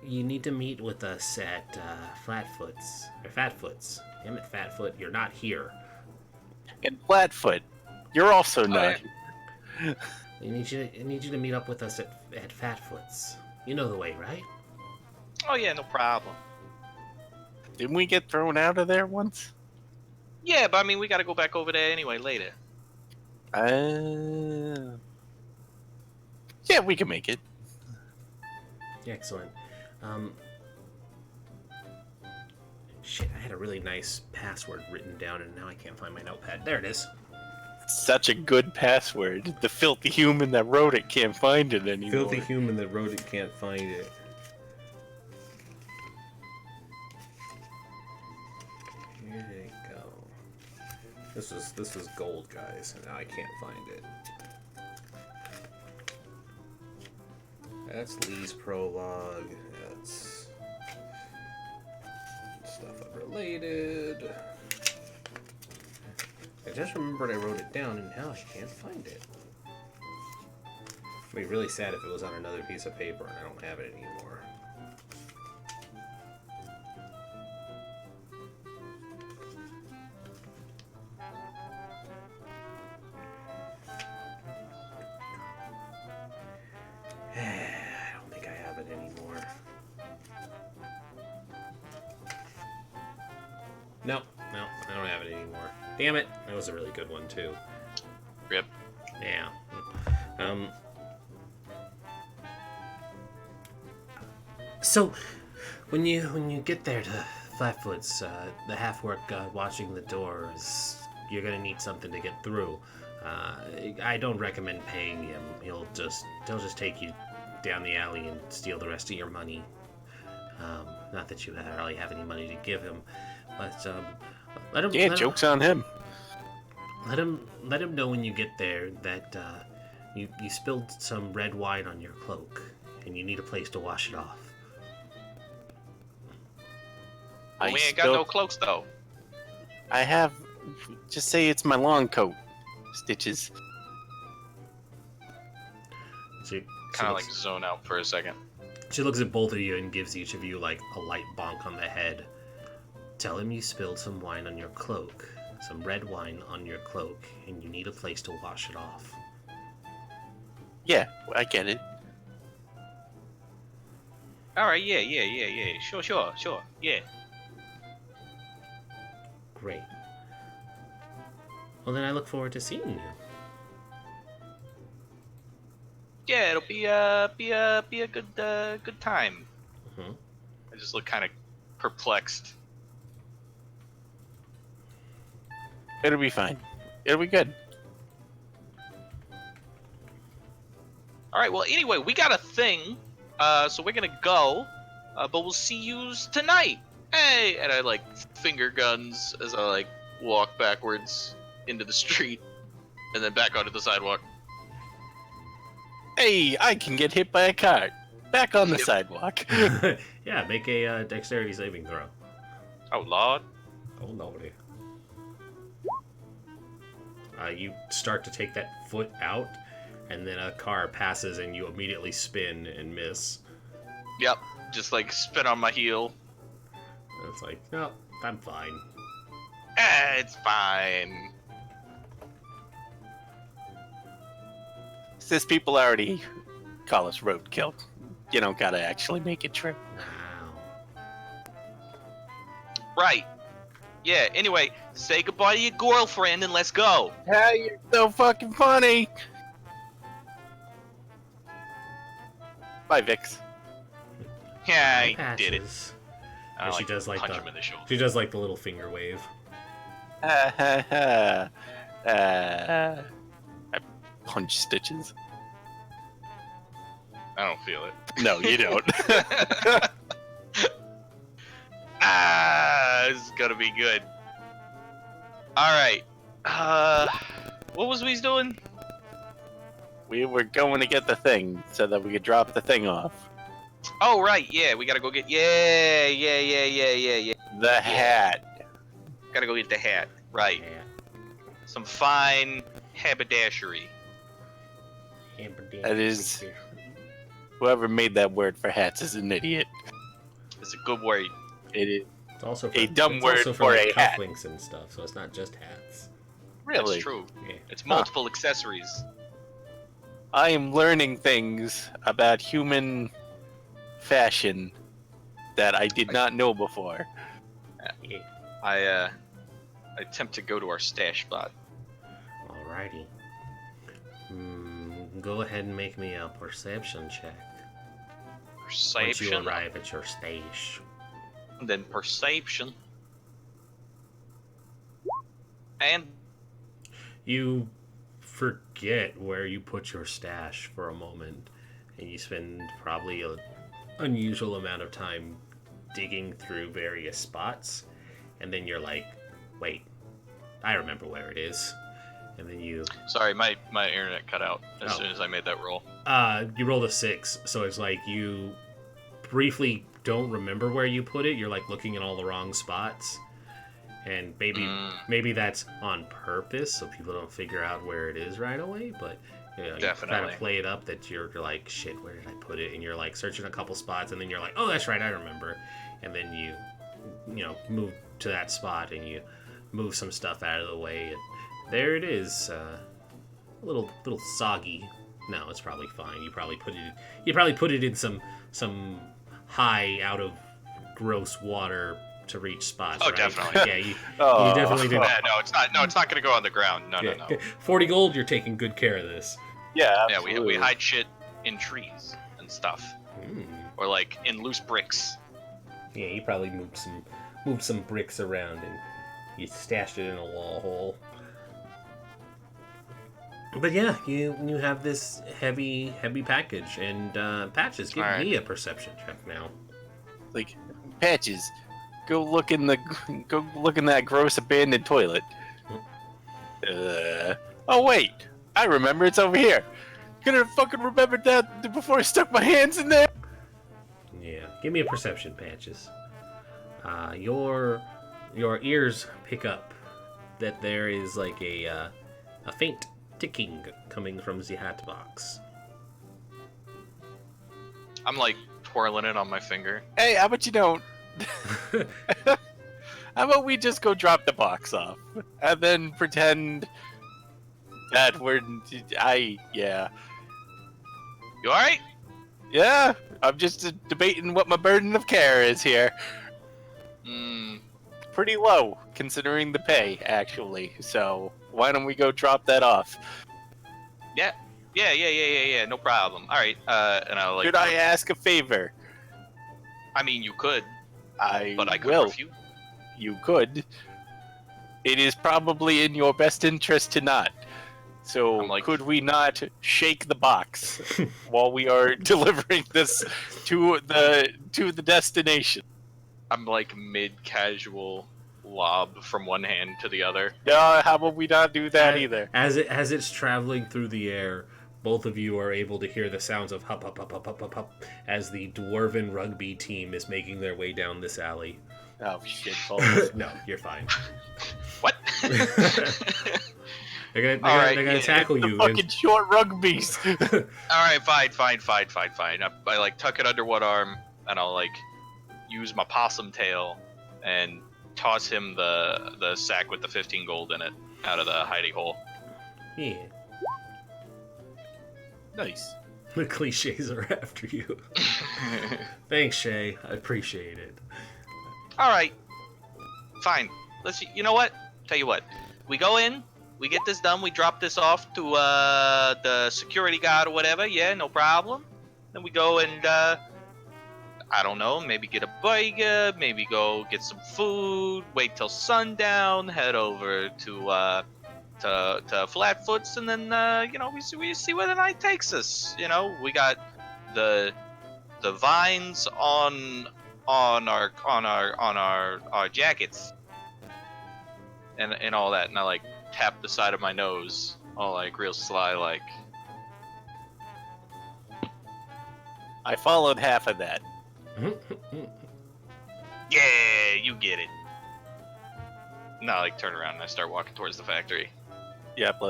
you need to meet with us at Fatfoot's. Damn it, Fatfoot, you're not here. And Flatfoot, you're also not here. I need you to meet up with us at Fatfoot's. You know the way, right? Oh yeah, no problem. Didn't we get thrown out of there once? Yeah, but I mean, we gotta go back over there anyway later. Yeah, we can make it. Excellent. Shit, I had a really nice password written down and now I can't find my notepad. There it is. Such a good password. The filthy human that wrote it can't find it anymore. Filthy human that wrote it can't find it. Here they go. This was gold, guys, and now I can't find it. That's Lee's prologue. That's stuff unrelated. I just remembered I wrote it down and now I can't find it. It'd be really sad if it was on another piece of paper and I don't have it anymore. I don't think I have it anymore. No, I don't have it anymore. Damn it. That was a really good one, too. Rip. Yeah. So, when you get there to Flatfoot's, the half-orc watching the doors, you're gonna need something to get through. I don't recommend paying him. He'll just take you down the alley and steal the rest of your money. Not that you really have any money to give him, but let him. Yeah, joke's on him. Let him know when you get there that you spilled some red wine on your cloak, and you need a place to wash it off. Well, we ain't got no cloaks though. I have. Just say it's my long coat. Stitches. Kind of like zone out for a second. She looks at both of you and gives each of you like a light bonk on the head. Tell him you spilled some wine on your cloak, some red wine on your cloak, and you need a place to wash it off. Yeah, I get it. All right, yeah. Sure, yeah. Great. Well, then I look forward to seeing you. Yeah, it'll be a good time. Mm-hmm. I just look kind of perplexed. It'll be fine. It'll be good. All right. Well, anyway, we got a thing, so we're gonna go, but we'll see yous tonight. Hey, and I like finger guns as I like walk backwards into the street, and then back onto the sidewalk. Hey, I can get hit by a cart. Back on the sidewalk. Yeah, make a dexterity saving throw. Oh Lord. Oh lordy. You start to take that foot out, and then a car passes, and you immediately spin and miss. Yep. Just like spin on my heel. It's like, no, I'm fine. It's fine. Since people already call us roadkill, you don't gotta actually make it true. Wow. Right. Yeah, anyway, say goodbye to your girlfriend and let's go. Hey, you're so fucking funny! Bye, Vix. Yeah, I Patches. did it. And she does like punch the him in the shoulder. she does like the little finger wave. I punch Stitches. I don't feel it. No, you don't. This is gonna be good. Alright. What was we doing? We were going to get the thing so that we could drop the thing off. Oh, right, yeah, we gotta go get... Yeah. The hat. Gotta go get the hat. Right. Yeah. Some fine haberdashery. That is... Whoever made that word for hats is an idiot. It's a good word. It is It's also for, a dumb it's word also for like a hat. cufflinks and stuff, so it's not just hats. Really. That's true. Yeah. It's multiple accessories. I am learning things about human fashion that I did not know before. Yeah. I attempt to go to our stash spot. Alrighty. Go ahead and make me a perception check. Once you Perception. arrive at your stash. And then perception. And You forget where you put your stash for a moment, and you spend probably an unusual amount of time digging through various spots, and then you're like, wait, I remember where it is. And then you sorry, my internet cut out as Oh. soon as I made that roll. you rolled a 6, so it's like you briefly don't remember where you put it. You're like looking in all the wrong spots, and maybe that's on purpose so people don't figure out where it is right away. But you know, you kind Definitely. of play it up that you're like, shit, where did I put it? And you're like searching a couple spots, and then you're like, oh, that's right, I remember. And then you move to that spot and you move some stuff out of the way, and there it is. A little soggy. No, it's probably fine. You probably put it in some high out of gross water to reach spots. Oh, right? definitely. Yeah, you Oh. definitely did. Yeah, no, it's not. No, it's not going to go on the ground. No, Yeah. no. 40 gold. You're taking good care of this. Yeah, Yeah, absolutely. we hide shit in trees and stuff, or like in loose bricks. Yeah, you probably moved some bricks around and you stashed it in a wall hole. But yeah, you have this heavy package, and Patches, give me a perception check now. Like, Patches, go look in that gross abandoned toilet. Oh wait, I remember, it's over here. Could have fucking remembered that before I stuck my hands in there. Yeah, give me a perception, Patches. Your ears pick up that there is like a faint ticking coming from the hat box. I'm like twirling it on my finger. Hey, how about you don't? How about we just go drop the box off and then pretend that yeah. You all right? Yeah, I'm just debating what my burden of care is here. Pretty low, considering the pay, actually. So why don't we go drop that off? Yeah. No problem. All right. And I'll like. Could I ask a favor? I mean, you could, but I could will. refuse. You could. It is probably in your best interest to not. So could we not shake the box while we are delivering this to the destination? I'm like mid-casual lob from one hand to the other. No, how about we not do that either? As it's traveling through the air, both of you are able to hear the sounds of hup hup hup hup hup hup hup as the dwarven rugby team is making their way down this alley. Oh shit! No, you're fine. What? They're gonna tackle you. Fucking short rugbies. All right, fine. I like tuck it under one arm, and I'll like use my possum tail and toss him the sack with the 15 gold in it out of the hiding hole. Yeah. Nice. The cliches are after you. Thanks, Shay. I appreciate it. All right, fine. You know what? Tell you what. We go in. We get this done. We drop this off to the security guard or whatever. Yeah, no problem. Then we go and I don't know, maybe get a burger, maybe go get some food, wait till sundown, head over to Flatfoots, and then we see where the night takes us. You know, we got the vines on our jackets and all that, and I like tap the side of my nose, all like real sly, like. I followed half of that. Yeah, you get it. No, I like turn around and I start walking towards the factory. Yep,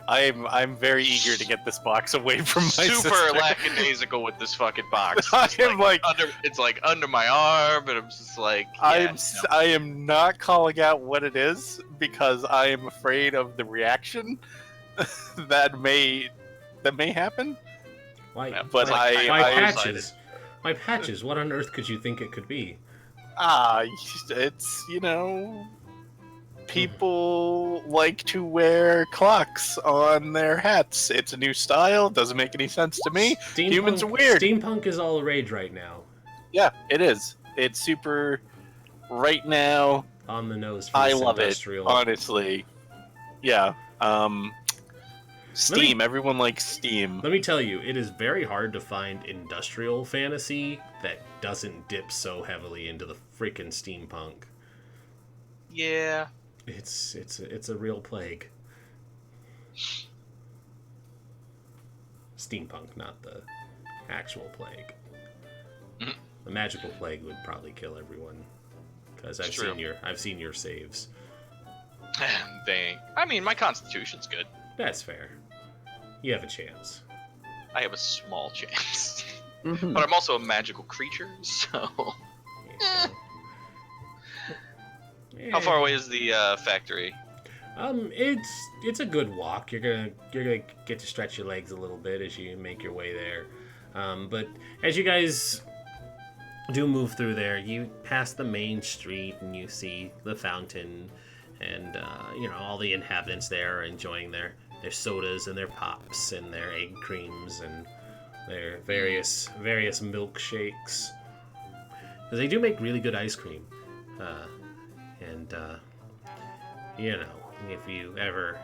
I'm very eager to get this box away from my sister. Super lackadaisical with this fucking box. It's like under my arm, and I'm just like, yeah, I am not calling out what it is because I am afraid of the reaction that may happen. Why? Yeah, but why Patches? Why Patches? What on earth could you think it could be? It's people like to wear clocks on their hats. It's a new style. Doesn't make any sense to me. Humans are weird. Steampunk is all the rage right now. Yeah, it is. It's super right now. On the nose. For I this love industrial. it, honestly. Yeah. Steam. Everyone likes Steam. Let me tell you, it is very hard to find industrial fantasy that doesn't dip so heavily into the freaking steampunk. Yeah. It's a real plague. Steampunk, not the actual plague. Mm-hmm. The magical plague would probably kill everyone, because I've seen your saves. Dang. I mean, my constitution's good. That's fair. You have a chance. I have a small chance. Mm-hmm. But I'm also a magical creature, so. How far away is the factory? It's a good walk. You're gonna get to stretch your legs a little bit as you make your way there. But as you guys do move through there, you pass the main street and you see the fountain, and all the inhabitants there are enjoying their sodas and their pops and their egg creams and their various milkshakes. Because they do make really good ice cream, and if you ever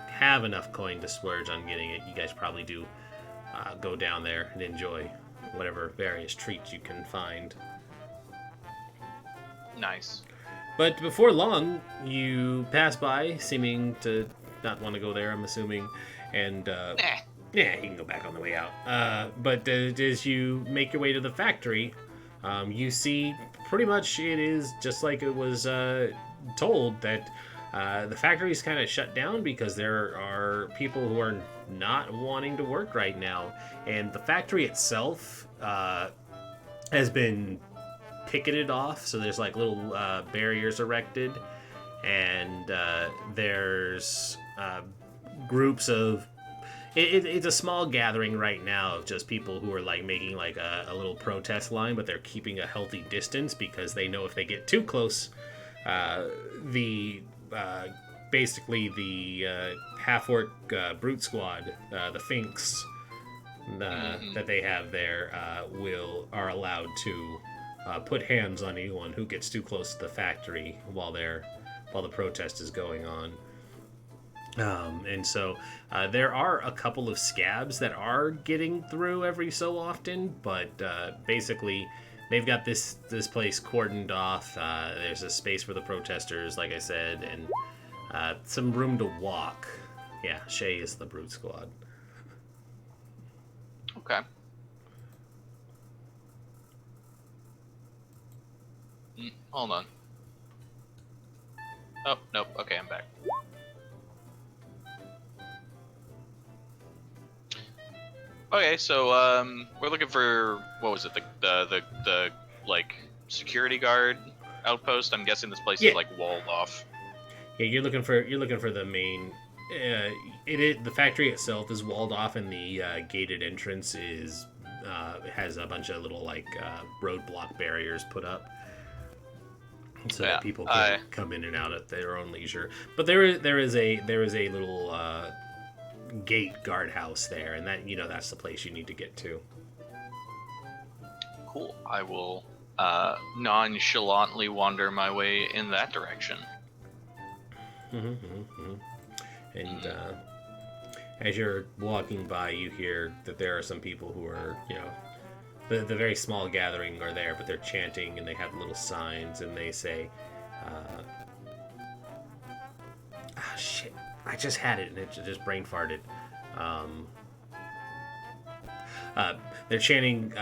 have enough coin to splurge on getting it, you guys probably do go down there and enjoy whatever various treats you can find. Nice. But before long, you pass by, seeming to not want to go there, I'm assuming, and yeah, you can go back on the way out. But as you make your way to the factory, you see pretty much it is just like it was told, that the factory's kind of shut down because there are people who are not wanting to work right now, and the factory itself has been picketed off, so there's like little barriers erected, and there's groups of it's a small gathering right now of just people who are like making like a little protest line, but they're keeping a healthy distance because they know if they get too close, basically the half-orc brute squad, the Finks that they have there, are allowed to put hands on anyone who gets too close to the factory while the protest is going on. And so there are a couple of scabs that are getting through every so often, but basically they've got this place cordoned off. There's a space for the protesters, like I said, and some room to walk. Yeah, Shay is the brute squad. Okay. Hold on. Oh, nope. Okay, I'm back. Okay, so we're looking for, what was it, the like security guard outpost? I'm guessing this place is like walled off. Yeah, you're looking for the main. The factory itself is walled off, and the gated entrance has a bunch of little like roadblock barriers put up, so that people can come in and out at their own leisure. But there is a little gate guardhouse there, and that's the place you need to get to. Cool. I will nonchalantly wander my way in that direction. And as you're walking by, you hear that there are some people who are, the very small gathering are there, but they're chanting and they have little signs and they say, shit, I just had it and it just brain farted. They're chanting,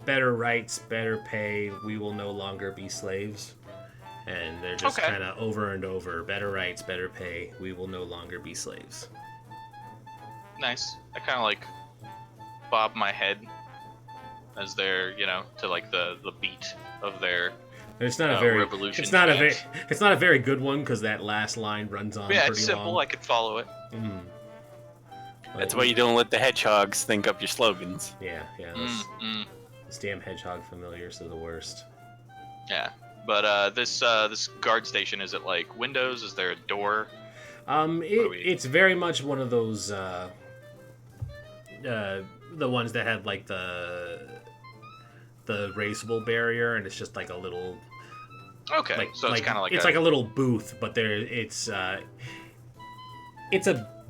better rights, better pay, we will no longer be slaves. And they're just kind of over and over, better rights, better pay, we will no longer be slaves. Nice. I kind of like bob my head as they're, to like the beat of their it's not a very revolution. It's not a very good one because that last line runs on. Yeah, pretty it's simple. long. I could follow it. That's why you don't let the hedgehogs think up your slogans. Yeah. Those damn hedgehog familiars are the worst. Yeah. But this guard station, is it like windows? Is there a door? It's very much one of those the ones that have like the raisable barrier, and it's just like a little. Okay, so it's kind of like it's like a little booth, but it's a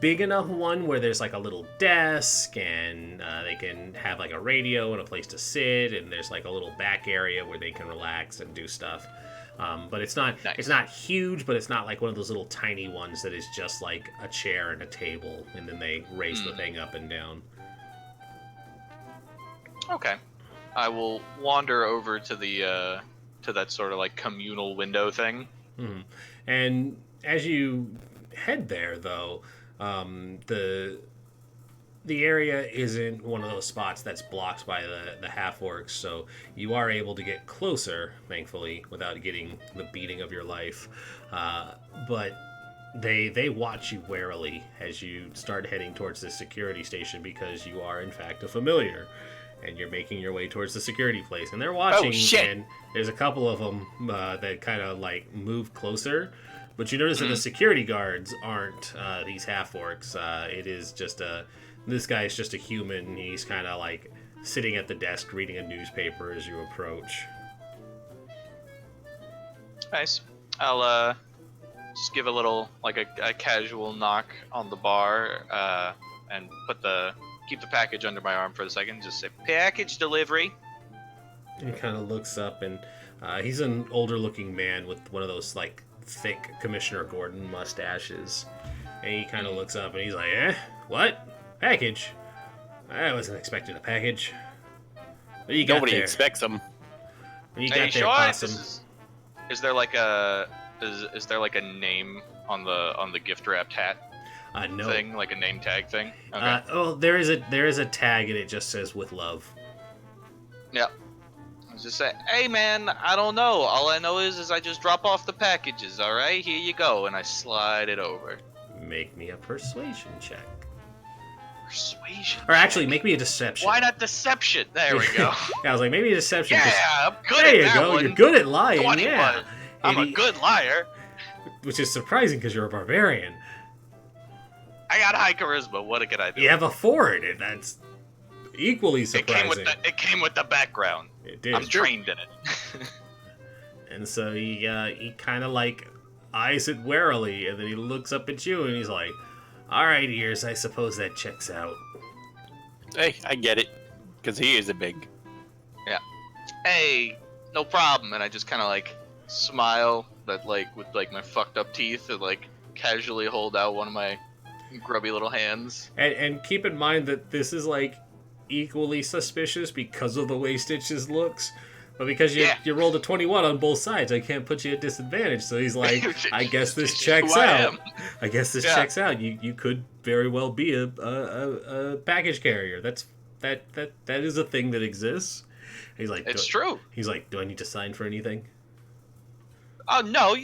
big enough one where there's like a little desk, and they can have like a radio and a place to sit, and there's like a little back area where they can relax and do stuff. But it's not huge, but it's not like one of those little tiny ones that is just like a chair and a table, and then they raise the thing up and down. Okay, I will wander over to the to that sort of like communal window thing. Mm-hmm. And as you head there, though, the area isn't one of those spots that's blocked by the half-orcs, so you are able to get closer, thankfully, without getting the beating of your life. But they watch you warily as you start heading towards this security station because you are, in fact, a familiar. and you're making your way towards the security place, and they're watching. Oh, shit. And there's a couple of them that kind of like move closer, but you notice that the security guards aren't these half orcs. It is just this guy is just a human. He's kind of like sitting at the desk reading a newspaper as you approach. Nice. I'll just give a little, like a casual knock on the bar, and keep the package under my arm for a second. Just say, package delivery. He kind of looks up, and he's an older-looking man with one of those like thick Commissioner Gordon mustaches. And he kind of looks up, and he's like, what? Package? I wasn't expecting a package. What do you got Nobody there? expects them. What do you Are got you there, sure? possum? Is there like a is there like a name on the gift wrapped hat No. thing, like a name tag thing? Okay. There is a tag, and it just says "with love." Yeah. I just say, hey man, I don't know. All I know is I just drop off the packages. All right, here you go, and I slide it over. Make me a persuasion check. Persuasion. Or actually, check. make me a deception. Why not deception? There we go. Yeah, I was like, maybe a deception. 'cause- Yeah, I'm good there at you that go. one. You're good at lying. 21. Yeah. I'm a And he- good liar. Which is surprising because you're a barbarian. I got high charisma. What can I do? You have a 4 in it. That's equally It surprising. came with the background. It did. I'm trained in it. And so he kind of like eyes it warily, and then he looks up at you, and he's like, "All right, ears. I suppose that checks out." Hey, I get it. Because he is a big. Hey, no problem. And I just kind of like smile, but like with like my fucked up teeth, and like casually hold out one of my grubby little hands. And keep in mind that this is like equally suspicious because of the way Stitches looks. But because you rolled a 21 on both sides, I can't put you at disadvantage. So he's like, I guess this It's checks who I out. am. I guess this checks out. You could very well be a package carrier. That is a thing that exists. He's like, It's true. He's like, do I need to sign for anything? Oh no,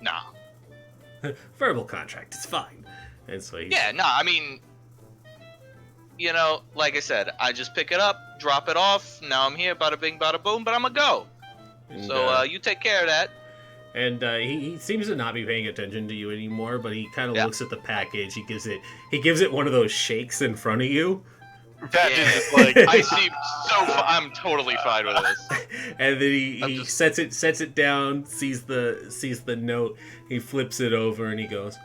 no. Verbal contract. It's fine. And so he's, Yeah, no. I mean, like I said, I just pick it up, drop it off. Now I'm here, bada bing, bada boom. But I'm gonna go. and, So you take care of that. And he seems to not be paying attention to you anymore, but he kind of looks at the package. He gives it one of those shakes in front of you. That Yeah. is like. I seem I'm totally fine with this. And then he sets it down, sees the note, he flips it over, and he goes,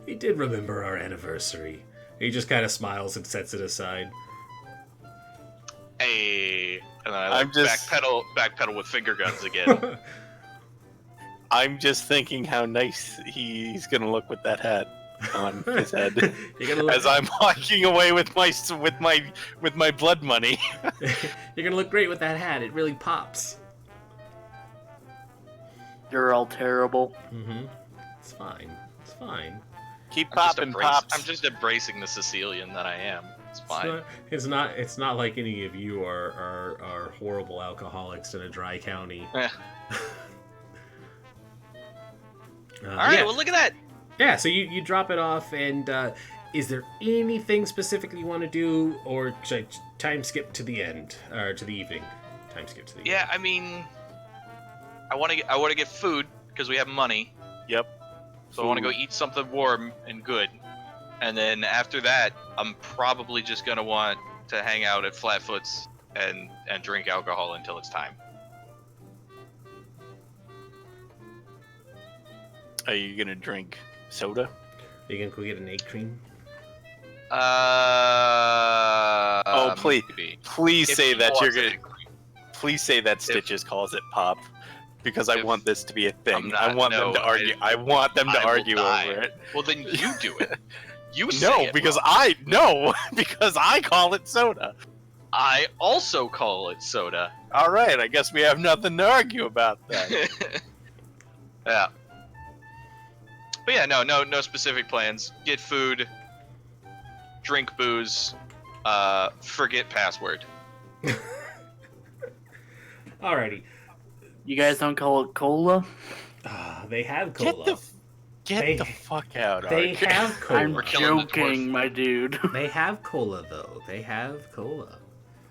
he did remember our anniversary. He just kind of smiles and sets it aside. Hey, and then I I'm like just- backpedal with finger guns again. I'm just thinking how nice he's gonna look with that hat on his head. You're gonna look, As I'm walking away with my blood money. you're gonna look great with that hat. It really pops. You're all terrible. Mm-hmm. It's fine. It's fine. Keep I'm just popping, embrace- pops. I'm just embracing the Sicilian that I am. It's fine. It's not like any of you are horrible alcoholics in a dry county. Eh. All All right, well look at that. Yeah, so you drop it off, and is there anything specifically you want to do, or should I time skip to the end, or to the evening? Time skip to the Yeah, I mean, I want to get food because we have money. Yep. So I want to go eat something warm and good, and then after that, I'm probably just gonna want to hang out at Flatfoot's and drink alcohol until it's time. Are you gonna drink soda? You can go get an egg cream. Oh, please. maybe. Please If say he that you're wants gonna. it. Please say that Stitches calls it pop, because I If- want this to be a thing. I'm not- I want them no, to argue. I want them to I will argue die. over it. Well, then you do it. You say No, it, because Bob. because I call it soda. I also call it soda. All right, I guess we have nothing to argue about that. Yeah. But yeah, no specific plans. Get food, drink booze, forget password. Alrighty. You guys don't call it cola? They have cola. Get the fuck out, They Ark. have cola. I'm We're killing the joking, dwarf. my dude. They have cola, though. They have cola.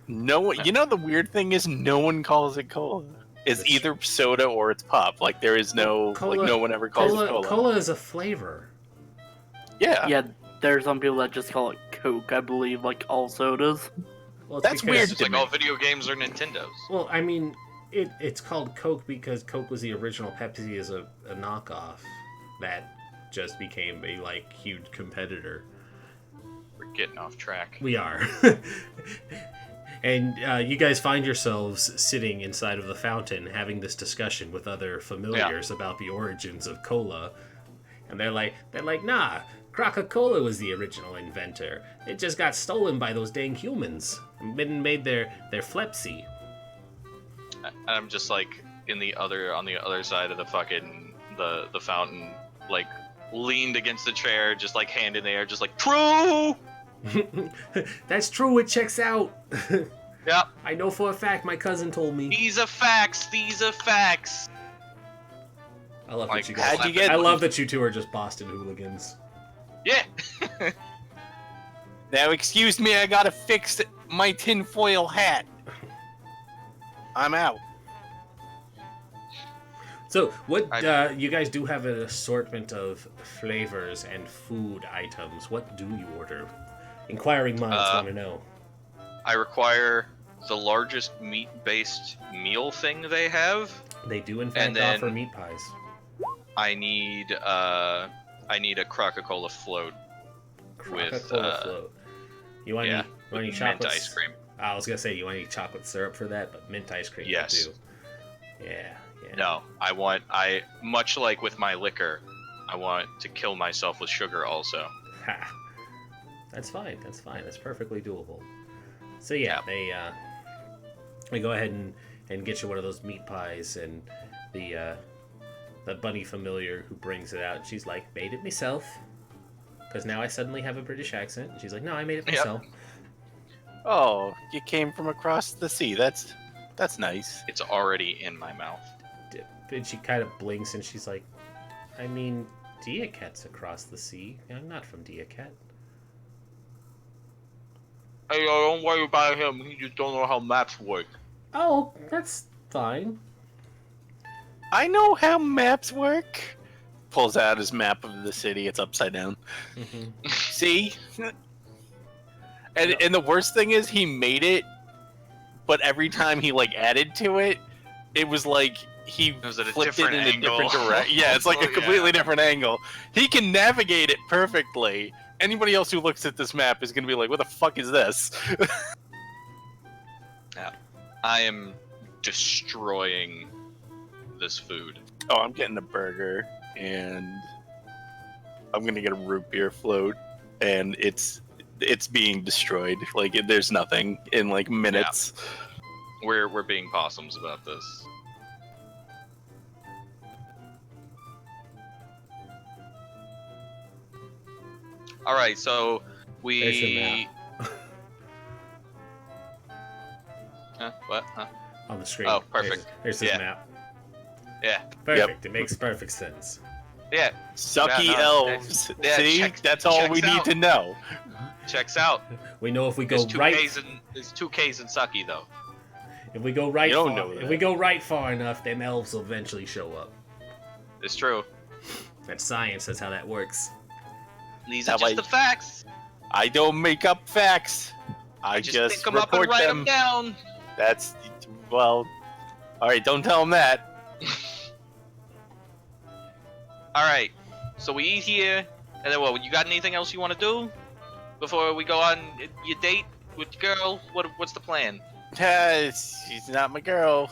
No, you know the weird thing is no one calls it cola. It's That's either soda or it's pop. Like there is no Cola- like no one ever calls it cola. Cola is a flavor. Yeah. Yeah, there's some people that just call it Coke, I believe, like all sodas. Well, it's That's because- weird. It's like all video games are Nintendos. Well, I mean, it's called Coke because Coke was the original. Pepsi is a knockoff that just became a like huge competitor. We're getting off track. We are. And you guys find yourselves sitting inside of the fountain having this discussion with other familiars about the origins of cola. And they're like, nah, Coca-Cola was the original inventor. It just got stolen by those dang humans and made their flepsy. I'm just like on the other side of the fucking the fountain, like leaned against the chair, just like hand in the air, just like true. That's true, it checks out. Yep. I know for a fact, my cousin told me. These are facts. These are facts. I love Like, that you guys. how'd you get- I love that you two are just Boston hooligans. Yeah. Now excuse me, I gotta fix my tinfoil hat. I'm out. So, what you guys do have an assortment of flavors and food items. What do you order? Inquiring minds want to know. I require the largest meat-based meal thing they have. They do in fact and then- offer meat pies. I need a Coca-Cola float. with, Coca-Cola float. You want any mint chocolate ice cream. I was gonna say you want any chocolate syrup for that, but mint ice cream Yes. will do. Yeah. No, I much like with my liquor, I want to kill myself with sugar also. Ha. That's fine. That's perfectly doable. So yeah, they go ahead and get you one of those meat pies, and the bunny familiar who brings it out, she's like, made it myself. Because now I suddenly have a British accent. And she's like, no, I made it myself. Oh, you came from across the sea. That's nice. It's already in my mouth. And she kind of blinks and she's like, I mean, Diaket's across the sea. I'm not from Diaket. Hey, don't worry about him. He just don't know how maps work. Oh, that's fine. I know how maps work. Pulls out his map of the city. It's upside down. Mm-hmm. See? And the worst thing is he made it, but every time he like added to it, it was like he was at a flipped different it in angle. a different direction. Yeah, it's like a Oh, completely yeah. different angle. He can navigate it perfectly. Anybody else who looks at this map is gonna be like, "What the fuck is this?" I am destroying this food. Oh, I'm getting a burger, and I'm gonna get a root beer float, and it's being destroyed. Like there's nothing in like minutes. We're being possums about this. All right, so There's your we. map. What? Huh? On the screen. Oh, perfect. There's his Yeah. map. Yeah. Perfect. It makes perfect sense. Yeah. Sucky Yeah, no, elves. yeah, See, that's all we checks need out. to know. Checks out. We know if we go There's two right. K's in Sucky though. If we go right You don't far, know if that. we go right far enough, them elves will eventually show up. It's true. That's science. That's how that works. These That are just way- the facts. I don't make up facts. I Just just think them up and report write them. them down. That's well. All right, don't tell them that. All right. So we eat here, and then what? You got anything else you want to do before we go on your date with your girl? What's the plan? She's not my girl,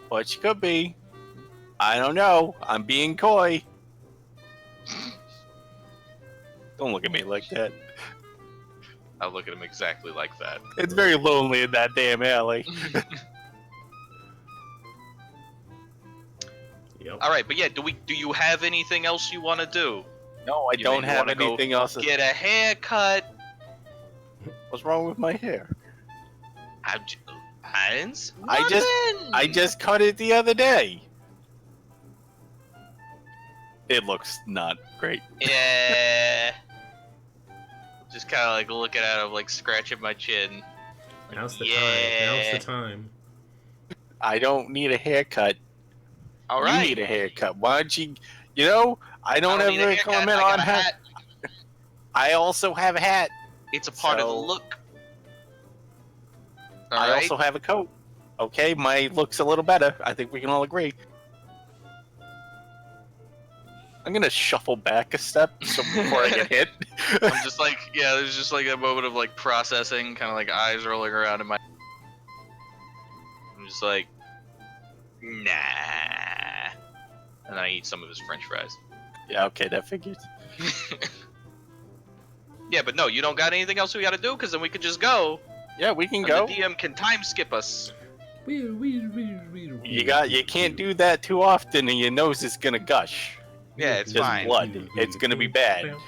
but she could be. I don't know. I'm being coy. Don't look at me like that. I look at him exactly like that. It's very lonely in that damn alley. Yep. All right, but yeah, do you have anything else you want to do? No, I You don't maybe have wanna go anything else. Get a haircut. What's wrong with my hair? Hands? I just cut it the other day. It looks not great. Yeah. Just kind of like looking at him, like scratching my chin. Like, Now's the yeah. time. Now's the time. I don't need a haircut. All You right. need a haircut. Why don't you? You know, I don't need a ever haircut, comment I got on a hat. I also have a hat. It's a part of the So- look. I also have a coat. Okay, my look's a little better. I think we can all agree. I'm gonna shuffle back a step so before I get hit. I'm just like, yeah, there's just like a moment of like processing, kind of like eyes rolling around in my. I'm just like, nah. And then I eat some of his French fries. Yeah, okay, that figures. Yeah, but no, you don't got anything else we got to do, because then we could just go. Yeah, we can And go. the DM can time skip us. You can't do that too often, and your nose is gonna gush. Yeah, it's Just fine. blood. It's gonna be bad. All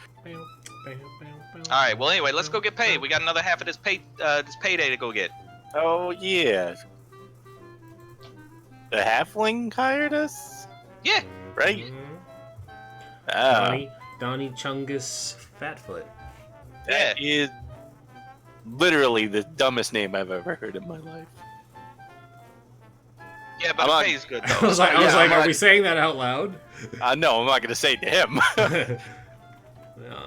right. Well, anyway, let's go get paid. We got another half of this payday to go get. Oh yeah. The halfling hired us, Yeah. right? Ah, Donnie Chungus Fatfoot. that is literally the dumbest name I've ever heard in my life. Yeah, but I'm the on- pay's good I though. was like, yeah, I'm are not- we saying that out loud? No, I'm not gonna say it to him. No,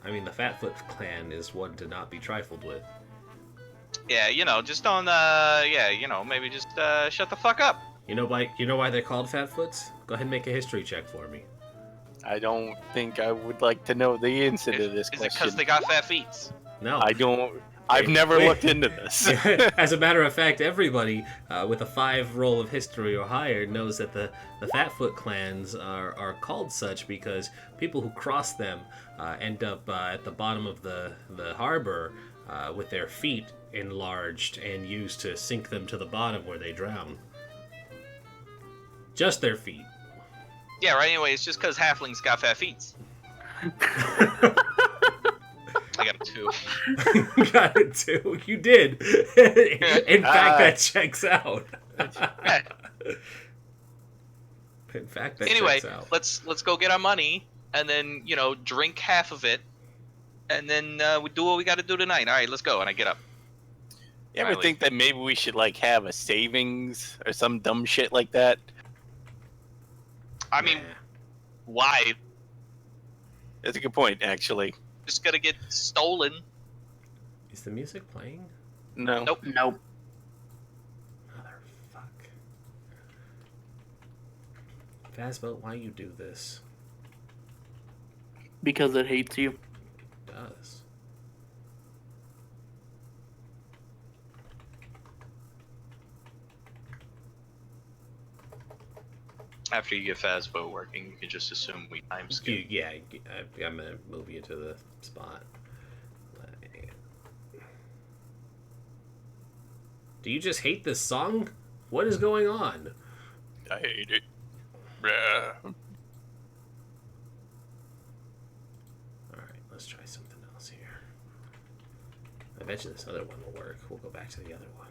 I mean, the Fatfoot clan is one to not be trifled with. Yeah, just don't. Maybe just shut the fuck up. You know why they're called Fatfoots? Go ahead and make a history check for me. I don't think I would like to know the answer to this Is it question. because they got fat feet? No. I don't. I've never looked into this. As a matter of fact, everybody with a 5 roll of history or higher knows that the Fatfoot clans are called such because people who cross them end up at the bottom of the harbor with their feet enlarged and used to sink them to the bottom where they drown. Just their feet. Yeah, right. Anyway, it's just because halflings got fat feet. I got a 2. Got it too. You did. In fact, that checks out. In fact, that Anyway, checks out. let's go get our money and then drink half of it, and then we do what we got to do tonight. All right, let's go. And I get up. You ever Finally. think that maybe we should have a savings or some dumb shit like that? I mean, why? That's a good point, actually. Just gonna get stolen. Is the music playing? No. Nope. Nope. Motherfuck. Fazbo, why you do this? Because it hates you. It does. After you get Fazbo working, you can just assume we time skip. Yeah, I'm gonna move you to the spot. Do you just hate this song? What is going on? I hate it. Bruh. Alright, let's try something else here. I bet you this other one will work. We'll go back to the other one.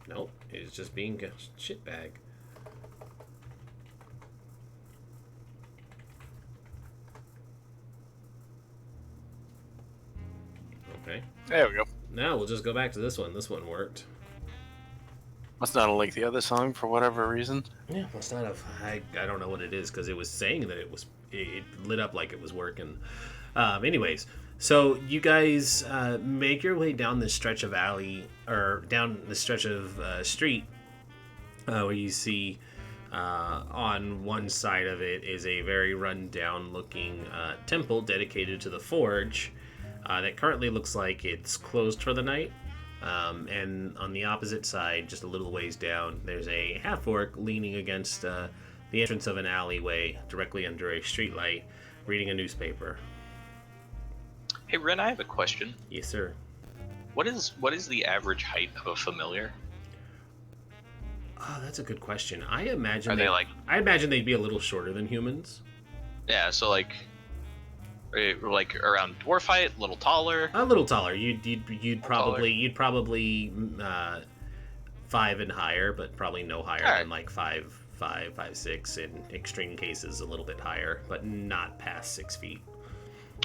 Nope, it's just being a shitbag. Okay. There we go. Now we'll just go back to this one. This one worked. Must not have liked the other song for whatever reason. Yeah, must not have. I don't know what it is because it was saying that it lit up like it was working. Anyways, so you guys make your way down this stretch of alley or down the stretch of street where you see on one side of it is a very run-down looking temple dedicated to the forge that currently looks like it's closed for the night. And on the opposite side, just a little ways down, there's a half-orc leaning against the entrance of an alleyway directly under a streetlight, reading a newspaper. Hey, Ren, I have a question. Yes, sir. What is the average height of a familiar? Oh, that's a good question. I imagine Are they I imagine they'd be a little shorter than humans. Yeah, so like around dwarf height, a little taller. A little taller. You'd Taller. probably 5 and higher, but probably no higher Alright. than like 5'5", 5'6", in extreme cases a little bit higher, but not past 6 feet.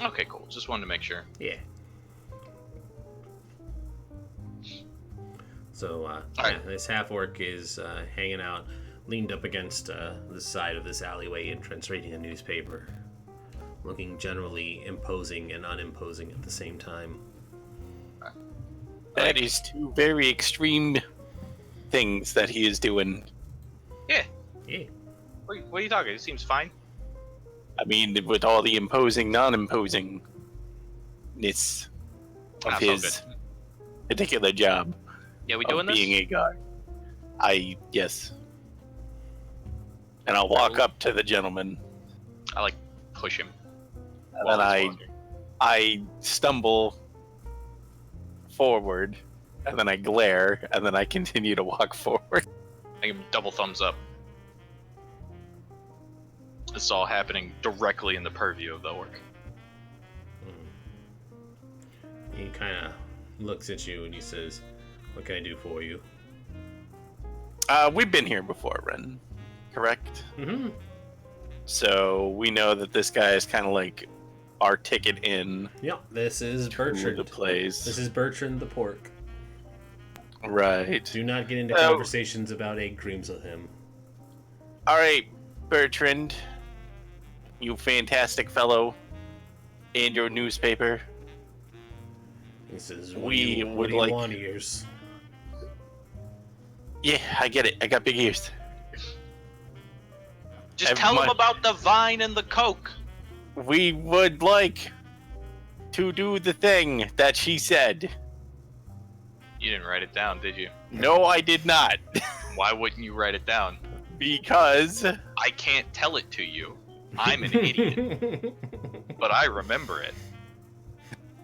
Okay, cool. Just wanted to make sure. Yeah. So, Alright. this half-orc is hanging out, leaned up against the side of this alleyway entrance, reading a newspaper, looking generally imposing and unimposing at the same time. That is two very extreme things that he is doing. Yeah. Yeah. What are you talking? It seems fine. I mean, with all the imposing, non-imposingness of Not so his particular job Yeah, we of doing this? being a guard. Yes. And I'll walk up to the gentleman, I like push him. and while then he's walking. I stumble forward, and then I glare, and then I continue to walk forward. I give him double thumbs up. This is all happening directly in the purview of the orc. He kind of looks at you and he says, "What can I do for you?" We've been here before, Ren. Correct? Mm-hmm. So we know that this guy is kind of like our ticket in Yep, this is to Bertrand. the place. This is Bertrand the pork. Right. Do not get into Oh. conversations about egg creams with him. All right, Bertrand, you fantastic fellow, and your newspaper. He says, We what would do you like- want, ears?" Yeah, I get it. I got big ears. Just Have tell him my- about the vine and the coke. We would like to do the thing that she said. You didn't write it down, did you? No, I did not. Why wouldn't you write it down? Because I can't tell it to you. I'm an idiot, but I remember it.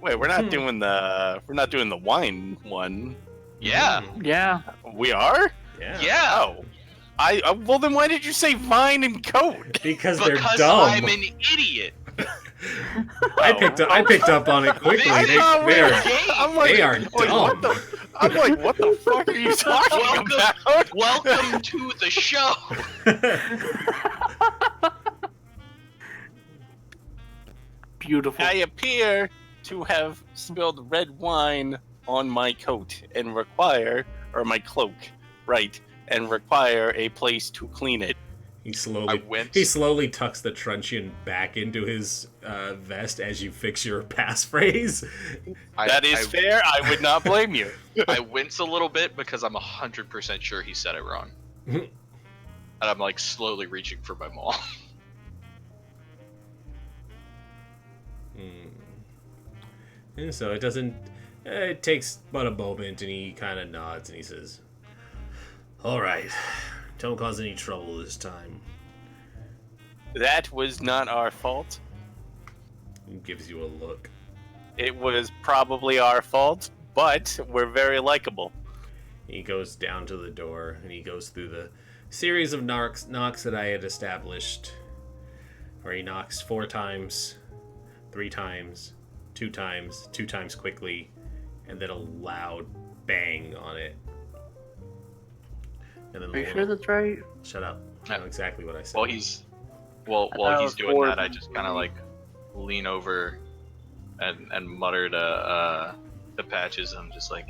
wait, we're not doing the wine one. Yeah. Yeah. We are? Yeah. Yeah. Oh. Well then why did you say vine and coat? Because they're Because dumb. I'm an idiot. I picked up on it quickly. I They, thought we they were are, Game. I'm like, they are like, dumb. I'm like, what the fuck are you talking Welcome- about? Welcome to the show. Beautiful. I appear to have spilled red wine on my coat and require, or my cloak, right, and require a place to clean it. He I slowly went. tucks the truncheon back into his vest as you fix your passphrase. That is fair. I would not blame you. I wince a little bit because I'm 100% sure he said it wrong. And I'm like slowly reaching for my maul. And so it doesn't. It takes but a moment, and he kind of nods and he says, "All right, don't cause any trouble this time." That was not our fault. He gives you a look. It was probably our fault, but we're very likable. He goes down to the door and he goes through the series of knocks that I had established, where he knocks 4 times, 3 times, 2 times, 2 times quickly, and then a loud bang on it. And then Are you sure that's right? Shut up. I know exactly what I said. While he's doing four that, I just kind of like lean over and mutter to Patches. I'm just like,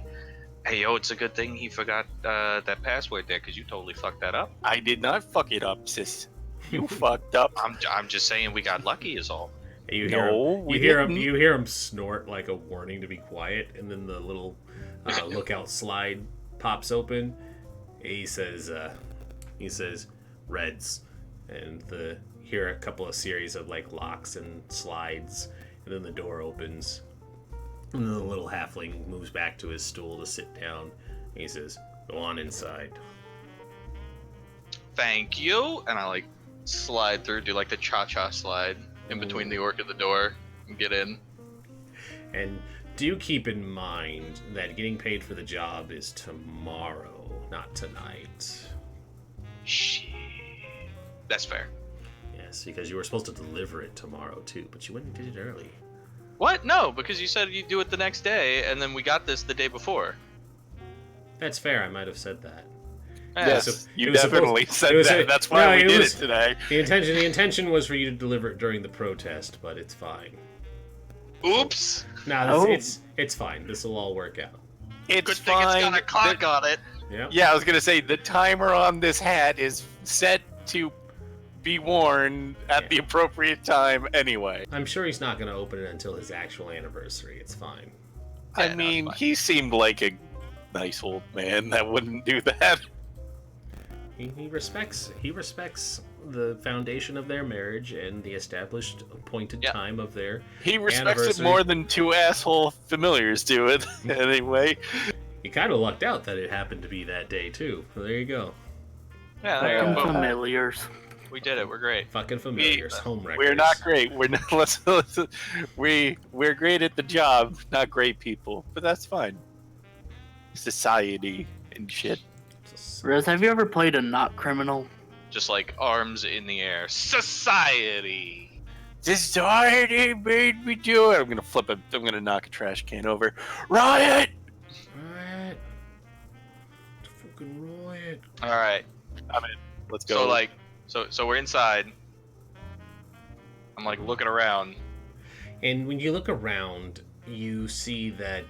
"Hey, yo, it's a good thing he forgot that password there, because you totally fucked that up." I did not fuck it up, sis. You fucked up. I'm just saying we got lucky is all. You hear No, him, we you hear him. didn't. You hear him snort like a warning to be quiet, and then the little lookout slide pops open. He says, "Reds," and you hear a couple of series of like locks and slides, and then the door opens, and then the little halfling moves back to his stool to sit down. And he says, "Go on inside." Thank you. And I like slide through, do like the cha-cha slide in between the orc and the door, and get in. And do keep in mind that getting paid for the job is tomorrow, not tonight. Shit. That's fair. Yes, because you were supposed to deliver it tomorrow too, but you went and did it early. What? No, because you said you'd do it the next day, and then we got this the day before. That's fair. I might have said that. Yes, It you was definitely supposed- said it was that. a- That's why no, we it did was- it today. The intention was for you to deliver it during the protest, but it's fine. Oops. No, it's fine. This will all work out. It's Good thing it's got a clock The- on it. Yeah. Yeah, I was gonna say the timer on this hat is set to be worn at the appropriate time anyway. I'm sure he's not going to open it until his actual anniversary. It's fine. Yeah, I no, mean, it's fine. he seemed like a nice old man that wouldn't do that. He respects the foundation of their marriage and the established appointed Yep. time of their He respects it anniversary. more than two asshole familiars do it. Anyway, He kind of lucked out that it happened to be that day too. So there you go. Yeah, there you Fucking go. familiars. We did it. We're great. Fucking familiars, home wreckers. we're not great. We're not. We're great at the job, not great people, but that's fine. Society and shit. Rez, have you ever played a not criminal? Just like arms in the air. Society. Society made me do it. I'm gonna flip it. I'm gonna knock a trash can over. Riot! Riot. It's a fucking riot. All right. I'm in. Let's go. So like, so we're inside. I'm like looking around. And when you look around, you see that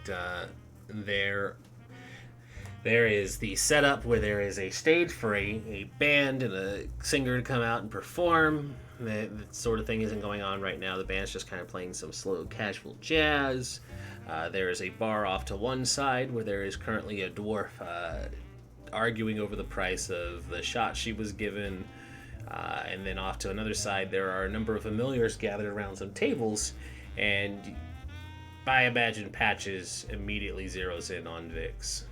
there is the setup where there is a stage for a band and a singer to come out and perform. That sort of thing isn't going on right now. The band's just kind of playing some slow, casual jazz. There is a bar off to one side where there is currently a dwarf arguing over the price of the shot she was given. And then off to another side, there are a number of familiars gathered around some tables, and I imagine Patches immediately zeroes in on Vix.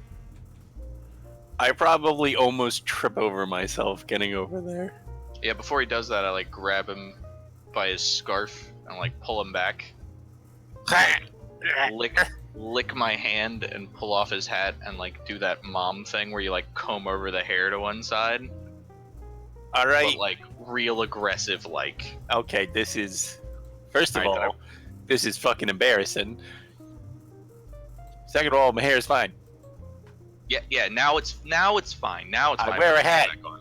I probably almost trip over myself getting over there. Yeah. Before he does that, I like grab him by his scarf and like pull him back. lick my hand and pull off his hat and like do that mom thing where you like comb over the hair to one side. All right. But like real aggressive, like. Okay, this is. First of All right, all, this is fucking embarrassing. Second of all, my hair is fine. Yeah. Now it's fine. Now it's I fine. wear a Put it hat. back on.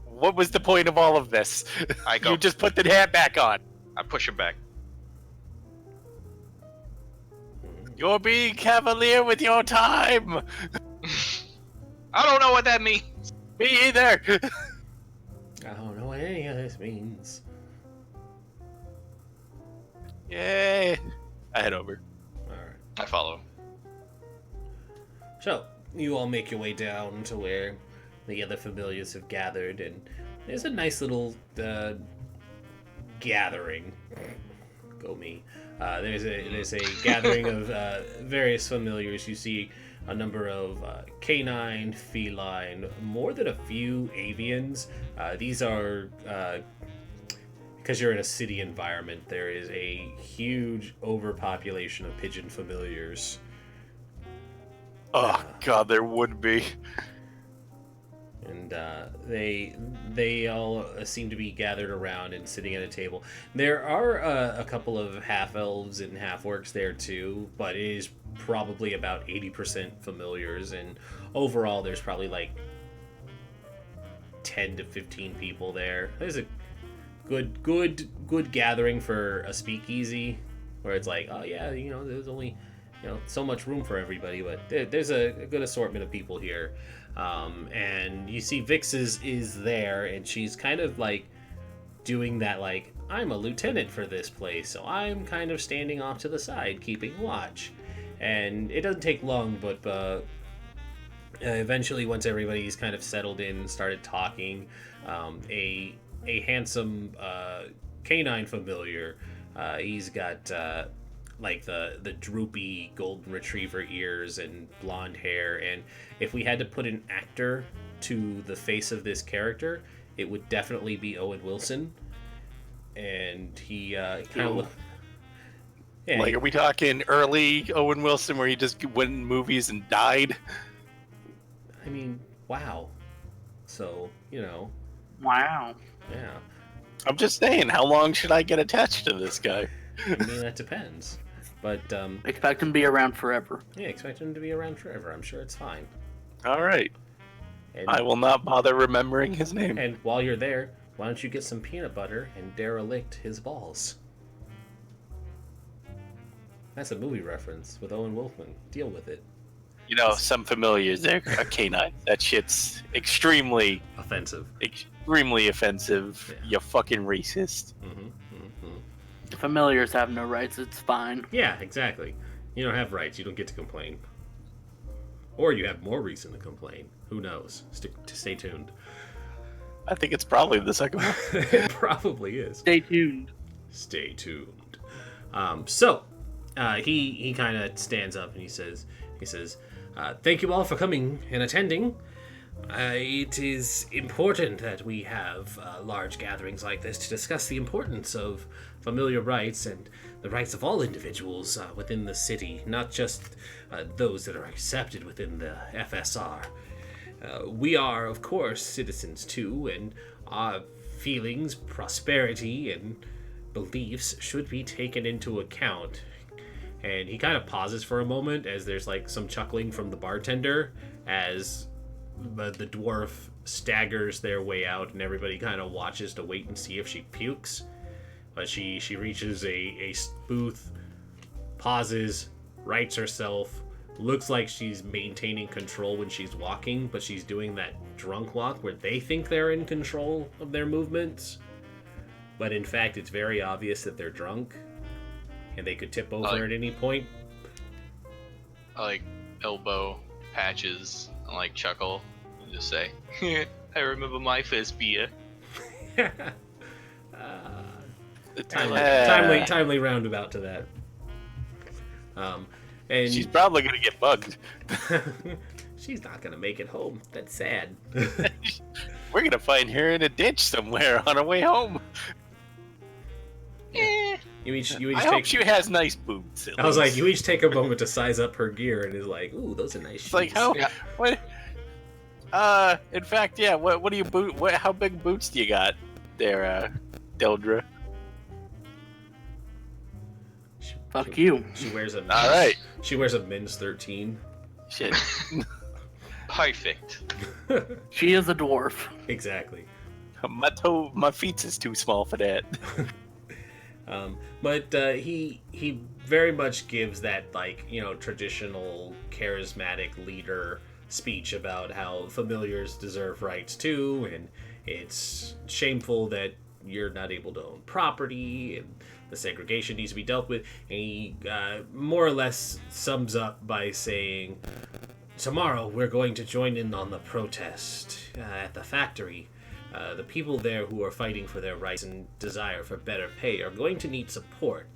What was the point of all of this? I go. You just put the hat back on. I push him back. You're being cavalier with your time. I don't know what that means. Me either. I don't know what any of this means. Yay. I head over. Alright. I follow. So, you all make your way down to where the other familiars have gathered, and there's a nice little gathering. Go me. There's a gathering of various familiars. You see a number of canine, feline, more than a few avians. These are, because you're in a city environment, there is a huge overpopulation of pigeon familiars. Oh god, there would be. And they all seem to be gathered around and sitting at a table. There are a couple of half-elves and half-orcs there too, but it is probably about 80% familiars, and overall there's probably like 10 to 15 people there. There's a good gathering for a speakeasy, where it's like, oh yeah, there's only so much room for everybody, but there's a good assortment of people here. And you see Vix's is there, and she's kind of like doing that, like, I'm a lieutenant for this place, so I'm kind of standing off to the side keeping watch. And it doesn't take long, but eventually, once everybody's kind of settled in and started talking, a handsome canine familiar, he's got like the droopy golden retriever ears and blonde hair, and if we had to put an actor to the face of this character, it would definitely be Owen Wilson. And he kind of Like, are we talking early Owen Wilson where he just went in movies and died? I mean, wow. So, Wow. yeah. I'm just saying, how long should I get attached to this guy? I mean, that depends. But Expect him to be around forever. yeah, expect him to be around forever. I'm sure it's fine. All right. And, I will not bother remembering his name. and while you're there, why don't you get some peanut butter and derelict his balls? That's a movie reference with Owen Wolfman. Deal with it. You know, some familiars there are canine. That shit's extremely Offensive. offensive. Yeah. You fucking racist. Familiars have no rights. It's fine. Yeah, exactly. You don't have rights. You don't get to complain. Or you have more reason to complain. Who knows? Stay tuned. I think it's probably the second one. It probably is. Stay tuned. Stay tuned. So he kind of stands up and he says, thank you all for coming and attending. It is important that we have large gatherings like this to discuss the importance of familiar rights and the rights of all individuals within the city, not just those that are accepted within the FSR. We are, of course, citizens too, and our feelings, prosperity, and beliefs should be taken into account. And he kind of pauses for a moment as there's like some chuckling from the bartender as the dwarf staggers their way out, and everybody kind of watches to wait and see if she pukes. But she reaches a booth, pauses, rights herself, looks like she's maintaining control when she's walking, but she's doing that drunk walk where they think they're in control of their movements. But in fact, it's very obvious that they're drunk, and they could tip over at any point. I like elbow Patches and like chuckle and just say, I remember my first beer. Timely roundabout to that. And She's probably gonna get bugged. she's not gonna make it home. That's sad. We're gonna find her in a ditch somewhere on our way home. You each I hope she has nice boots. I was like, you each take a moment to size up her gear, and is like, ooh, those are nice shoes. It's like how? Yeah. What? In fact, yeah. What do you boot? How big boots do you got there, Delre? Fuck you. She wears a. All right. She wears a men's 13. Shit. Perfect. She is a dwarf. Exactly. My feet is too small for that. But he very much gives that, like, you know, traditional charismatic leader speech about how familiars deserve rights too, and it's shameful that you're not able to own property, and the segregation needs to be dealt with. And he more or less sums up by saying, tomorrow we're going to join in on the protest at the factory. The people there who are fighting for their rights and desire for better pay are going to need support.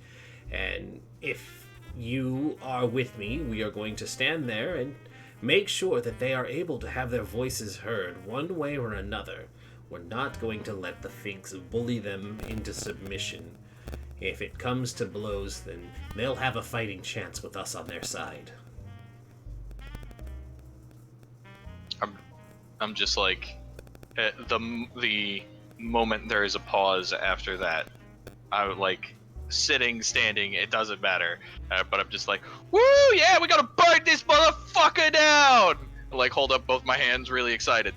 And if you are with me, we are going to stand there and make sure that they are able to have their voices heard one way or another. We're not going to let the Finks bully them into submission. If it comes to blows, then they'll have a fighting chance with us on their side. I'm just like, the moment there is a pause after that, I would like sitting, standing, it doesn't matter. But I'm just like, woo, yeah, we gotta burn this motherfucker down! I, like, hold up both my hands, really excited.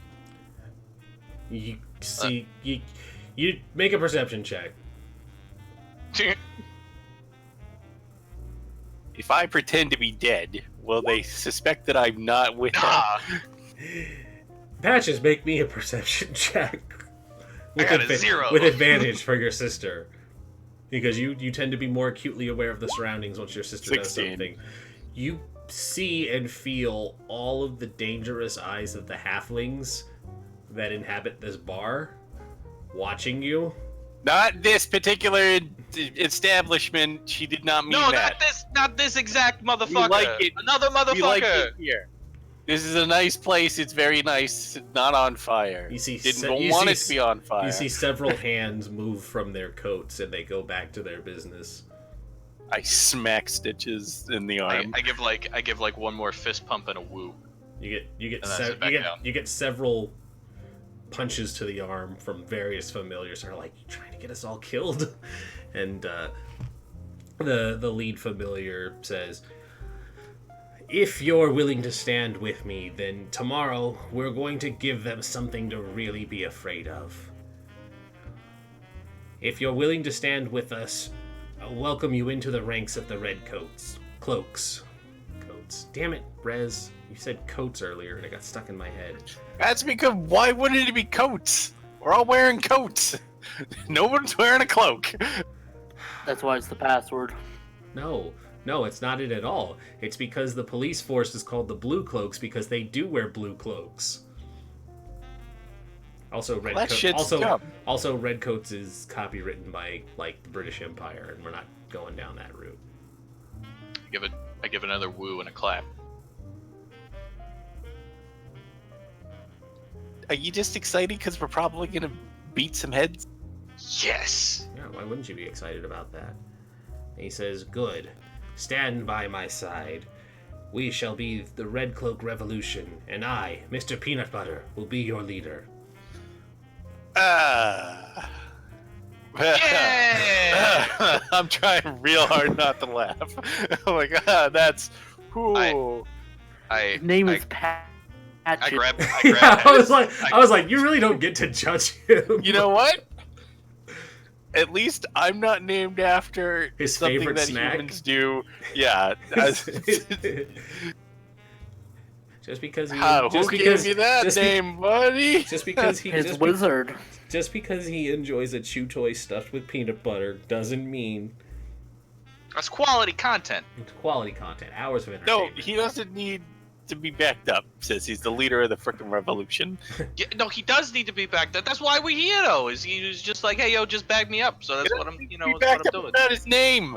You see, you make a perception check. If I pretend to be dead, will they suspect that I'm not with her? Patches, make me a perception check. I got a 0. With advantage for your sister. Because you tend to be more acutely aware of the surroundings once your sister 16. does something. You see and feel all of the dangerous eyes of the halflings that inhabit this bar watching you. Not this particular establishment. She did not mean No, that. not this exact motherfucker. We like it. Another motherfucker. We like it here. This is a nice place. It's very nice. It's not on fire. You see, Didn't want it to be on fire. You see several hands move from their coats and they go back to their business. I smack Stitches in the arm. I give like one more fist pump and a woo. You get And then sit back down. you get several punches to the arm from various familiars who are like, you trying to get us all killed? And the lead familiar says, if you're willing to stand with me, then tomorrow we're going to give them something to really be afraid of. If you're willing to stand with us, I'll welcome you into the ranks of the Redcoats. Cloaks. Coats. Damn it, Rez. You said coats earlier and it got stuck in my head. That's because why wouldn't it be coats? We're all wearing coats. No one's wearing a cloak. That's why it's the password. No, it's not it at all. It's because the police force is called the Blue Cloaks because they do wear blue cloaks. Also, also Redcoats is copywritten by like the British Empire, and we're not going down that route. I give another woo and a clap. Are you just excited because we're probably gonna beat some heads? Yes. Yeah, why wouldn't you be excited about that? And he says, "Good. Stand by my side. We shall be the Red Cloak Revolution, and I, Mr. Peanut Butter, will be your leader." Yeah! I'm trying real hard not to laugh. I'm like, that's... Ooh. His name is Pat. I grab Yeah, I was like, you really don't get to judge him. You know what? At least I'm not named after his something favorite that snack. humans do. Yeah. Just because he gave you that name, buddy? Just because he His wizard. Just because he enjoys a chew toy stuffed with peanut butter doesn't mean that's quality content. it's quality content. Hours of No, entertainment. he doesn't need to be backed up, since he's the leader of the frickin' revolution. Yeah, no, he does need to be backed up. That's why we're here, though. Is he was just like, hey, yo, just back me up. So that's what I'm, Be that's what backed I'm up doing. about his name.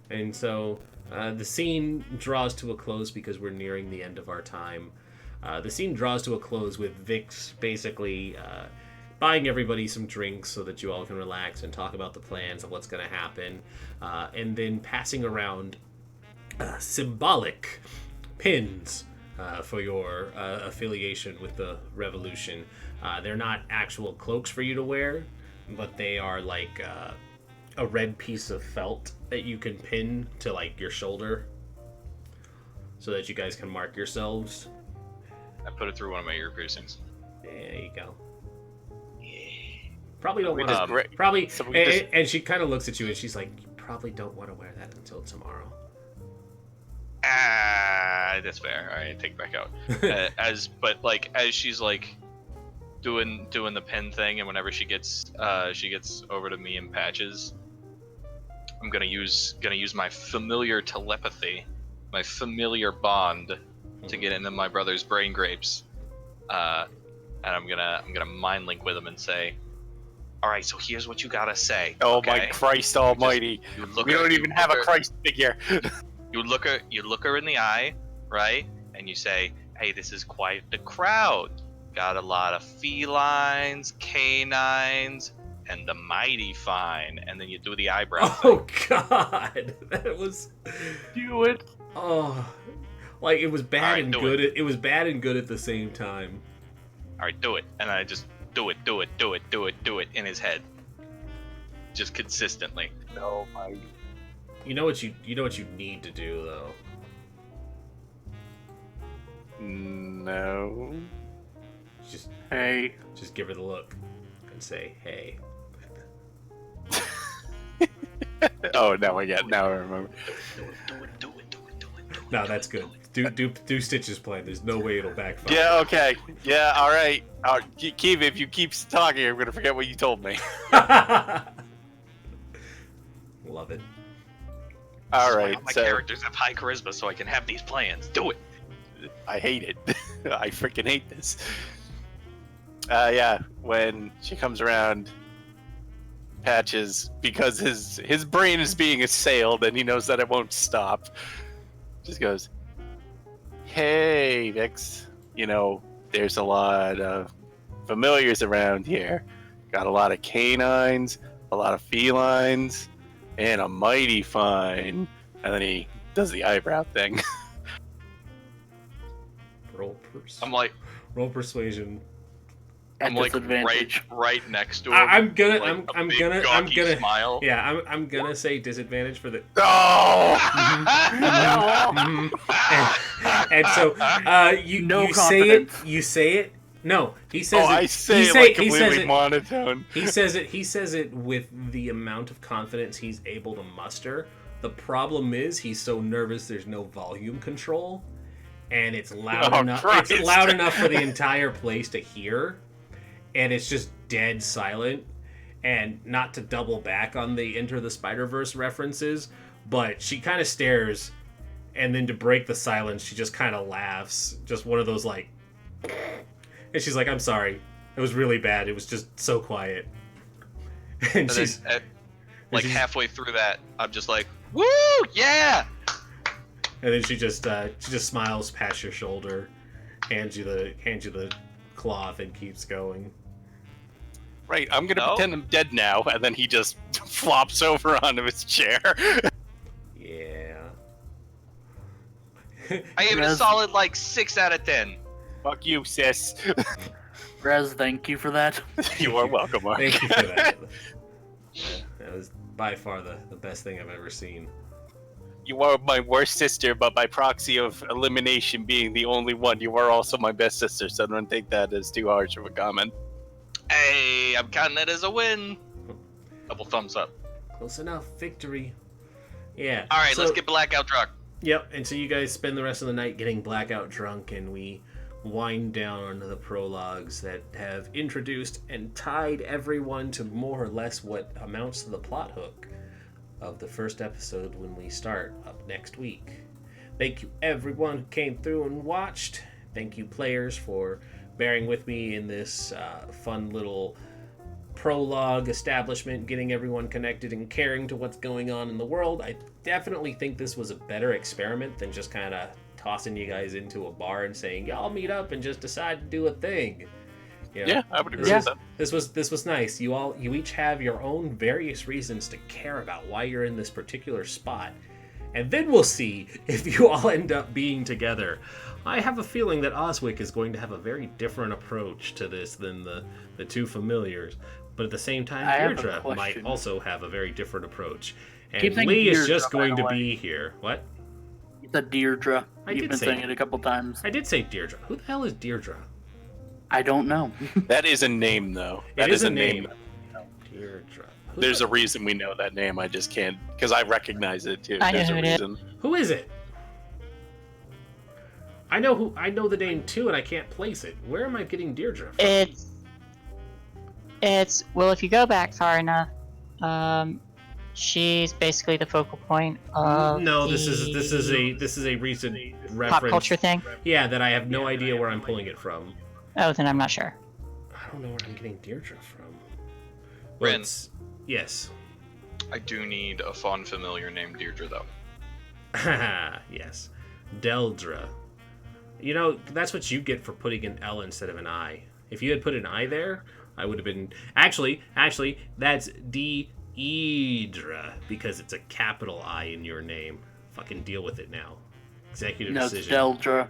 And so the scene draws to a close because we're nearing the end of our time. The scene draws to a close with Vix basically buying everybody some drinks so that you all can relax and talk about the plans of what's going to happen, and then passing around symbolic pins for your affiliation with the revolution. They're not actual cloaks for you to wear, but they are like a red piece of felt that you can pin to like your shoulder so that you guys can mark yourselves. I put it through one of my ear piercings. There you go. Probably don't want just to. gra- Probably, so we just- and she kind of looks at you and she's like, "You probably don't want to wear that until tomorrow." That's fair. All right, take it back out. As she's like doing the pen thing, and whenever she gets over to me and Patches, I'm gonna use my familiar telepathy, my familiar bond, to get into my brother's brain grapes, and I'm gonna mind link with him and say, all right, so here's what you gotta say. Oh okay? my Christ Almighty! We don't even have a Christ figure. You look her in the eye, right? And you say, hey, this is quite the crowd. Got a lot of felines, canines, and the mighty fine. And then you do the eyebrow thing. Oh God, that was. Do it. Oh, like it was bad Alright, and do good. It was bad and good at the same time. All right, do it. And I just do it in his head. Just consistently. Oh my. You know what you need to do though. No. Just give her the look and say, "Hey." Oh, now I remember. Do it. No, that's good. Do Stitch's plan. There's no way it'll backfire. Yeah. Okay. Yeah. All right. Keavah, if you keep talking, I'm gonna forget what you told me. Love it. All right. My So characters have high charisma, so I can have these plans. Do it. I hate it. I freaking hate this. Yeah. When she comes around, Patches, because his brain is being assailed and he knows that it won't stop, just goes, "Hey, Vix, there's a lot of familiars around here. Got a lot of canines, a lot of felines, and a mighty fine." And then he does the eyebrow thing. Roll I'm like, roll persuasion. I'm like disadvantage. right next to him. I'm gonna like, I'm big, gonna gawky smile. Yeah, I'm gonna say disadvantage for the Oh! and so you No you say it confidence. no, he says Oh, it I say he it say, like he completely says it monotone. he says it with the amount of confidence he's able to muster. The problem is he's so nervous there's no volume control, and it's loud enough. Christ. It's loud enough for the entire place to hear, and it's just dead silent. And not to double back on the Enter the Spider-Verse references, but she kind of stares, and then to break the silence, she just kind of laughs, just one of those like, and she's like, "I'm sorry, it was really bad. It was just so quiet." And she's then, like she's- halfway through that, I'm just like, "Woo, yeah!" And then she just smiles past your shoulder, hands you the cloth, and keeps going. Right, I'm gonna No? pretend I'm dead now, and then he just flops over onto his chair. Yeah. I gave it a Rez- solid like 6 out of 10. Fuck you, sis. Rez, thank you for that. You are welcome, Mark. Thank you for that. Yeah, that was by far the best thing I've ever seen. You are my worst sister, but by proxy of elimination being the only one, you are also my best sister, so don't take that as too harsh of a comment. Hey, I'm counting it as a win. Double thumbs up. Close enough. Victory. Yeah. All right, so- let's get blackout drunk. Yep, and so you guys spend the rest of the night getting blackout drunk, and we wind down the prologues that have introduced and tied everyone to more or less what amounts to the plot hook of the first episode when we start up next week. Thank you everyone who came through and watched. Thank you players for bearing with me in this fun little prologue establishment, getting everyone connected and caring to what's going on in the world. I definitely think this was a better experiment than just kind of tossing you guys into a bar and saying, y'all meet up and just decide to do a thing. You know, Yeah, I would agree this with is- that. This was nice. You each have your own various reasons to care about why you're in this particular spot. And then we'll see if you all end up being together. I have a feeling that Oswick is going to have a very different approach to this than the two familiars. But at the same time, I have a Deirdre might question. also have a very different approach. Keep And saying Lee is Deirdre, just by going the to way. be here. What? You said Deirdre. I You've did been say saying it. it a couple times. I did say Deirdre. Who the hell is Deirdre? I don't know. That is a name, though. It That is is a name. Deirdre. Who There's the- a reason we know that name. I just can't, because I recognize it too. I know There's a who it is. reason. Who is it? I know the name too, and I can't place it. Where am I getting Deirdre from? It's well, if you go back far enough, she's basically the focal point of No, the this is a recent reference. pop culture thing. Yeah, that I have no idea where I'm pulling it from. Oh, then I'm not sure. I don't know where I'm getting Deirdre from. Ren. Yes. I do need a fun familiar named Deirdre, though. Yes. Delre. You know, that's what you get for putting an L instead of an I. If you had put an I there, I would have been... Actually, that's Deidre, because it's a capital I in your name. Fucking deal with it now. Executive No, it's decision. Deldra.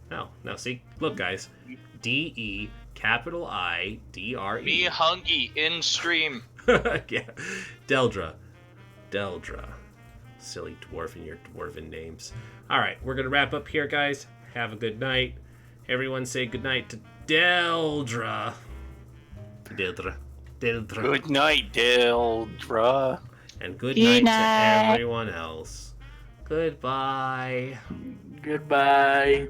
No, see? Look, guys. D-E, capital I, D-R-E. Me hungry in stream. Yeah. Deldre. Silly dwarf and your dwarven names. Alright, we're going to wrap up here, guys. Have a good night. Everyone say good night to Deldre. Deldre. Good night, Delre. And good Good night to night. everyone else. Goodbye. Goodbye.